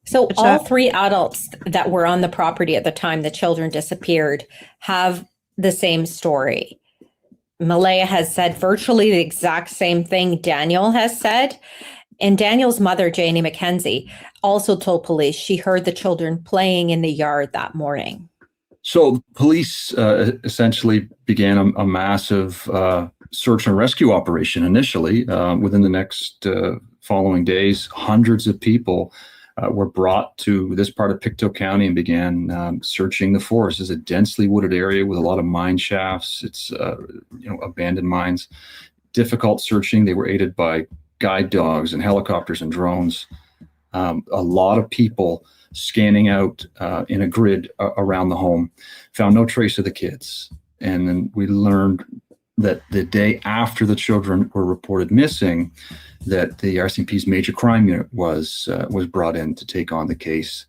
So all three adults that were on the property at the time the children disappeared have the same story. Malaya has said virtually the exact same thing Daniel has said. And Daniel's mother, Janie McKenzie, also told police she heard the children playing in the yard that morning. So police essentially began a massive search and rescue operation initially. Within the next following days, hundreds of people were brought to this part of Pictou County and began searching the forest. It's a densely wooded area with a lot of mine shafts. It's abandoned mines. Difficult searching. They were aided by guide dogs and helicopters and drones. A lot of people scanning out in a grid around the home, found no trace of the kids. And then we learned that the day after the children were reported missing, that the RCMP's major crime unit was brought in to take on the case.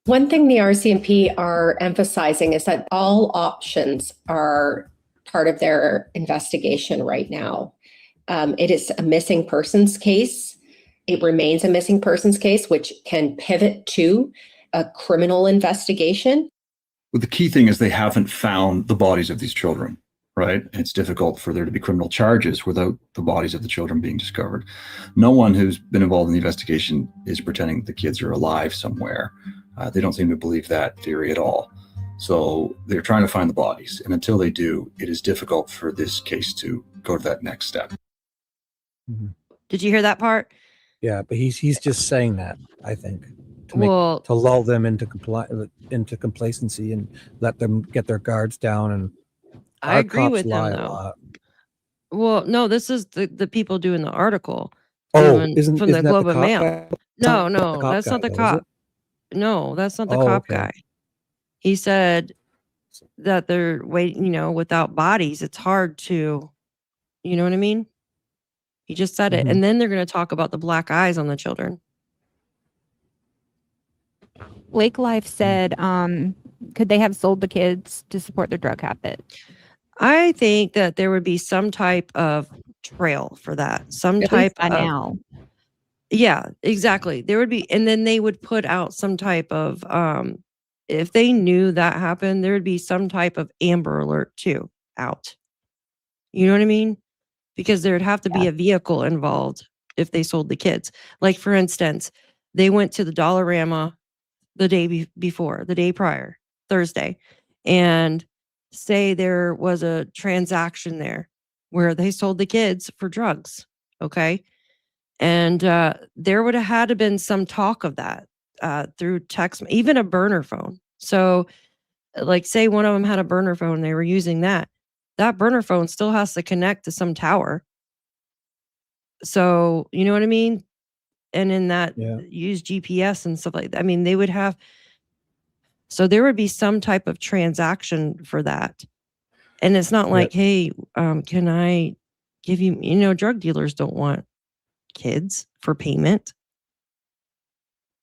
One thing the RCMP are emphasizing is that all options are part of their investigation right now. It is a missing persons case. It remains a missing persons case, which can pivot to a criminal investigation. Well, the key thing is they haven't found the bodies of these children, right? It's difficult for there to be criminal charges without the bodies of the children being discovered. No one who's been involved in the investigation is pretending the kids are alive somewhere. They don't seem to believe that theory at all. So they're trying to find the bodies. And until they do, it is difficult for this case to go to that next step. Mm-hmm. Did you hear that part? Yeah, but he's just saying that, I think, to lull them into complacency and let them get their guards down. And I agree with them, though. Well, no, this is the people doing the article. Isn't the Globe and Mail? Guy? No, that's not the cop. No, that's not the cop guy. He said that they're waiting, without bodies, it's hard to, you know what I mean? He just said it. And then they're going to talk about the black eyes on the children. Lake Life said, could they have sold the kids to support their drug habit? I think that there would be some type of trail for that. Some type of now. Yeah, exactly. There would be, and then they would put out some type of, if they knew that happened, there would be some type of Amber Alert too out. You know what I mean? Because there would have to be a vehicle involved if they sold the kids. Like, for instance, they went to the Dollarama the day before, the day prior, Thursday, and say there was a transaction there where they sold the kids for drugs, okay? And there would have had to been some talk of that through text, even a burner phone. So, like, say one of them had a burner phone, they were using that. That burner phone still has to connect to some tower. So, you know what I mean? And in that, use GPS and stuff like that. I mean, they would have, so there would be some type of transaction for that. And it's not like, hey, can I give you, drug dealers don't want kids for payment.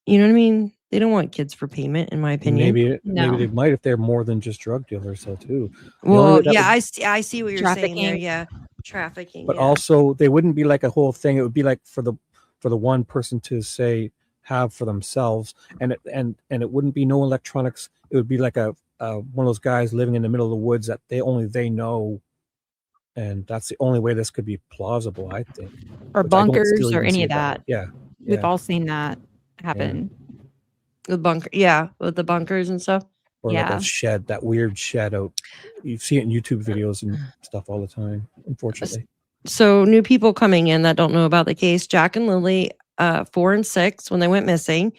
You know what I mean? They don't want kids for payment, in my opinion. Maybe they might if they're more than just drug dealers, though, too. Well, I see what you're saying there. Yeah, trafficking. But also, they wouldn't be like a whole thing. It would be like for the one person to say, have for themselves, and it wouldn't be no electronics. It would be like one of those guys living in the middle of the woods that they know, and that's the only way this could be plausible, I think. Or Which I don't bunkers still or even any see of it way. that. Yeah. We've all seen that happen. The bunker, yeah, with the bunkers and stuff. Or like a shed, that weird shed out. You see it in YouTube videos and stuff all the time, unfortunately. So new people coming in that don't know about the case, Jack and Lilly, 4 and 6, when they went missing,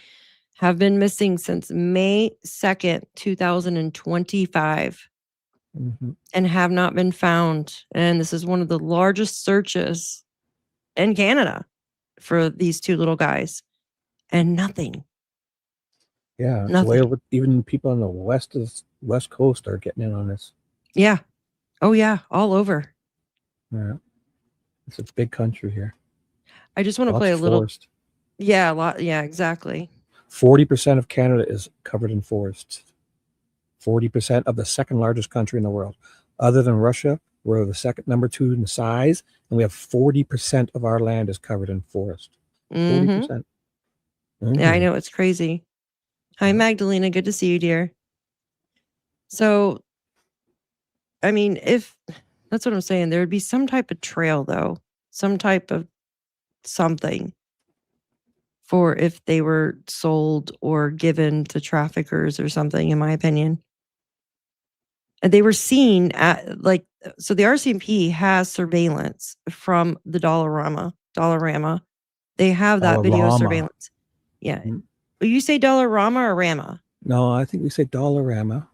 have been missing since May 2nd, 2025, and have not been found. And this is one of the largest searches in Canada for these two little guys, and nothing. Yeah, it's Nothing. way over, even people on the west coast are getting in on this. Yeah. Oh yeah, all over. Yeah, it's a big country here. I just want to play a little. Forest. Yeah, a lot. Yeah, exactly. 40% of Canada is covered in forests. 40% of the second largest country in the world. Other than Russia, we're the number 2 in size, and we have 40% of our land is covered in forest. 40%. Yeah, I know, it's crazy. Hi, Magdalena. Good to see you, dear. So, I mean, if that's what I'm saying, there would be some type of trail, though, some type of something for if they were sold or given to traffickers or something, in my opinion. And they were seen at so the RCMP has surveillance from the Dollarama. They have that video Dollarama. surveillance. Yeah. You say Dollarama or Rama? No, I think we say Dollarama.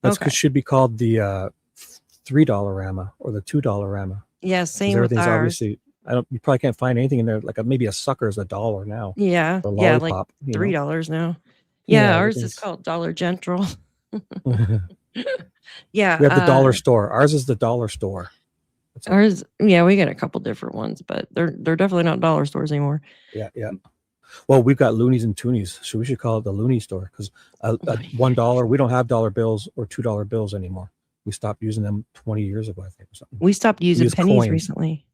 That's Okay. should be called the $3 or the $2 Yeah, 'Cause same with everything's ours. obviously, you probably can't find anything in there. Like maybe a sucker is $1 now. Yeah, Or a yeah, like lollipop, you know? $3 now. Yeah, Yeah, ours is everything's- called Dollar General. We Yeah, have the dollar store. Ours is the dollar store. ours. Yeah, we got a couple different ones, but they're definitely not dollar stores anymore. Yeah. Well, we've got loonies and toonies, so we should call it the loony store because $1. We don't have dollar bills or $2 bills anymore. We stopped using them 20 years ago, I think, or something. We stopped using use pennies coins. recently.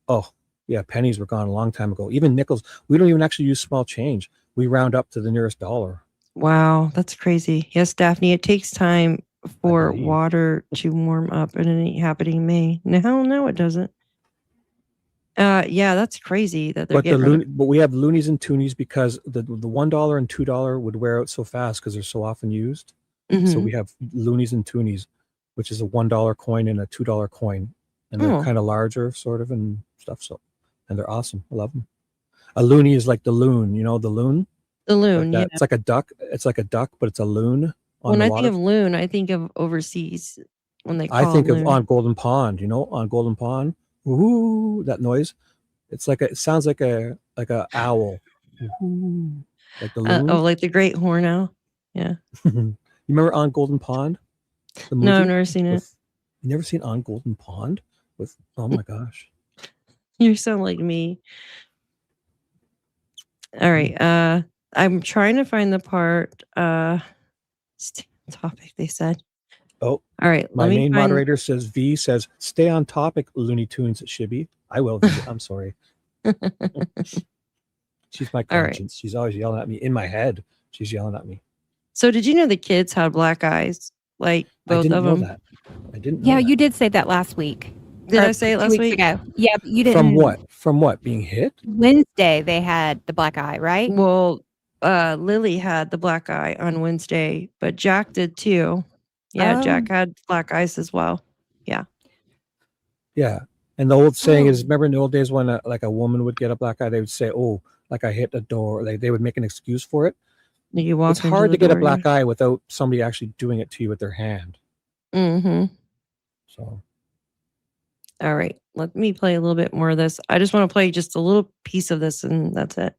Oh, yeah, pennies were gone a long time ago. Even nickels. We don't even actually use small change. We round up to the nearest dollar. Wow, that's crazy. Yes, Daphne, it takes time for water to warm up, and it ain't happening in May. No, it doesn't. Yeah, that's crazy that they're But getting rid of. but we have loonies and toonies because the $1 and $2 would wear out so fast because they're so often used. So Mhm. we have loonies and toonies, which is a $1 coin and a $2 coin, and they're Oh. kind of larger, sort of, and stuff. So, and they're awesome. I love them. A loony is like the loon, the loon. The loon, Like yeah. that. It's like a duck. It's like a duck, but it's a loon on When the I water. think of loon, I think of overseas when they call I think it of loon. on Golden Pond. On Golden Pond, ooh, that noise. It's like it sounds like a owl. Ooh, like the loon. Like the great horn owl. Yeah. You remember On Golden Pond? The No, I've movie never seen it. You never seen On Golden Pond? Oh my gosh. You sound like me. All right. I'm trying to find the part. Stay on topic, they said. Oh, all right. My let me main find- moderator says stay on topic, Looney Tunes, Shibby. I will. V. I'm sorry. She's my All right. conscience. She's always yelling at me in my head. She's yelling at me. So did you know the kids had black eyes? Like I both didn't of know them? that. I didn't know Yeah, that. you did say that last week. Did Or I say it 2 last weeks week? ago? Yeah, but you didn't. From what? From what? Being hit? Wednesday they had the black eye, right? Well, Lily had the black eye on Wednesday, but Jack did too. Yeah, Oh. Jack had black eyes as well. Yeah. Yeah. And the old saying Oh. is, remember in the old days when a woman would get a black eye, they would say, "Oh, like I hit a door." Like they would make an excuse for it. You walk It's into hard the to get a door, black eye without somebody actually doing it to you with their hand. Mm-hmm. So. All right. Let me play a little bit more of this. I just want to play just a little piece of this and that's it.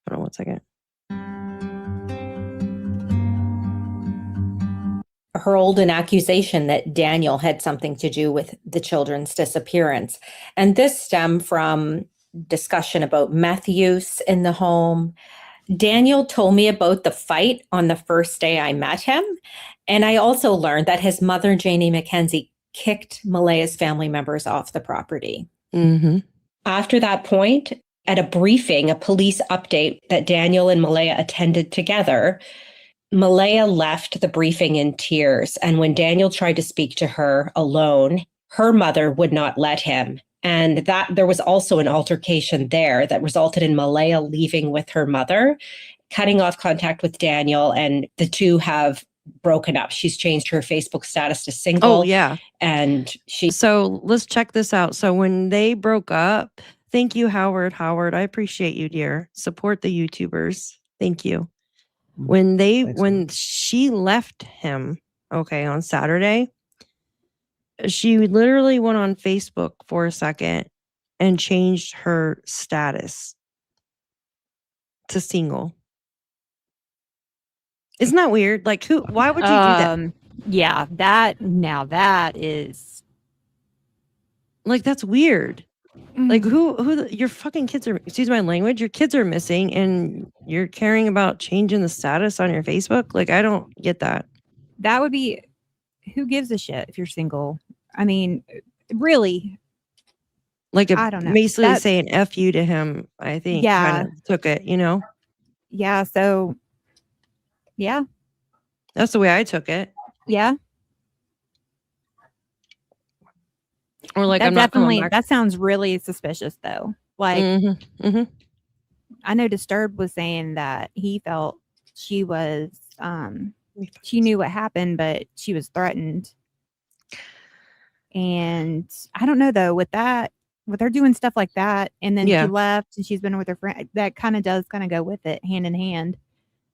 Hold on 1 second. Hurled an accusation that Daniel had something to do with the children's disappearance. And this stemmed from discussion about meth use in the home. Daniel told me about the fight on the first day I met him. And I also learned that his mother, Janie McKenzie, kicked Malaya's family members off the property. Mm-hmm. After that point, At a briefing, a police update that Daniel and Malaya attended together, Malaya left the briefing in tears. And when Daniel tried to speak to her alone, her mother would not let him. And that there was also an altercation there that resulted in Malaya leaving with her mother, cutting off contact with Daniel, and the two have broken up. She's changed her Facebook status to single. Oh, yeah. And So let's check this out. So when they broke up, thank you, Howard. Howard, I appreciate you, dear. Support the YouTubers. Thank you. When she left him, okay, on Saturday, she literally went on Facebook for a second and changed her status to single. Isn't that weird? Like, why would you do that? Yeah, that is like, that's weird. Like, your fucking kids are, excuse my language, your kids are missing and you're caring about changing the status on your Facebook? Like, I don't get that. That would be, who gives a shit if you're single? I mean, really. Like, I don't know. Basically saying F you to him, I think, kind of took it, you know? Yeah, so, yeah. That's the way I took it. Yeah. Or like, that I'm not coming definitely, back. that sounds really suspicious though. Like, I know Disturbed was saying that he felt she was, she knew what happened, but she was threatened. And I don't know though, with her doing stuff like that, and then she left and she's been with her friend, that kind of does kind of go with it hand in hand.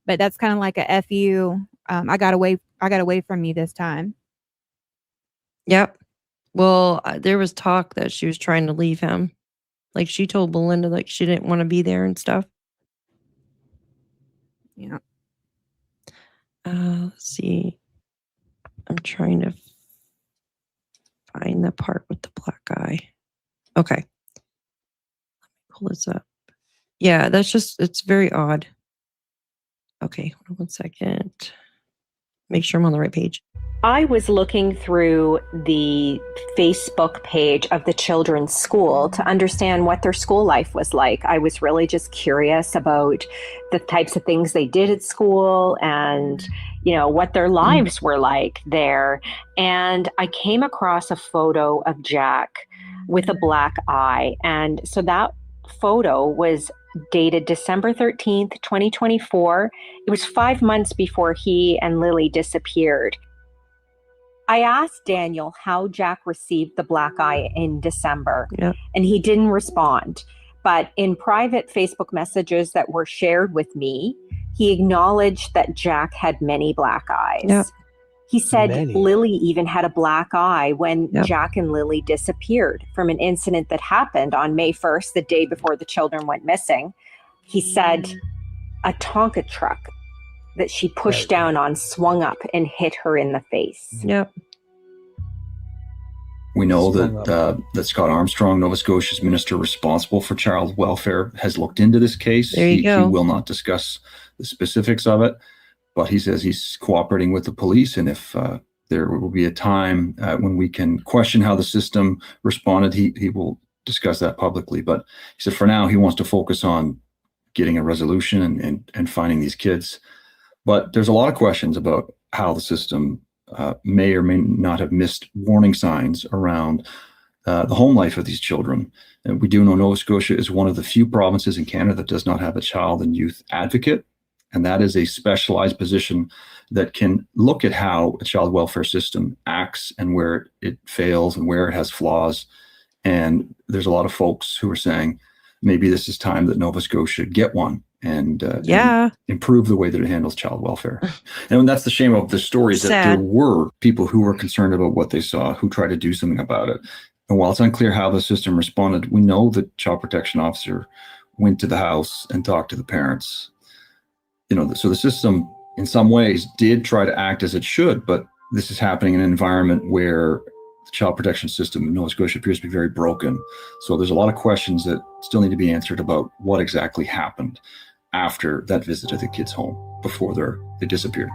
But that's kind of like a F you. I got away from you this time. Yep. Well, there was talk that she was trying to leave him. Like, she told Belinda like she didn't want to be there and stuff. Yeah. Let's see. I'm trying to find the part with the black guy. Okay. Let me pull this up. Yeah, it's very odd. Okay, hold on 1 second. Make sure I'm on the right page. I was looking through the Facebook page of the children's school to understand what their school life was like. I was really just curious about the types of things they did at school and, you know, what their lives were like there. And I came across a photo of Jack with a black eye. And so that photo was dated December 13th, 2024. It was 5 months before he and Lilly disappeared. I asked Daniel how Jack received the black eye in December, and he didn't respond. But in private Facebook messages that were shared with me, he acknowledged that Jack had many black eyes. He said Lilly even had a black eye when Jack and Lilly disappeared from an incident that happened on May 1st, the day before the children went missing. He said a Tonka truck that she pushed down on swung up and hit her in the face. Yep. We know that Scott Armstrong, Nova Scotia's minister responsible for child welfare, has looked into this case. There you go. He will not discuss the specifics of it, but he says he's cooperating with the police. And if there will be a time when we can question how the system responded, he will discuss that publicly. But he said for now, he wants to focus on getting a resolution and finding these kids. But there's a lot of questions about how the system may or may not have missed warning signs around the home life of these children. And we do know Nova Scotia is one of the few provinces in Canada that does not have a child and youth advocate. And that is a specialized position that can look at how a child welfare system acts and where it fails and where it has flaws. And there's a lot of folks who are saying, maybe this is time that Nova Scotia get one and improve the way that it handles child welfare. And that's the shame of the story, is that there were people who were concerned about what they saw, who tried to do something about it. And while it's unclear how the system responded, we know that child protection officer went to the house and talked to the parents. You know, so the system in some ways did try to act as it should, but this is happening in an environment where the child protection system in Nova Scotia appears to be very broken. So there's a lot of questions that still need to be answered about what exactly happened after that visit to the kids' home before they disappeared.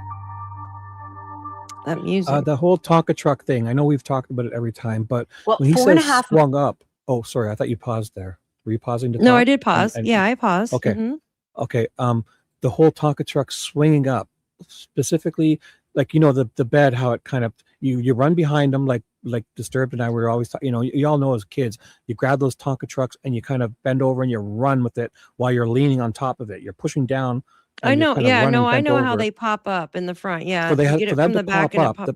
That music. The whole Tonka truck thing. I know we've talked about it every time, but Well, when he 4.5 says swung up, oh, sorry, I thought you paused there. Were you pausing to No, talk? I did pause. Yeah, I paused. Okay. Mhm. Okay. The whole Tonka truck swinging up, specifically, like, the bed, how it kind of, you run behind them like Disturbed and I were always, you all know as kids, you grab those Tonka trucks and you kind of bend over and you run with it while you're leaning on top of it. You're pushing down. I And you're know. kind of Yeah, running no, I bent know how over. they pop up in the front. Yeah, For you get it them from to the back pop and it up, pop.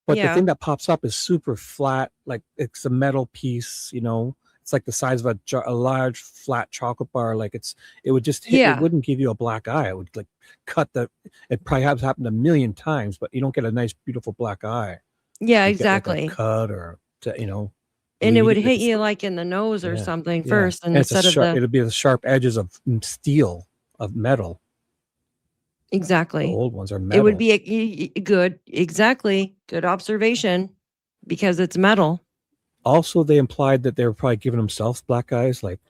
but the Yeah. thing that pops up is super flat, like it's a metal piece, it's like the size of a large flat chocolate bar. Like it would just hit, it Yeah. wouldn't give you a black eye. It would like cut it probably has happened a million times, but you don't get a nice, beautiful black eye. Yeah, You get like exactly. a cut or, And it would bleed. hit you like in the nose or something Yeah. first And it's instead of the. it'd be the sharp edges of steel, of metal. The Exactly. old ones are It metal. would be a good, exactly, good observation because it's metal. Also, they implied that they were probably giving themselves black eyes, like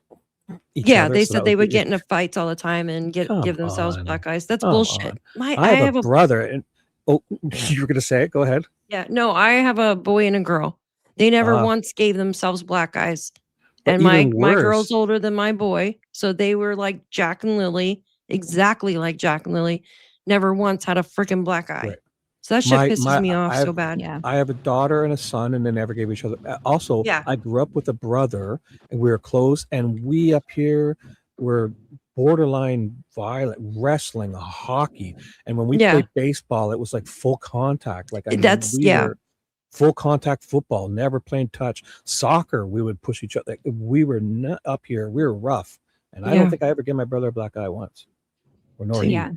each Yeah, other. they So said that they would be- get into fights all the time and give Come themselves on. black eyes. That's Come bullshit. on. I have a brother, and you were gonna say it. Go ahead. Yeah, no, I have a boy and a girl. They never Ah. once gave themselves black eyes. But And my even girl's worse- older than my boy, so they were like Jack and Lilly, exactly like Jack and Lilly. Never once had a freaking black eye. Right. So that shit pisses me off so bad. I have a daughter and a son, and they never gave each other. Also, Yeah. I grew up with a brother, and we were close. And we up here were borderline violent, wrestling, hockey, and when we Yeah. played baseball, it was like full contact. Like we Yeah. were full contact football, never playing touch. Soccer, we would push each other. We were not up here. We were rough, and I Yeah. don't think I ever gave my brother a black eye once. Or nor he. Yeah.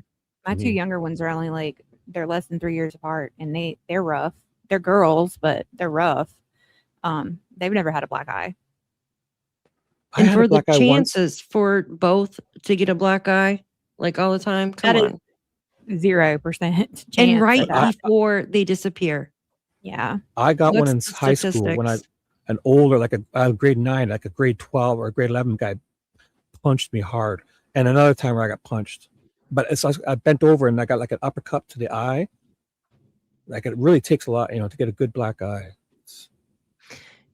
My to two me. younger ones are only they're less than 3 years apart, and they're rough. They're girls, but they're rough. They've never had a black eye. And had a for the black eye once. chances for both to get a black eye, like all the time, come That is on. 0% chance. And right of that. before they disappear. Yeah. I got one in What's the high school when statistics? an older, like a grade 9, like a grade 12 or a grade 11 guy punched me hard. And another time where I got punched. But I bent over and I got like an uppercut to the eye. Like it really takes a lot, to get a good black eye.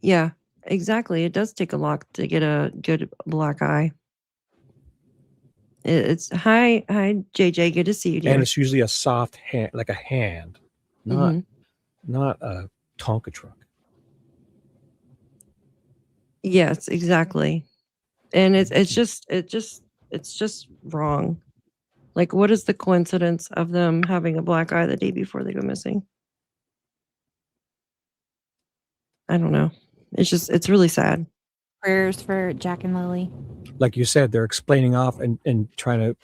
Yeah, exactly. It does take a lot to get a good black eye. It's hi, JJ. Good to see you, dear. And it's usually a soft hand, like a hand, not a Tonka truck. Yes, exactly. And it's just wrong. Like, what is the coincidence of them having a black eye the day before they go missing? I don't know. It's really sad. Prayers for Jack and Lilly. Like you said, they're explaining off and trying to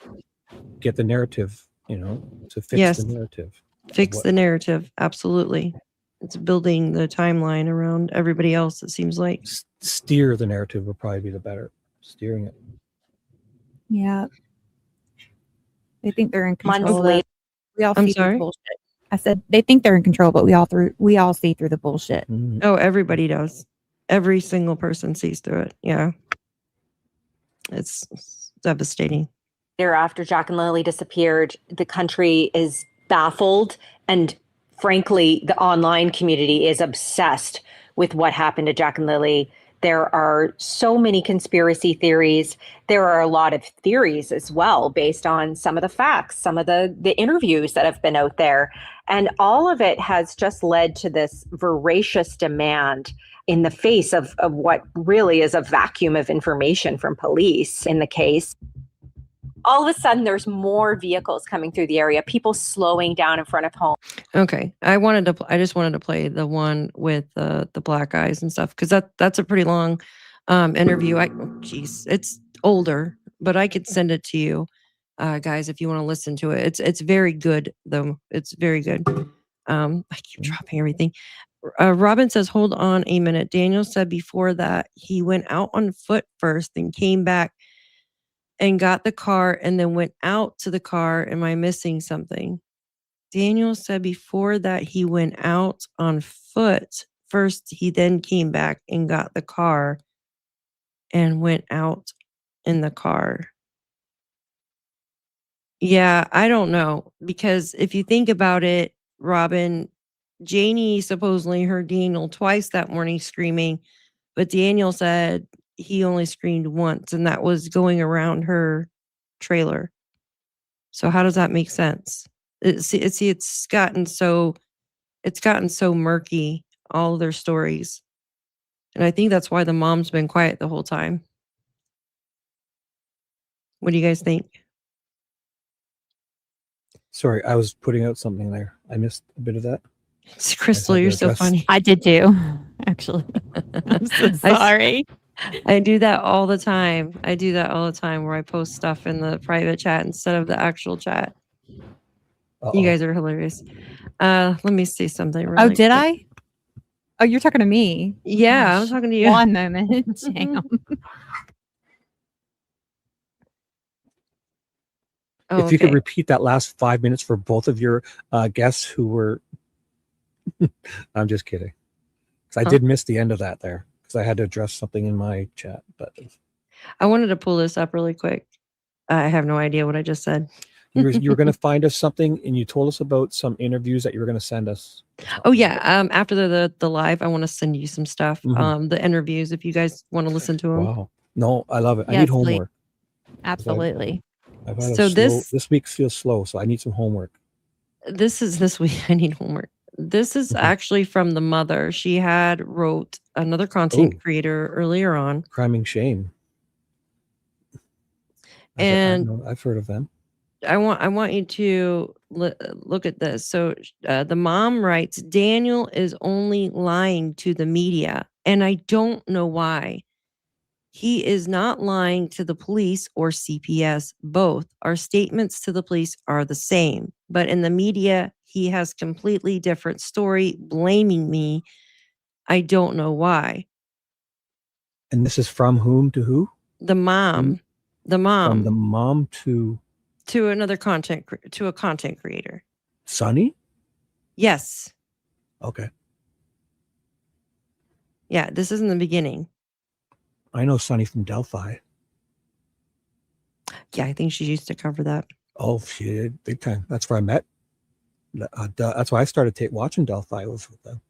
get the narrative, to fix Yes. the narrative. Fix the narrative. Absolutely. It's building the timeline around everybody else, it seems like. Steer the narrative would probably be the better steering it. Yeah. They think they're in Months control. later. We all I'm see through sorry? the bullshit. I said they think they're in control, but we all see through the bullshit. Oh, everybody does. Every single person sees through it. Yeah. It's devastating. After Jack and Lilly disappeared, the country is baffled, and frankly, the online community is obsessed with what happened to Jack and Lilly. There are so many conspiracy theories. There are a lot of theories as well, based on some of the facts, some of the interviews that have been out there. And all of it has just led to this voracious demand in the face of what really is a vacuum of information from police in the case. All of a sudden, there's more vehicles coming through the area, people slowing down in front of home. Okay. I just wanted to play the one with the black eyes and stuff, because that's a pretty long interview. It's older, but I could send it to you guys if you want to listen to it. It's very good though. It's very good. I keep dropping everything. Robin says, hold on a minute. Daniel said before that he went out on foot first and came back and got the car and then went out to the car. Am I missing something? Daniel said before that he went out on foot first. He then came back and got the car and went out in the car. Yeah, I don't know. Because if you think about it, Robin, Janie supposedly heard Daniel twice that morning screaming, but Daniel said he only screamed once, and that was going around her trailer. So how does that make sense? It's gotten so murky, all of their stories. And I think that's why the mom's been quiet the whole time. What do you guys think? Sorry, I was putting out something there. I missed a bit of that. Crystal, you're so funny. I did too, actually. I'm so sorry. I do that all the time. Where I post stuff in the private chat instead of the actual chat. You guys are hilarious. Let me say something really Did quick. I? Oh, you're talking to me. Yeah, I'm talking to you. One moment. Damn. If you could repeat that last 5 minutes for both of your guests who were, I'm just kidding. Because I did miss the end of that there because I had to address something in my chat. But I wanted to pull this up really quick. I have no idea what I just said. you were going to find us something, and you told us about some interviews that you were going to send us. Oh yeah. After the live, I want to send you some stuff. Mhm. The interviews, if you guys want to listen to them. Wow. No, I love it. I Yes, need please. homework. Absolutely. I've had So this week feels slow, so I need some homework. This week. I need homework. This is actually from the mother. She had wrote another content creator earlier on. Crime and Shame. And I've heard of them. I want you to look at this. So the mom writes, Daniel is only lying to the media, and I don't know why. He is not lying to the police or CPS. Both our statements to the police are the same, but in the media, he has completely different story, blaming me. I don't know why. And this is from whom to who? The mom. The mom. From the mom to a content creator. Sunny? Yes. Okay. Yeah, this is in the beginning. I know Sunny from Delphi. Yeah, I think she used to cover that. Oh, she did big time. That's where I met. That's why I started watching Delphi. Was with them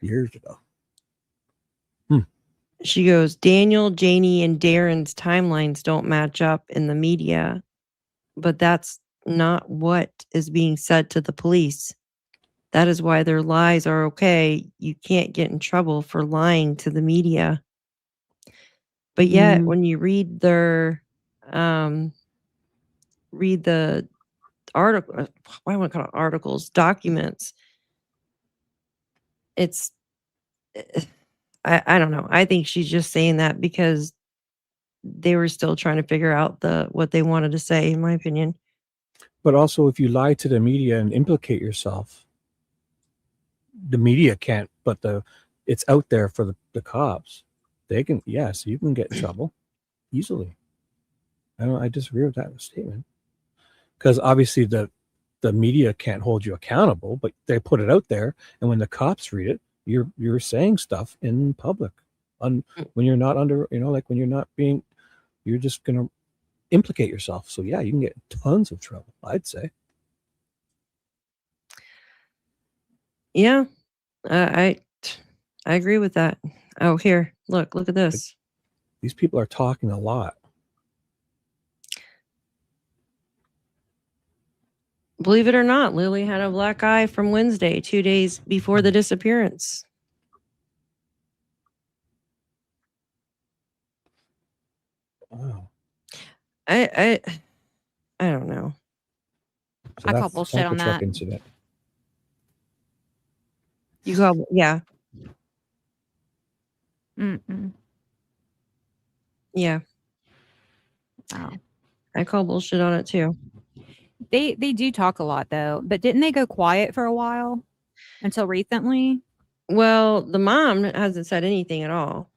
years ago. She goes, Daniel, Janie, and Darren's timelines don't match up in the media, but that's not what is being said to the police. That is why their lies are okay. You can't get in trouble for lying to the media. But yet, when you read their, read the article, why do I call it articles, documents, it's, I don't know. I think she's just saying that because they were still trying to figure out what they wanted to say, in my opinion. But also, if you lie to the media and implicate yourself, the media can't. But it's out there for the cops. They can, yes, you can get in trouble easily. I disagree with that statement because obviously the media can't hold you accountable, but they put it out there, and when the cops read it, you're saying stuff in public when you're not under, like when you're not being, you're just gonna implicate yourself. So yeah, you can get in tons of trouble, I'd say. Yeah, I agree with that. Oh, here, look at this. These people are talking a lot. Believe it or not, Lily had a black eye from Wednesday, 2 days before the disappearance. Wow. I don't know. So I that's call the bullshit on taco truck that. incident. You call, yeah. Mm-mm. Yeah. Wow. I call bullshit on it too. They do talk a lot though, but didn't they go quiet for a while until recently? Well, the mom hasn't said anything at all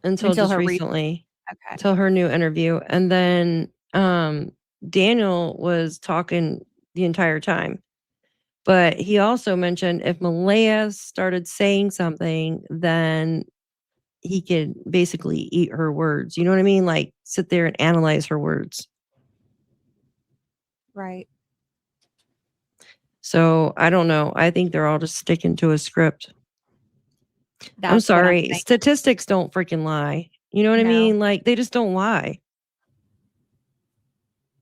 until just her recently. Okay. Until her new interview. And then Daniel was talking the entire time. But he also mentioned if Malaya started saying something, then he could basically eat her words. You know what I mean? Like sit there and analyze her words. Right. So I don't know. I think they're all just sticking to a script. I'm That's what I'm sorry. saying. Statistics don't freaking lie. You know what I No. mean? Like they just don't lie.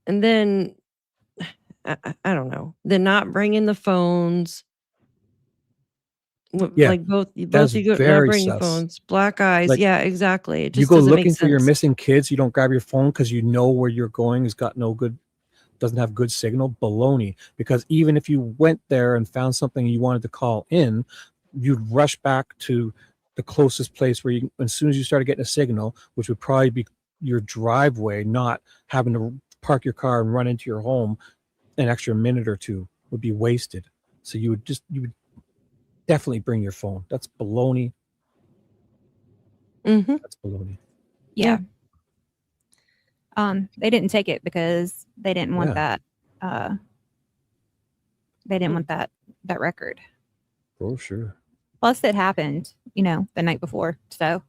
And then I don't know. They're not bringing the phones. Yeah, Like both that's you go not very bringing sus. phones, black eyes. Like, Yeah, exactly. It You just go doesn't make looking for your sense. missing kids. You don't grab your phone because you know where you're going has got no good, doesn't have good signal. Baloney. Because even if you went there and found something you wanted to call in, you'd rush back to the closest place where you, as soon as you started getting a signal, which would probably be your driveway, not having to park your car and run into your home, an extra minute or two would be wasted. So you would definitely bring your phone. That's baloney. Mm-hmm. That's baloney. Yeah. They didn't take it because they didn't want Yeah. that. They didn't want that record. Oh, sure. Plus, it happened, the night before. So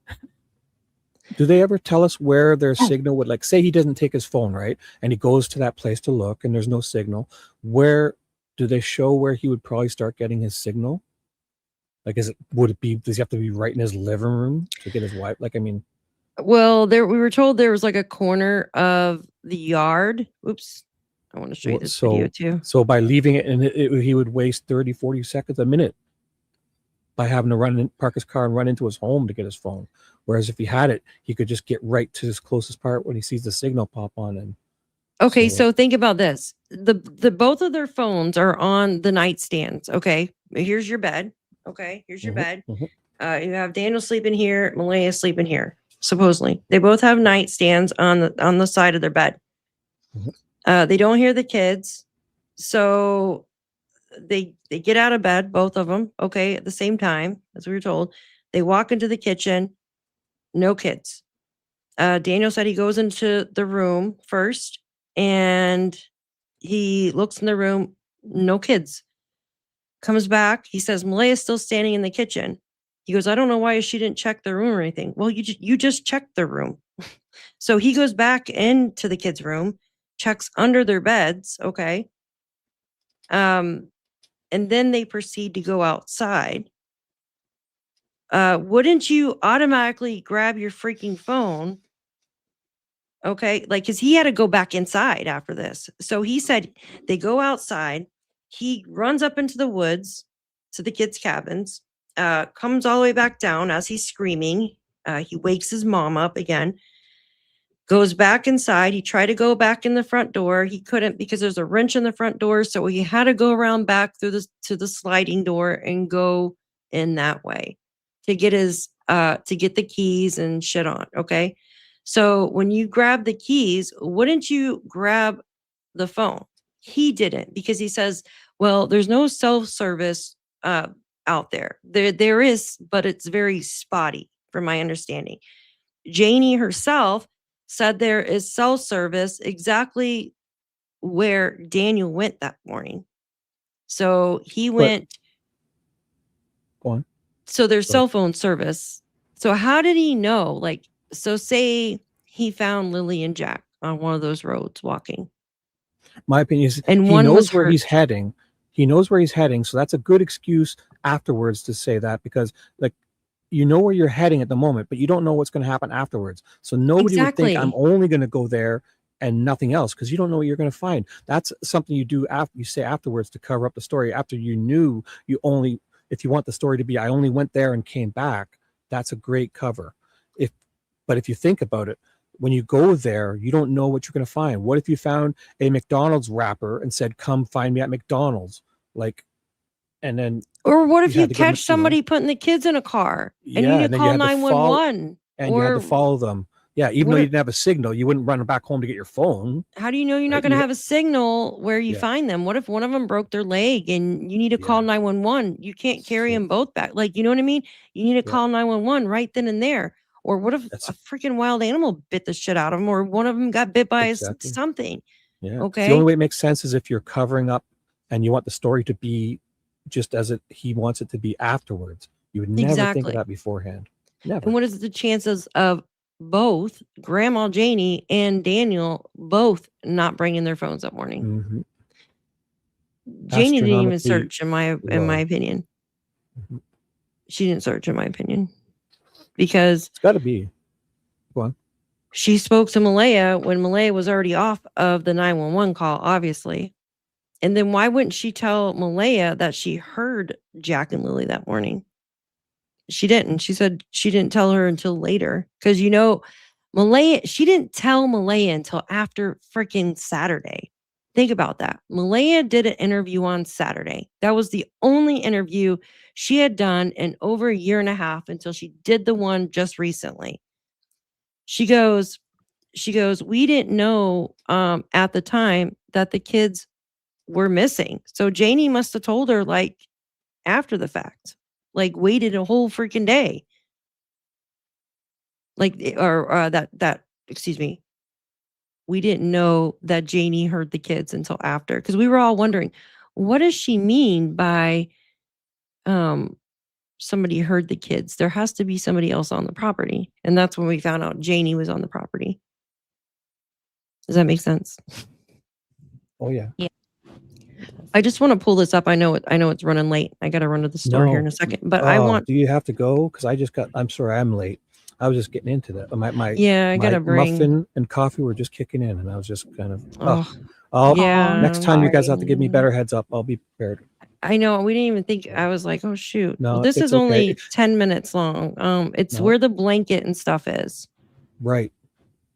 Do they ever tell us where their signal would, like, say he doesn't take his phone, right? And he goes to that place to look and there's no signal. Where do they show where he would probably start getting his signal? Like, does he have to be right in his living room to get his wife? Like, I mean, Well, we were told there was like a corner of the yard. Oops. I want to show you this video too. So by leaving it, and he would waste 30, 40 seconds, a minute by having to park his car and run into his home to get his phone. Whereas if he had it, he could just get right to his closest part when he sees the signal pop on. And Okay, so think about this. The both of their phones are on the nightstands. Okay. Here's your bed. Okay. Here's your bed. You have Daniel sleeping here, Malaya sleeping here. Supposedly. They both have nightstands on the side of their bed. They don't hear the kids. So they get out of bed, both of them, okay, at the same time, as we were told. They walk into the kitchen, no kids. Daniel said he goes into the room first and he looks in the room, no kids. Comes back, he says, Malaya's still standing in the kitchen. He goes, I don't know why she didn't check the room or anything. Well, you just checked the room. So he goes back into the kids' room, checks under their beds, okay? And then they proceed to go outside. Wouldn't you automatically grab your freaking phone? Okay, like, because he had to go back inside after this. So he said they go outside. He runs up into the woods to the kids' cabins, comes all the way back down as he's screaming. He wakes his mom up again, goes back inside. He tried to go back in the front door. He couldn't because there's a wrench in the front door. So he had to go around back through to the sliding door and go in that way to get to get the keys and shit on. Okay. So when you grab the keys, wouldn't you grab the phone? He didn't because he says, well, there's no self-service out there. There is, but it's very spotty from my understanding. Janie herself said there is self-service exactly where Daniel went that morning. So he went. Go on. So there's cell phone service. So how did he know? Like, so say he found Lilly and Jack on one of those roads walking. My opinion is and he one knows was where hurt. he's heading. He knows where he's heading. So that's a good excuse afterwards to say that, because like, you know where you're heading at the moment, but you don't know what's going to happen afterwards. So nobody would think I'm only going to go there and nothing else, because you don't know what you're going to find. That's something you do after you say afterwards to cover up the story. After you knew you only, if you want the story to be, I only went there and came back. That's a great cover. But if you think about it, when you go there, you don't know what you're going to find. What if you found a McDonald's wrapper and said, come find me at McDonald's? Like, and then. Or what if you catch somebody putting the kids in a car and you need to call 911? And you had to follow them. Yeah, even though you didn't have a signal, you wouldn't run back home to get your phone. How do you know you're not going to have a signal where you find them? What if one of them broke their leg and you need to call 911? You can't carry them both back. Like, you know what I mean? You need to call 911 right then and there. Or what if a freaking wild animal bit the shit out of them, or one of them got bit by something? Yeah. Okay. The only way it makes sense is if you're covering up and you want the story to be just as he wants it to be afterwards. You would never think of that beforehand. Never. And what is the chances of both Grandma Janie and Daniel both not bringing their phones that morning? Janie didn't even search, in my opinion. She didn't search, in my opinion, because it's got to be. Go on. She spoke to Malaya when Malaya was already off of the 911 call, obviously. And then why wouldn't she tell Malaya that she heard Jack and Lilly that morning? She didn't. She said she didn't tell her until later. Because, Malaya, she didn't tell Malaya until after freaking Saturday. Think about that. Malaya did an interview on Saturday. That was the only interview she had done in over a year and a half until she did the one just recently. She goes, we didn't know at the time that the kids were missing. So Janie must have told her like after the fact, like waited a whole freaking day. Like, excuse me. We didn't know that Janie heard the kids until after, because we were all wondering, what does she mean by somebody heard the kids? There has to be somebody else on the property. And that's when we found out Janie was on the property. Does that make sense? Oh yeah. Yeah. I just want to pull this up. I know it's running late. I got to run to the store here in a second, but I want. Do you have to go? Because I'm sorry, I'm late. I was just getting into that. I gotta bring muffin and coffee were just kicking in, and I was just kind of. Next time you guys have to give me better heads up. I'll be prepared. I know we didn't even think. I was like, oh shoot. No, well, this is okay. only 10 minutes long. It's where the blanket and stuff is. Right.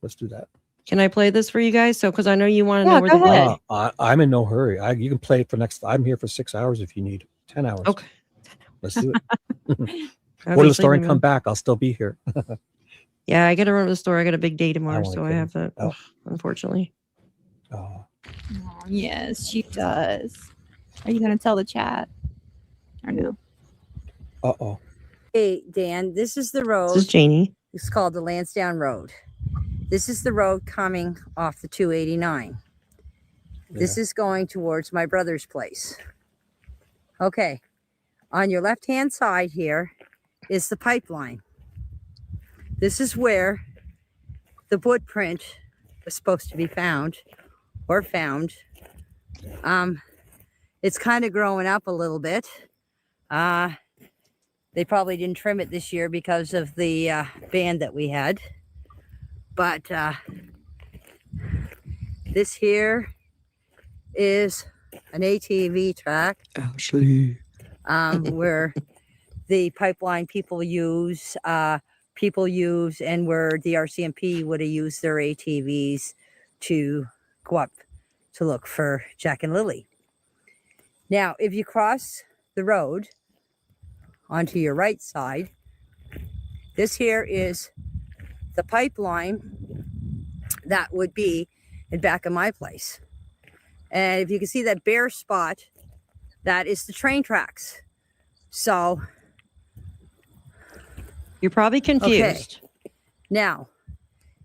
Let's do that. Can I play this for you guys? So, because I know you want to know where the blanket. I'm in no hurry. You can play it for next. I'm here for 6 hours if you need. 10 hours. Okay. Let's do it. Go to the store and come back. I'll still be here. Yeah, I got to run to the store. I got a big day tomorrow, so I have to. Unfortunately. Oh, yes, she does. Are you going to tell the chat or no? Uh-oh. Hey, Dan, this is the road. This is Janie. It's called the Landsdowne Road. This is the road coming off the 289. This is going towards my brother's place. Okay. On your left-hand side here is the pipeline. This is where the footprint was supposed to be found. It's kind of growing up a little bit. They probably didn't trim it this year because of the band that we had. But this here is an ATV track. Ashley. Where the pipeline people use, and where the RCMP would have used their ATVs to go up to look for Jack and Lilly. Now, if you cross the road onto your right side, this here is the pipeline that would be in back of my place. And if you can see that bare spot, that is the train tracks. So you're probably confused. Okay. Now,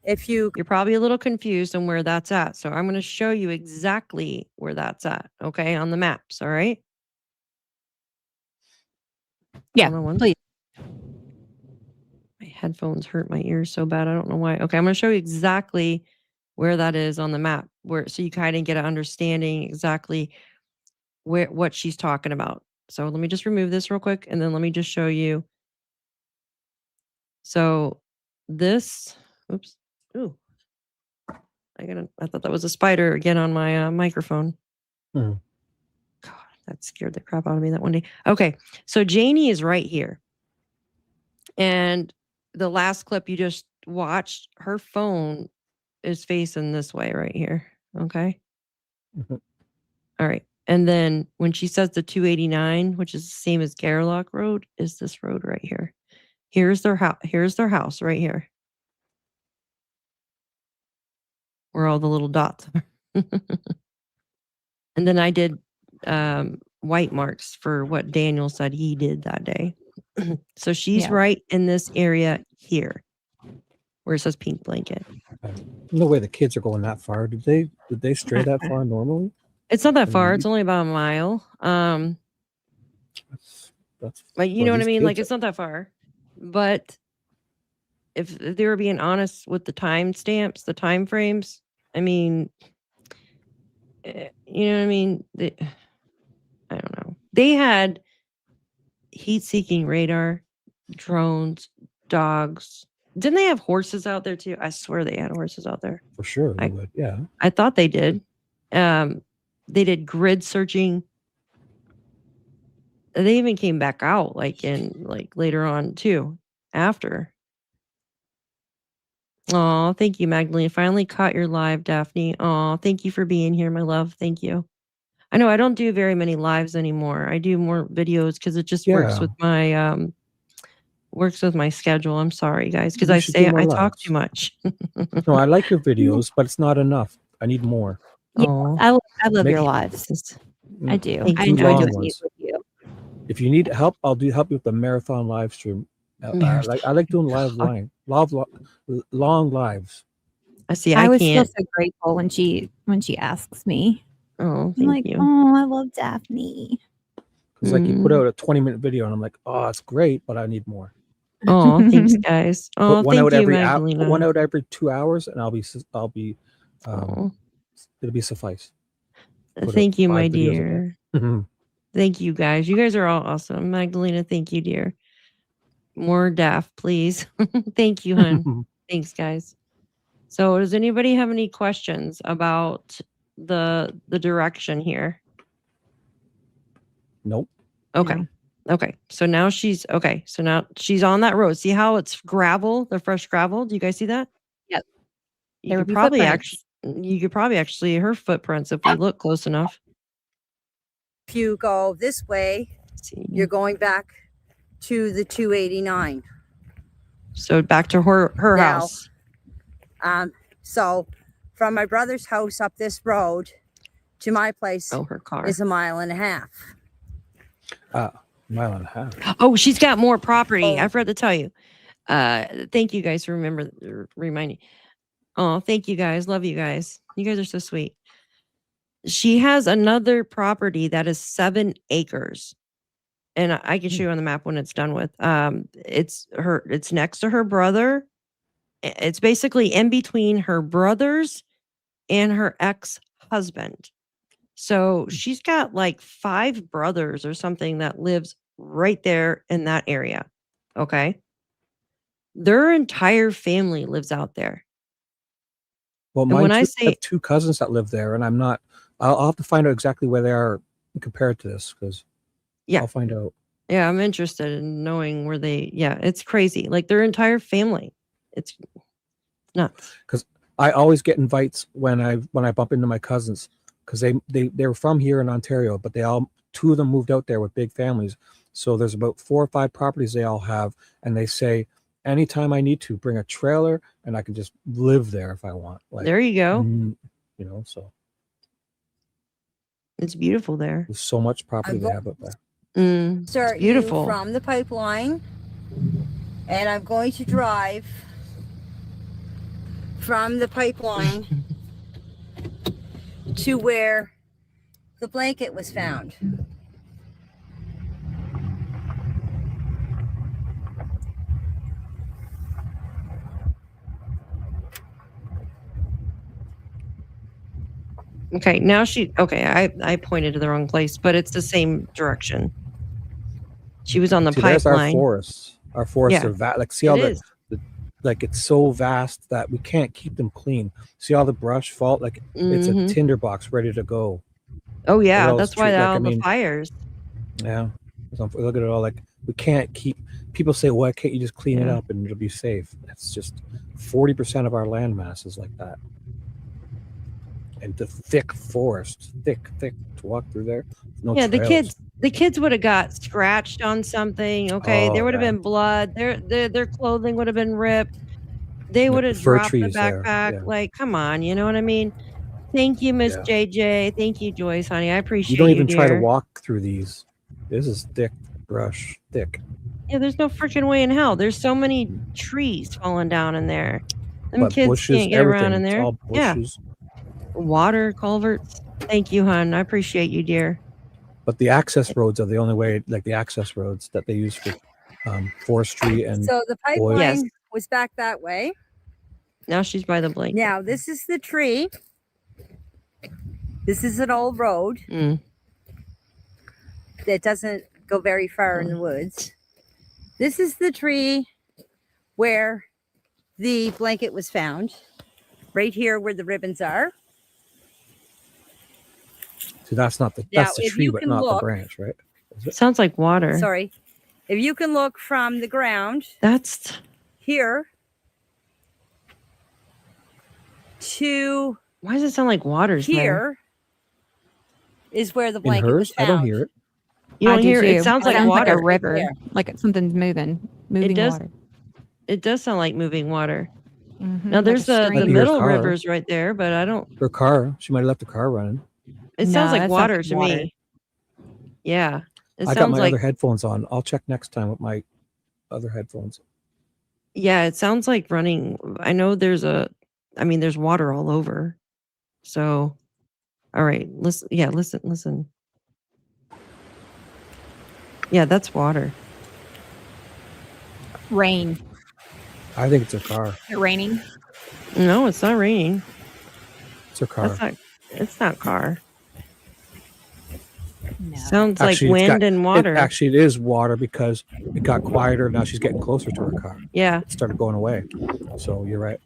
you're probably a little confused on where that's at. So I'm going to show you exactly where that's at. Okay. On the maps. All right. Yeah. Please. My headphones hurt my ears so bad. I don't know why. Okay. I'm going to show you exactly where that is on the map, so you kind of get an understanding exactly what she's talking about. So let me just remove this real quick, and then let me just show you. So this, oops, ooh, I thought that was a spider again on my microphone. God, that scared the crap out of me that one day. Okay, so Janie is right here, and the last clip you just watched, her phone is facing this way right here. Okay. All right. And then when she says the 289, which is the same as Gairloch Road, is this road right here. Here's their house. Here's their house right here. Where all the little dots are. And then I did white marks for what Daniel said he did that day. So she's right in this area here, where it says pink blanket. No way the kids are going that far. Did they stray that far normally? It's not that far. It's only about a mile. That's like, you know what I mean? Like, it's not that far. But if they were being honest with the time stamps, the time frames, I mean, you know what I mean? I don't know. heat-seeking radar, drones, dogs. Didn't they have horses out there too? I swear they had horses out there. For sure, they would. Yeah. I thought they did. They did grid searching. They even came back out later on too, after. Oh, thank you, Magdalene. Finally caught your live, Daphne. Oh, thank you for being here, my love. Thank you. I know I don't do very many lives anymore. I do more videos because it just works with my schedule. I'm sorry, guys, because I talk too much. No, I like your videos, but it's not enough. I need more. Yeah, I love your lives. I do. I enjoy doing these with you. If you need help, I'll help you with the marathon live stream. I like doing long lives. I always feel so grateful when she asks me. Oh, I'm like, oh, I love Daphne. Because you put out a 20-minute video, and I'm like, oh, it's great, but I need more. Oh, thanks, guys. Oh, put thank you, put one Magdalena. out every 2 hours, and it'll be suffice. Put Thank out you, my 5 videos a day. dear. Thank you, guys. You guys are all awesome. Magdalena, thank you, dear. More Daph, please. Thank you, hon. Thanks, guys. So does anybody have any questions about the direction here? Nope. Okay. Okay. So now she's on that road. See how it's gravel, the fresh gravel? Do you guys see that? Yep. You could probably actually her footprints if we look close enough. If you go this way, you're going back to the 289. So back to her Now, house. So from my brother's house up this road to my place her car is 1.5 miles. Mile and a half. Oh, she's got more property. I forgot to tell you. Thank you guys for reminding. Oh, thank you guys. Love you guys. You guys are so sweet. She has another property that is 7 acres. And I can show you on the map when it's done with. It's next to her brother. It's basically in between her brothers and her ex-husband. So she's got like 5 brothers or something that lives right there in that area. Okay. Their entire family lives out there. Well, when I I say have 2 cousins that live there, and I'll have to find out exactly where they are compared to this, because I'll find out. Yeah, I'm interested in knowing where it's crazy. Like their entire family. It's nuts. Because I always get invites when I bump into my cousins, because they were from here in Ontario, but 2 of them moved out there with big families. So there's about 4 or 5 properties they all have, and they say anytime I need to bring a trailer, and I can just live there if I want. Like, there you go. So it's beautiful there. There's so much property they have up there. Start beautiful. you from the pipeline, and I'm going to drive from the pipeline to where the blanket was found. Okay, now I pointed to the wrong place, but it's the same direction. She was on the pipeline. There's our forests. Our forests are vast. Like, see all like it's so vast that we can't keep them clean. See all the brush fault? Like it's a tinderbox ready to go. Oh yeah, that's why the fires. Yeah, look at it all. Like we can't keep. People say, "Why can't you just clean it up and it'll be safe?" That's just 40% of our land mass is like that. And the thick forest, thick to walk through there. No trails. The kids would have got scratched on something. Okay, there would have been blood. Their clothing would have been ripped. They would have dropped the backpack. Yeah. Like, come on, you know what I mean? Thank you, Miss JJ. Thank you, Joyce, honey. I appreciate you. You don't even try to walk through these. This is thick brush, thick. Yeah, there's no freaking way in hell. There's so many trees falling down in there. Them kids bushes, can't get around in there. It's all bushes. Water culverts. Thank you, hon. I appreciate you, dear. But the access roads are the only way, like the access roads that they use for forestry and so the pipeline was back that way. Now she's by the blanket. Now this is the tree. This is an old road that doesn't go very far in the woods. This is the tree where the blanket was found. Right here where the ribbons are. So that's not the that's the tree, but not the branch, right? Sounds like water. Sorry. If you can look from the ground. That's here to why does it sound like water's here is where the In blanket was hers, I found. don't hear it. You don't I do hear it. It too. sounds like water. like a river, There. like something's moving It does. water. It does sound like moving water. Mhm, Now like there's a the stream. middle car. rivers right there, but I don't. Her car. She might have left the car running. It No, sounds like that sounds water like to water. me. Yeah, it I got sounds my like other headphones on. I'll check next time with my other headphones. yeah. It sounds like running. I know there's there's water all over. So, all right, listen. Yeah, listen. Yeah, that's water. Rain. I think it's her car. Is it raining? No, it's not raining. It's her car. That's not. It's not car. No. Sounds Actually, like it's wind and water. Actually, it is water because it got quieter. Now she's getting closer to her car. Yeah. It started going away. So you're right.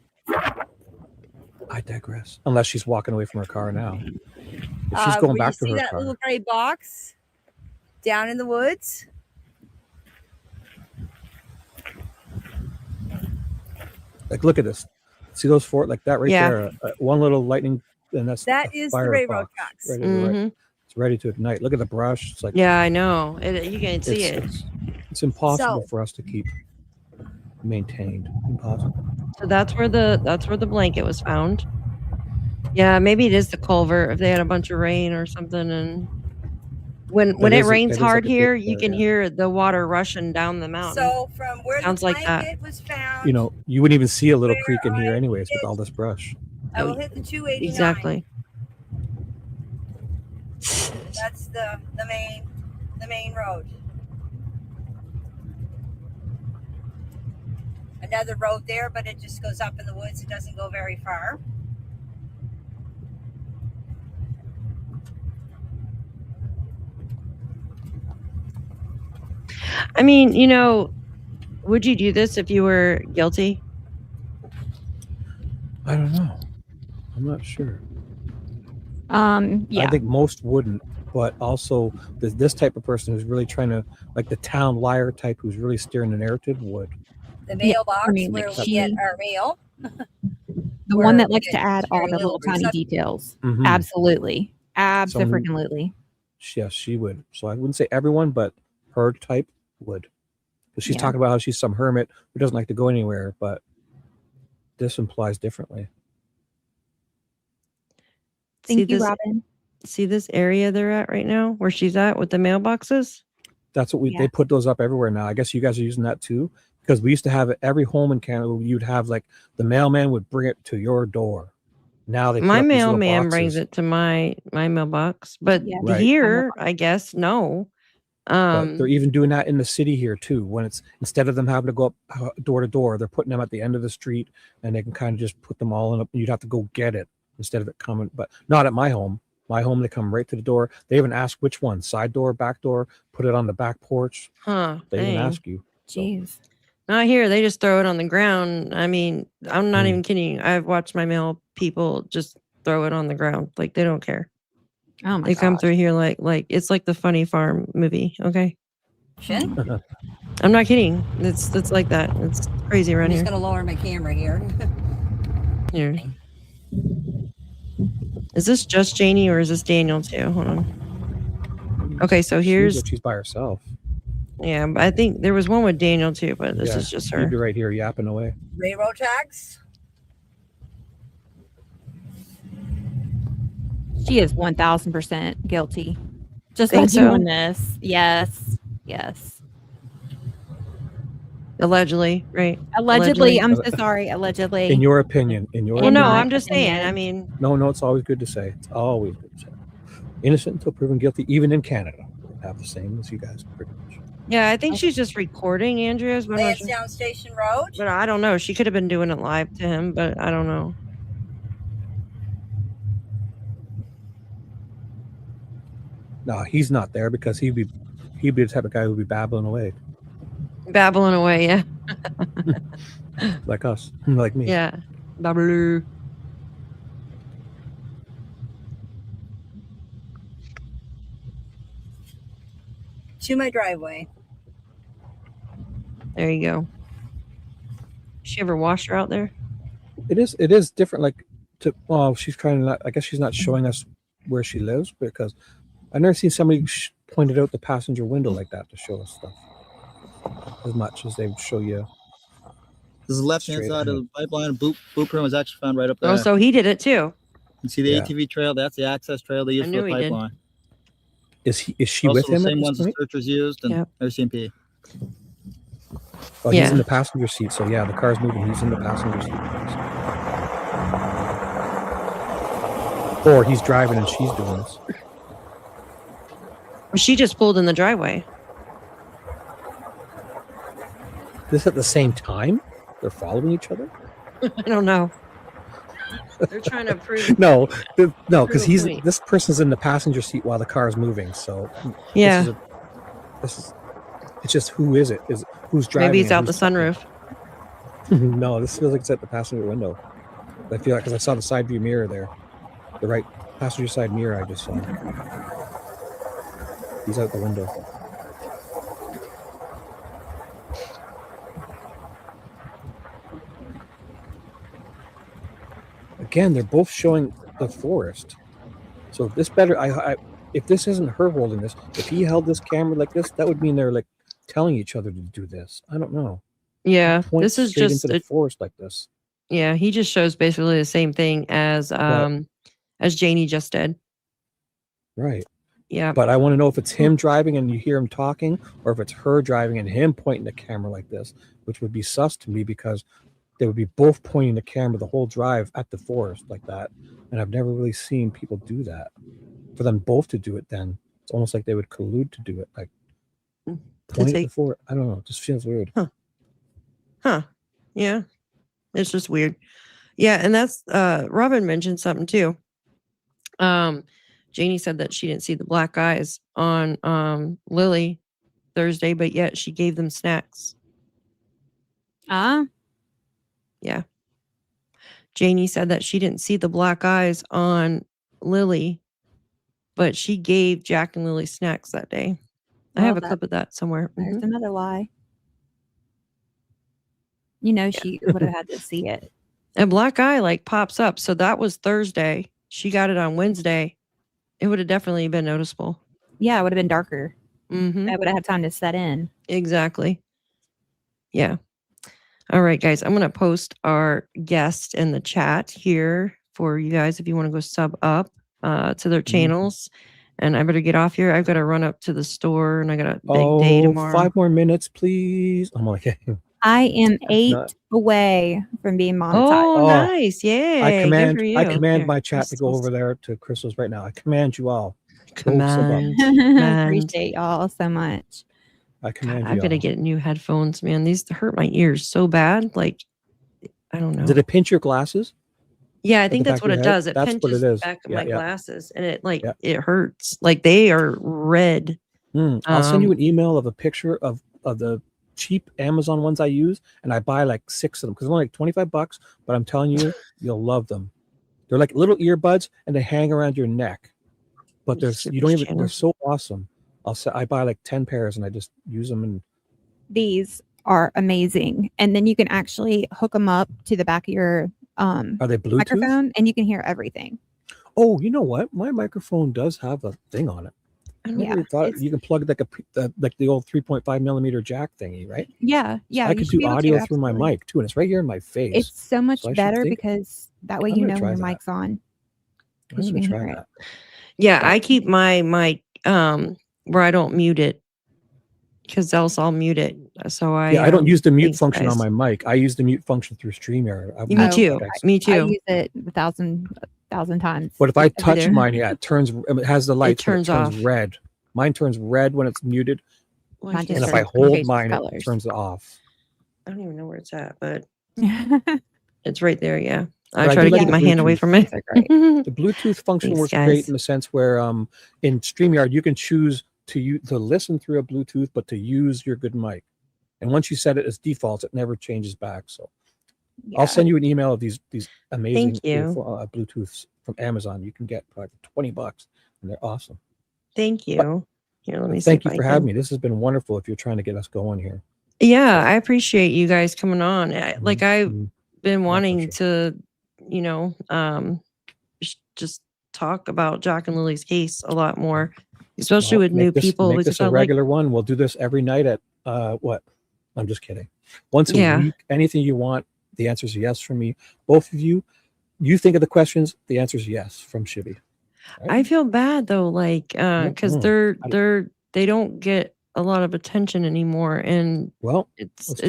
I digress. Unless she's walking away from her car now. If she's going back to see her that car. little gray box down in the woods? Like, look at this. See those four, like that right Yeah. there. One little lightning, and that's That a is the fire railroad box tracks. ready to Mhm. It's ready to ignite. Look at the brush. It's like Yeah, I know. You can see it. It's impossible So- for us to keep maintained. Impossible. So that's where the blanket was found. Yeah, maybe it is the culvert if they had a bunch of rain or something. And when That it is rains like hard a dip here, there, you can yeah. hear the water rushing down the mountain. So from where Sounds the like that. blanket was found, You know, you wouldn't even see a little creek in here, anyways, with all this brush. I will hit the 289. Exactly. That's the main road. Another road there, but it just goes up in the woods. It doesn't go very far. I mean, would you do this if you were guilty? I don't know. I'm not sure. Yeah. I think most wouldn't, but also this type of person who's really trying to, like the town liar type, who's really steering the narrative would. The mailbox I mean, where like we she- get our mail. The one that likes to add all the little tiny details. Mhm. Absolutely. Someone who- Absolutely. Yes, she would. So I wouldn't say everyone, but her type would. Because she's Yeah. talking about how she's some hermit who doesn't like to go anywhere, but this implies differently. Thank you, Robin. See this area they're at right now, where she's at with the mailboxes? That's what Yeah. they put those up everywhere now. I guess you guys are using that too, because we used to have it every home in Canada. You'd have like the mailman would bring it to your door. Now they put My up these little mailman brings boxes. it to my mailbox, but Yeah. Right. here, I guess no. But they're even doing that in the city here too. When it's instead of them having to go up door to door, they're putting them at the end of the street, and they can kind of just put them all in. You'd have to go get it instead of it coming. But not at my home. My home, they come right to the door. They even ask which one, side door, back door. Put it on the back porch. Huh? They even dang. ask you. Jeez. Not here. They just throw it on the ground. I mean, I'm not Hmm. even kidding. I've watched my mail people just throw it on the ground. Like they don't care. Oh my They come gosh. through here like it's like the Funny Farm movie. Okay, Shin? I'm not kidding. It's like that. It's crazy I'm around just here. going to lower my camera here. Here. Is this just Janie or is this Daniel too? Hold on. Okay, so here's She's by herself. yeah. I think there was one with Daniel too, but this Yeah, is just You'd her. be right here yapping away. Railroad tracks. She is 1000% guilty. Just Think by so? doing this. Yes. Yes. Allegedly, right? Allegedly. I'm so sorry. Allegedly. In your opinion, Well, no, my I'm just saying. opinion. I mean, No, it's always good to say. It's always good to say. Innocent until proven guilty, even in Canada. They have the same as you guys, pretty much. yeah, I think she's just recording Andrea's, but I'm not sure. Lansdowne Station Road. But I don't know. She could have been doing it live to him, but I don't know. No, he's not there because he'd be he'd be the type of guy who'd be babbling away, Babbling away, yeah. like us, like me. Yeah. Babbloo. To my driveway. There you go. She ever washed her out there? It is different. Like, she's kind of not. I guess she's not showing us where she lives because I've never seen somebody pointed out the passenger window like that to show us stuff as much as they would show you. This is the left-hand side of the pipeline. Boot room was actually found right up there. Oh, so he did it too. You see the ATV trail? That's the access trail they use for the pipeline. Is she also with him? The at same this ones the point? searchers used and RCMP. Oh, he's in the passenger seat. So yeah, the car's moving. He's in the passenger seat. Or he's driving and she's doing this. She just pulled in the driveway. This at the same time? They're following each other? I don't know. They're trying to prove. No, because Prove a point. this person's in the passenger seat while the car is moving. So Yeah. it's just who is it? Who's driving? Maybe he's and out the who's sunroof. No, this feels like it's at the passenger window. I feel like because I saw the side view mirror there, the right passenger side mirror. I just saw. He's out the window. Again, they're both showing the forest. So this better. If this isn't her holding this, if he held this camera like this, that would mean they're like telling each other to do this. I don't know. Yeah, Point this is straight just into the forest like this. Yeah, he just shows basically the same thing as Janie just did. Right. Yeah. But I want to know if it's him driving and you hear him talking, or if it's her driving and him pointing the camera like this, which would be sus to me because they would be both pointing the camera the whole drive at the forest like that. And I've never really seen people do that. For them both to do it, then it's almost like they would collude to do it, like point at the forest. I don't know. It just feels weird. Huh. Yeah. It's just weird. Yeah, and that's Robin mentioned something too. Janie said that she didn't see the black eyes on Lilly Thursday, but yet she gave them snacks. Yeah. Janie said that she didn't see the black eyes on Lilly, but she gave Jack and Lilly snacks that day. I have a clip of that somewhere. There's another lie. You know, she would have had to see it. A black eye like pops up. So that was Thursday. She got it on Wednesday. It would have definitely been noticeable. Yeah, it would have been darker. Mm-hmm. I would have had time to set in. Exactly. Yeah. All right, guys. I'm going to post our guest in the chat here for you guys if you want to go sub up to their channels. And I better get off here. I've got to run up to the store and I got a big day tomorrow. 5 more minutes, please. I'm like, I am 8 away from being monetized. Oh, nice. Yay. I Good for you. command Here, my chat to go over there to Crystal's right now. I command you all. Command. Appreciate y'all so much. I command I've you got to all. get new headphones, man. These hurt my ears so bad. Like, I don't know. Did it pinch your glasses? Yeah, I At think the that's back what of it your head? does. It That's what pinches it is. the back of Yeah, my yeah. glasses and it it hurts. Like they are red. I'll send you an email of a picture of the cheap Amazon ones I use, and I buy like 6 of them because they're only like $25. But I'm telling you, you'll love them. They're like little earbuds, and they hang around your neck. But you don't even. They're so awesome. I buy like 10 pairs, and I just use them. And These are amazing. And then you can actually hook them up to the back of your are they Bluetooth? microphone, and you can hear everything. Oh, you know what? My microphone does have a thing on it. I never Yeah, really thought you can plug like like the old 3.5 millimeter jack thingy, right? Yeah, yeah. I you could should do be able to, audio through my absolutely. mic too, and it's right here in my face. It's so much So I should better think- because that way I'm you gonna know when your try that. mic's on. I'm 'Cause you gonna can try hear it. that. Yeah, I keep my mic where I don't mute it because else I'll mute it. So I don't use the mute thanks, function on guys. my mic. I use the mute function through StreamYard. Me too. Me I too. use it a thousand times. But if I every touch day. mine, it turns. It has the lights. but turns turns off. red. Mine turns red when it's muted, Well, I Mine can't and if just I see. hold changes mine, colors. it turns it off. I don't even know where it's at, but it's right there. Yeah. But I try do to like keep the my hand away Bluetooth. from it. They're great. The Bluetooth function Thanks, works guys. great in the sense where in StreamYard you can choose to listen through a Bluetooth, but to use your good mic. And once you set it as defaults, it never changes back. So I'll send you an email of these amazing Bluetooths from Amazon. You can get like $20 and they're awesome. Thank you. Here, let me see. Thank you for having me. This has been wonderful if you're trying to get us going here. Yeah, I appreciate you guys coming on. Like I've been wanting to, just talk about Jack and Lily's case a lot more, especially with new people. Make this a regular one. We'll do this every night at what? I'm just kidding. Once a week, anything you want. The answer is yes from me. Both of you, you think of the questions. The answer is yes from Shibby. Right? I feel bad though, like because they don't get a lot of attention anymore, and it's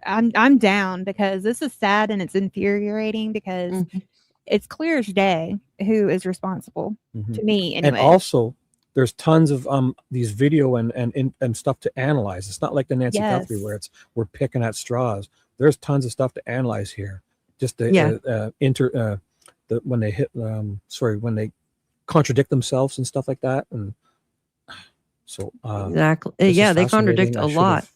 I'm down because this is sad and it's infuriating because it's clear as day who is responsible to me anyway. And also, there's tons of these video and stuff to analyze. It's not like the Nancy Guthrie where we're picking at straws. There's tons of stuff to analyze here. Just when they hit when they contradict themselves and stuff like that. And so exactly, they contradict a lot.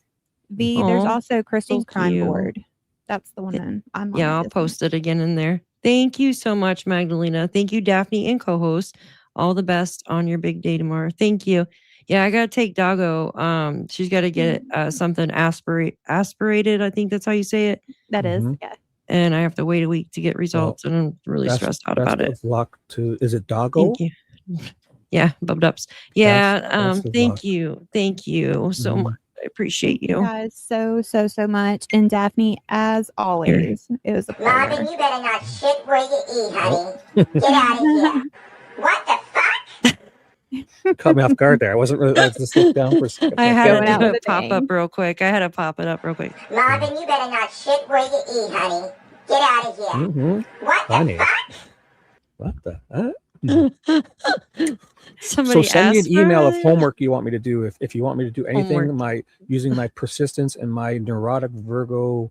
There's also Crystal's Crime Board. That's the one I'm on. I'll post it again in there. Thank you so much, Magdalena. Thank you, Daphne and co-host. All the best on your big day tomorrow. Thank you. Yeah, I gotta take Doggo. She's got to get something aspirated. I think that's how you say it. That is, yeah. And I have to wait a week to get results, and I'm really stressed out about it. Luck to is it Doggo? Thank you. Yeah, bubbed ups. Yeah, thank you so much. I appreciate you guys so much. And Daphne, as always, it was a pleasure. Marvin, you better not shit where you eat, honey. Get out of here. What the fuck? Caught me off guard there. I wasn't really. I was just looked down for a second. I had to pop up real quick. Marvin, you better not shit where you eat, honey. Get out of here. What the fuck? What the? Somebody so send me an email of homework you want me to do. If you want me to do anything, using my persistence and my neurotic Virgo,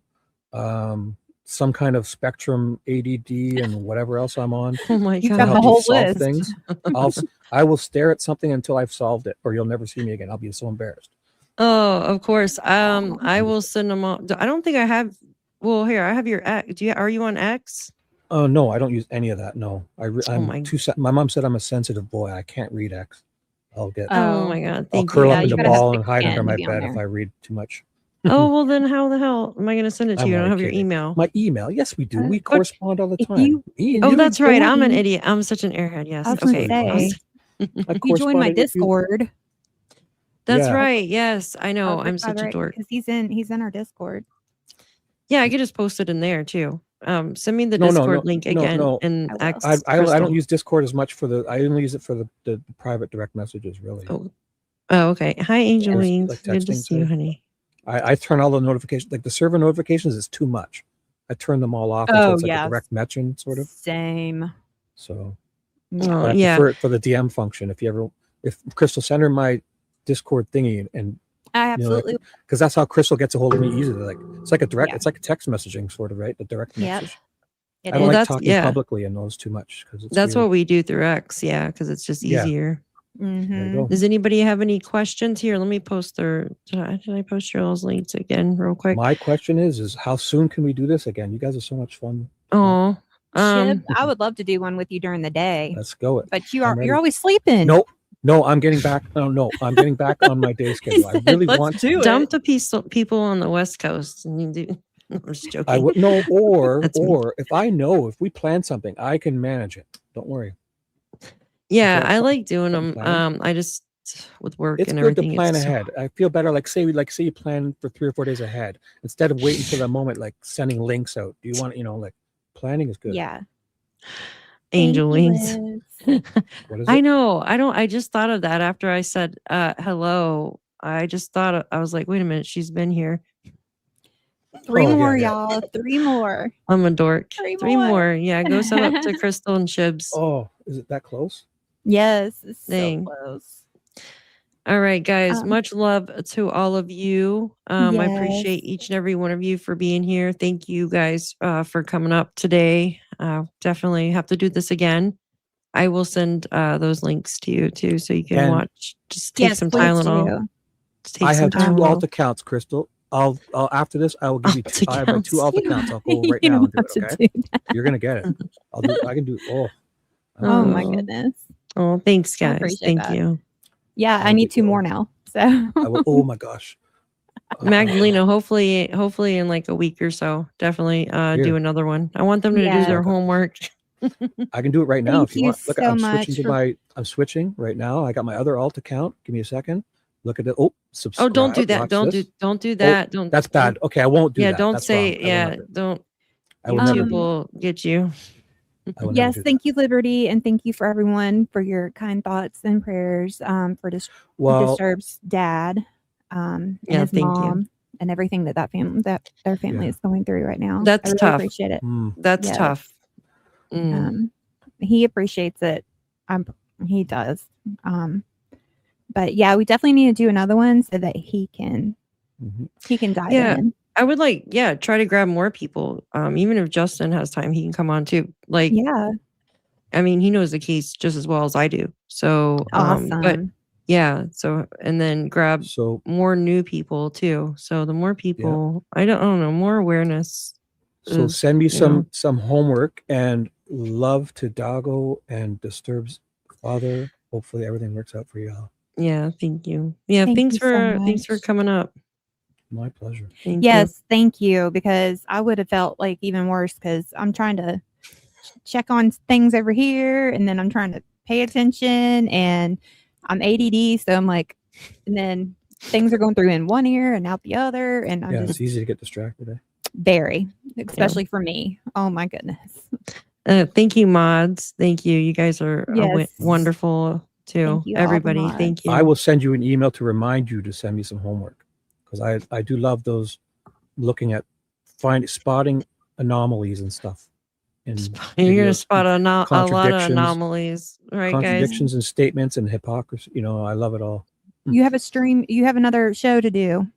some kind of spectrum ADD and whatever else I'm on. Oh my God! The whole list. Things. I will stare at something until I've solved it, or you'll never see me again. I'll be so embarrassed. Oh, of course. I will send them all. I don't think I have. Well, here I have your X. Are you on X? Oh no, I don't use any of that. No, I'm too. My mom said I'm a sensitive boy. I can't read X. I'll get. Oh my God! I'll curl up in a ball and hide under my bed if I read too much. Oh well, then how the hell am I going to send it to you? I don't have your email. My email? Yes, we do. We correspond all the time. That's right. I'm an idiot. I'm such an airhead. Yes. Okay. If you join my Discord. That's right. Yes, I know. I'm such a dork. Because he's in our Discord. Yeah, I could just post it in there too. Send me the Discord link again. And I don't use Discord as much I only use it for the private direct messages, really. Oh, okay. Hi, Angel Wings. Good to see you, honey. I turn all the notifications, like the server notifications is too much. I turn them all off until it's like a direct message sort of. Same. So I prefer it for the DM function. If Crystal send her my Discord thingy and I absolutely because that's how Crystal gets a hold of me easily. Like it's like a direct, it's like a text messaging sort of, right? The direct message. I don't like talking publicly in those too much because that's weird. What we do through X, because it's just easier. Does anybody have any questions here? Let me post did I post your all's links again real quick? My question is how soon can we do this again? You guys are so much fun. Oh, I would love to do one with you during the day. Let's go. But you're always sleeping. No, I'm getting back. No, I'm getting back on my day schedule. I really want to dump the people on the West Coast. And you do. I'm just joking. I would no, or if we plan something, I can manage it. Don't worry. Yeah, I like doing them. I just with work and everything. It's good to plan ahead. I feel better. Like say you plan for 3 or 4 days ahead instead of waiting till the moment, like sending links out. Do you want like planning is good. Yeah. Angel Wings. What is it? I know. I just thought of that after I said hello. I just thought I was like, wait a minute, she's been here. 3 more, y'all. 3 more. I'm a dork. 3 more. Yeah, go sum up to Crystal and Shibs. Oh, is it that close? Yes, it's so close. All right, guys. Much love to all of you. I appreciate each and every one of you for being here. Thank you guys for coming up today. Definitely have to do this again. I will send those links to you too, so you can And- watch. Just take Yes, some please Tylenol. do. Just take I some have two Tylenol. alt accounts, Crystal. I'll after this, I will give you two. I have my two alt accounts. I'll go right You now don't and do have it. to Okay, do that. you're gonna get it. I'll do. I can do. Oh, Oh my goodness. Oh, thanks, I guys. appreciate Thank that. you. Yeah, I need 2 more now. So I will, oh my gosh. Magdalena, hopefully in like a week or so, definitely do Here. another one. I want them to do Yeah. their homework. I can do it right now Thank if you you want. Look, so I'm much switching to for- my. I'm switching right now. I got my other alt account. Give me a second. Look at it. Oh, subscribe. Oh, don't do that. Watch Don't this. do that. Oh, Don't. That's bad. Okay, I won't do Yeah, that. don't That's say. wrong. I will Yeah, never. don't. I will never YouTube do that. will get you. I will never yes, do thank you, Liberty, and thank you for everyone for your kind thoughts and prayers for Well- Disturbed's dad and Yeah, his thank you. mom and everything that their family Yeah. is going through right now. That's I really tough. appreciate it. That's Yes. tough. Mm. He appreciates it. He does. But yeah, we definitely need to do another one so that he can dive Yeah, in. I would try to grab more people. Even if Justin has time, he can come on too. Like, Yeah. I mean, he knows the case just as well as I do. So, but Awesome. yeah. So, and then grab more new people too. So the more people, I don't know, more awareness. So is, send me you know. some homework and love to Dago and Disturbed's father. Hopefully everything works out for y'all. Yeah, thank you. Yeah, Thank thanks you so thanks for much. coming up. My pleasure. Thank Yes, thank you, because I would have felt like even worse because I'm trying to check on things over here and then I'm trying to pay attention and I'm ADD. So I'm like, and then things are going through in one ear and out the other. And I'm Yeah, just it's easy to get distracted. very, especially for me. Oh my goodness. Thank you, mods. Thank you. You guys are Yes. wonderful too. Thank you, all the Everybody, mods. thank you. I will send you an email to remind you to send me some homework because I do love those looking at spotting anomalies and stuff. And You're gonna videos, spot a lot of contradictions, anomalies, right, guys? contradictions in statements and hypocrisy. You know, I love it all. You have a stream, you have another show to do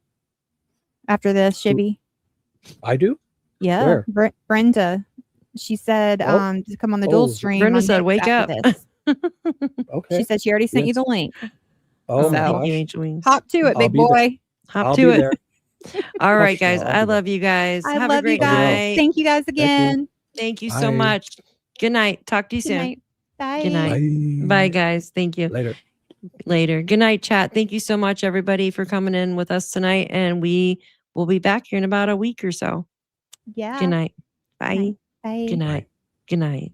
after this, Shibby. I do. Yeah. Where? Brenda. She said Oh. to come on the dual Oh, stream. Brenda on said, Nick's "Wake after up." this. Okay. She said she already sent you Yes. the link. Oh my So- gosh. Angel Wings. Hop to it, I'll big be there. boy. Hop I'll to be it. there. All right, Hush, guys. I'll be I there. love you guys. I Have love a great you guys. night. Thank you guys again. Thank you so Bye. much. Good night. Talk to you Good soon. night. Bye. Good night. Bye, guys. Thank you. Later. Later. Good night, chat. Thank you so much, everybody, for coming in with us tonight. And we will be back here in about a week or so. Yeah. Good night. Bye. Bye. Good night. Good night.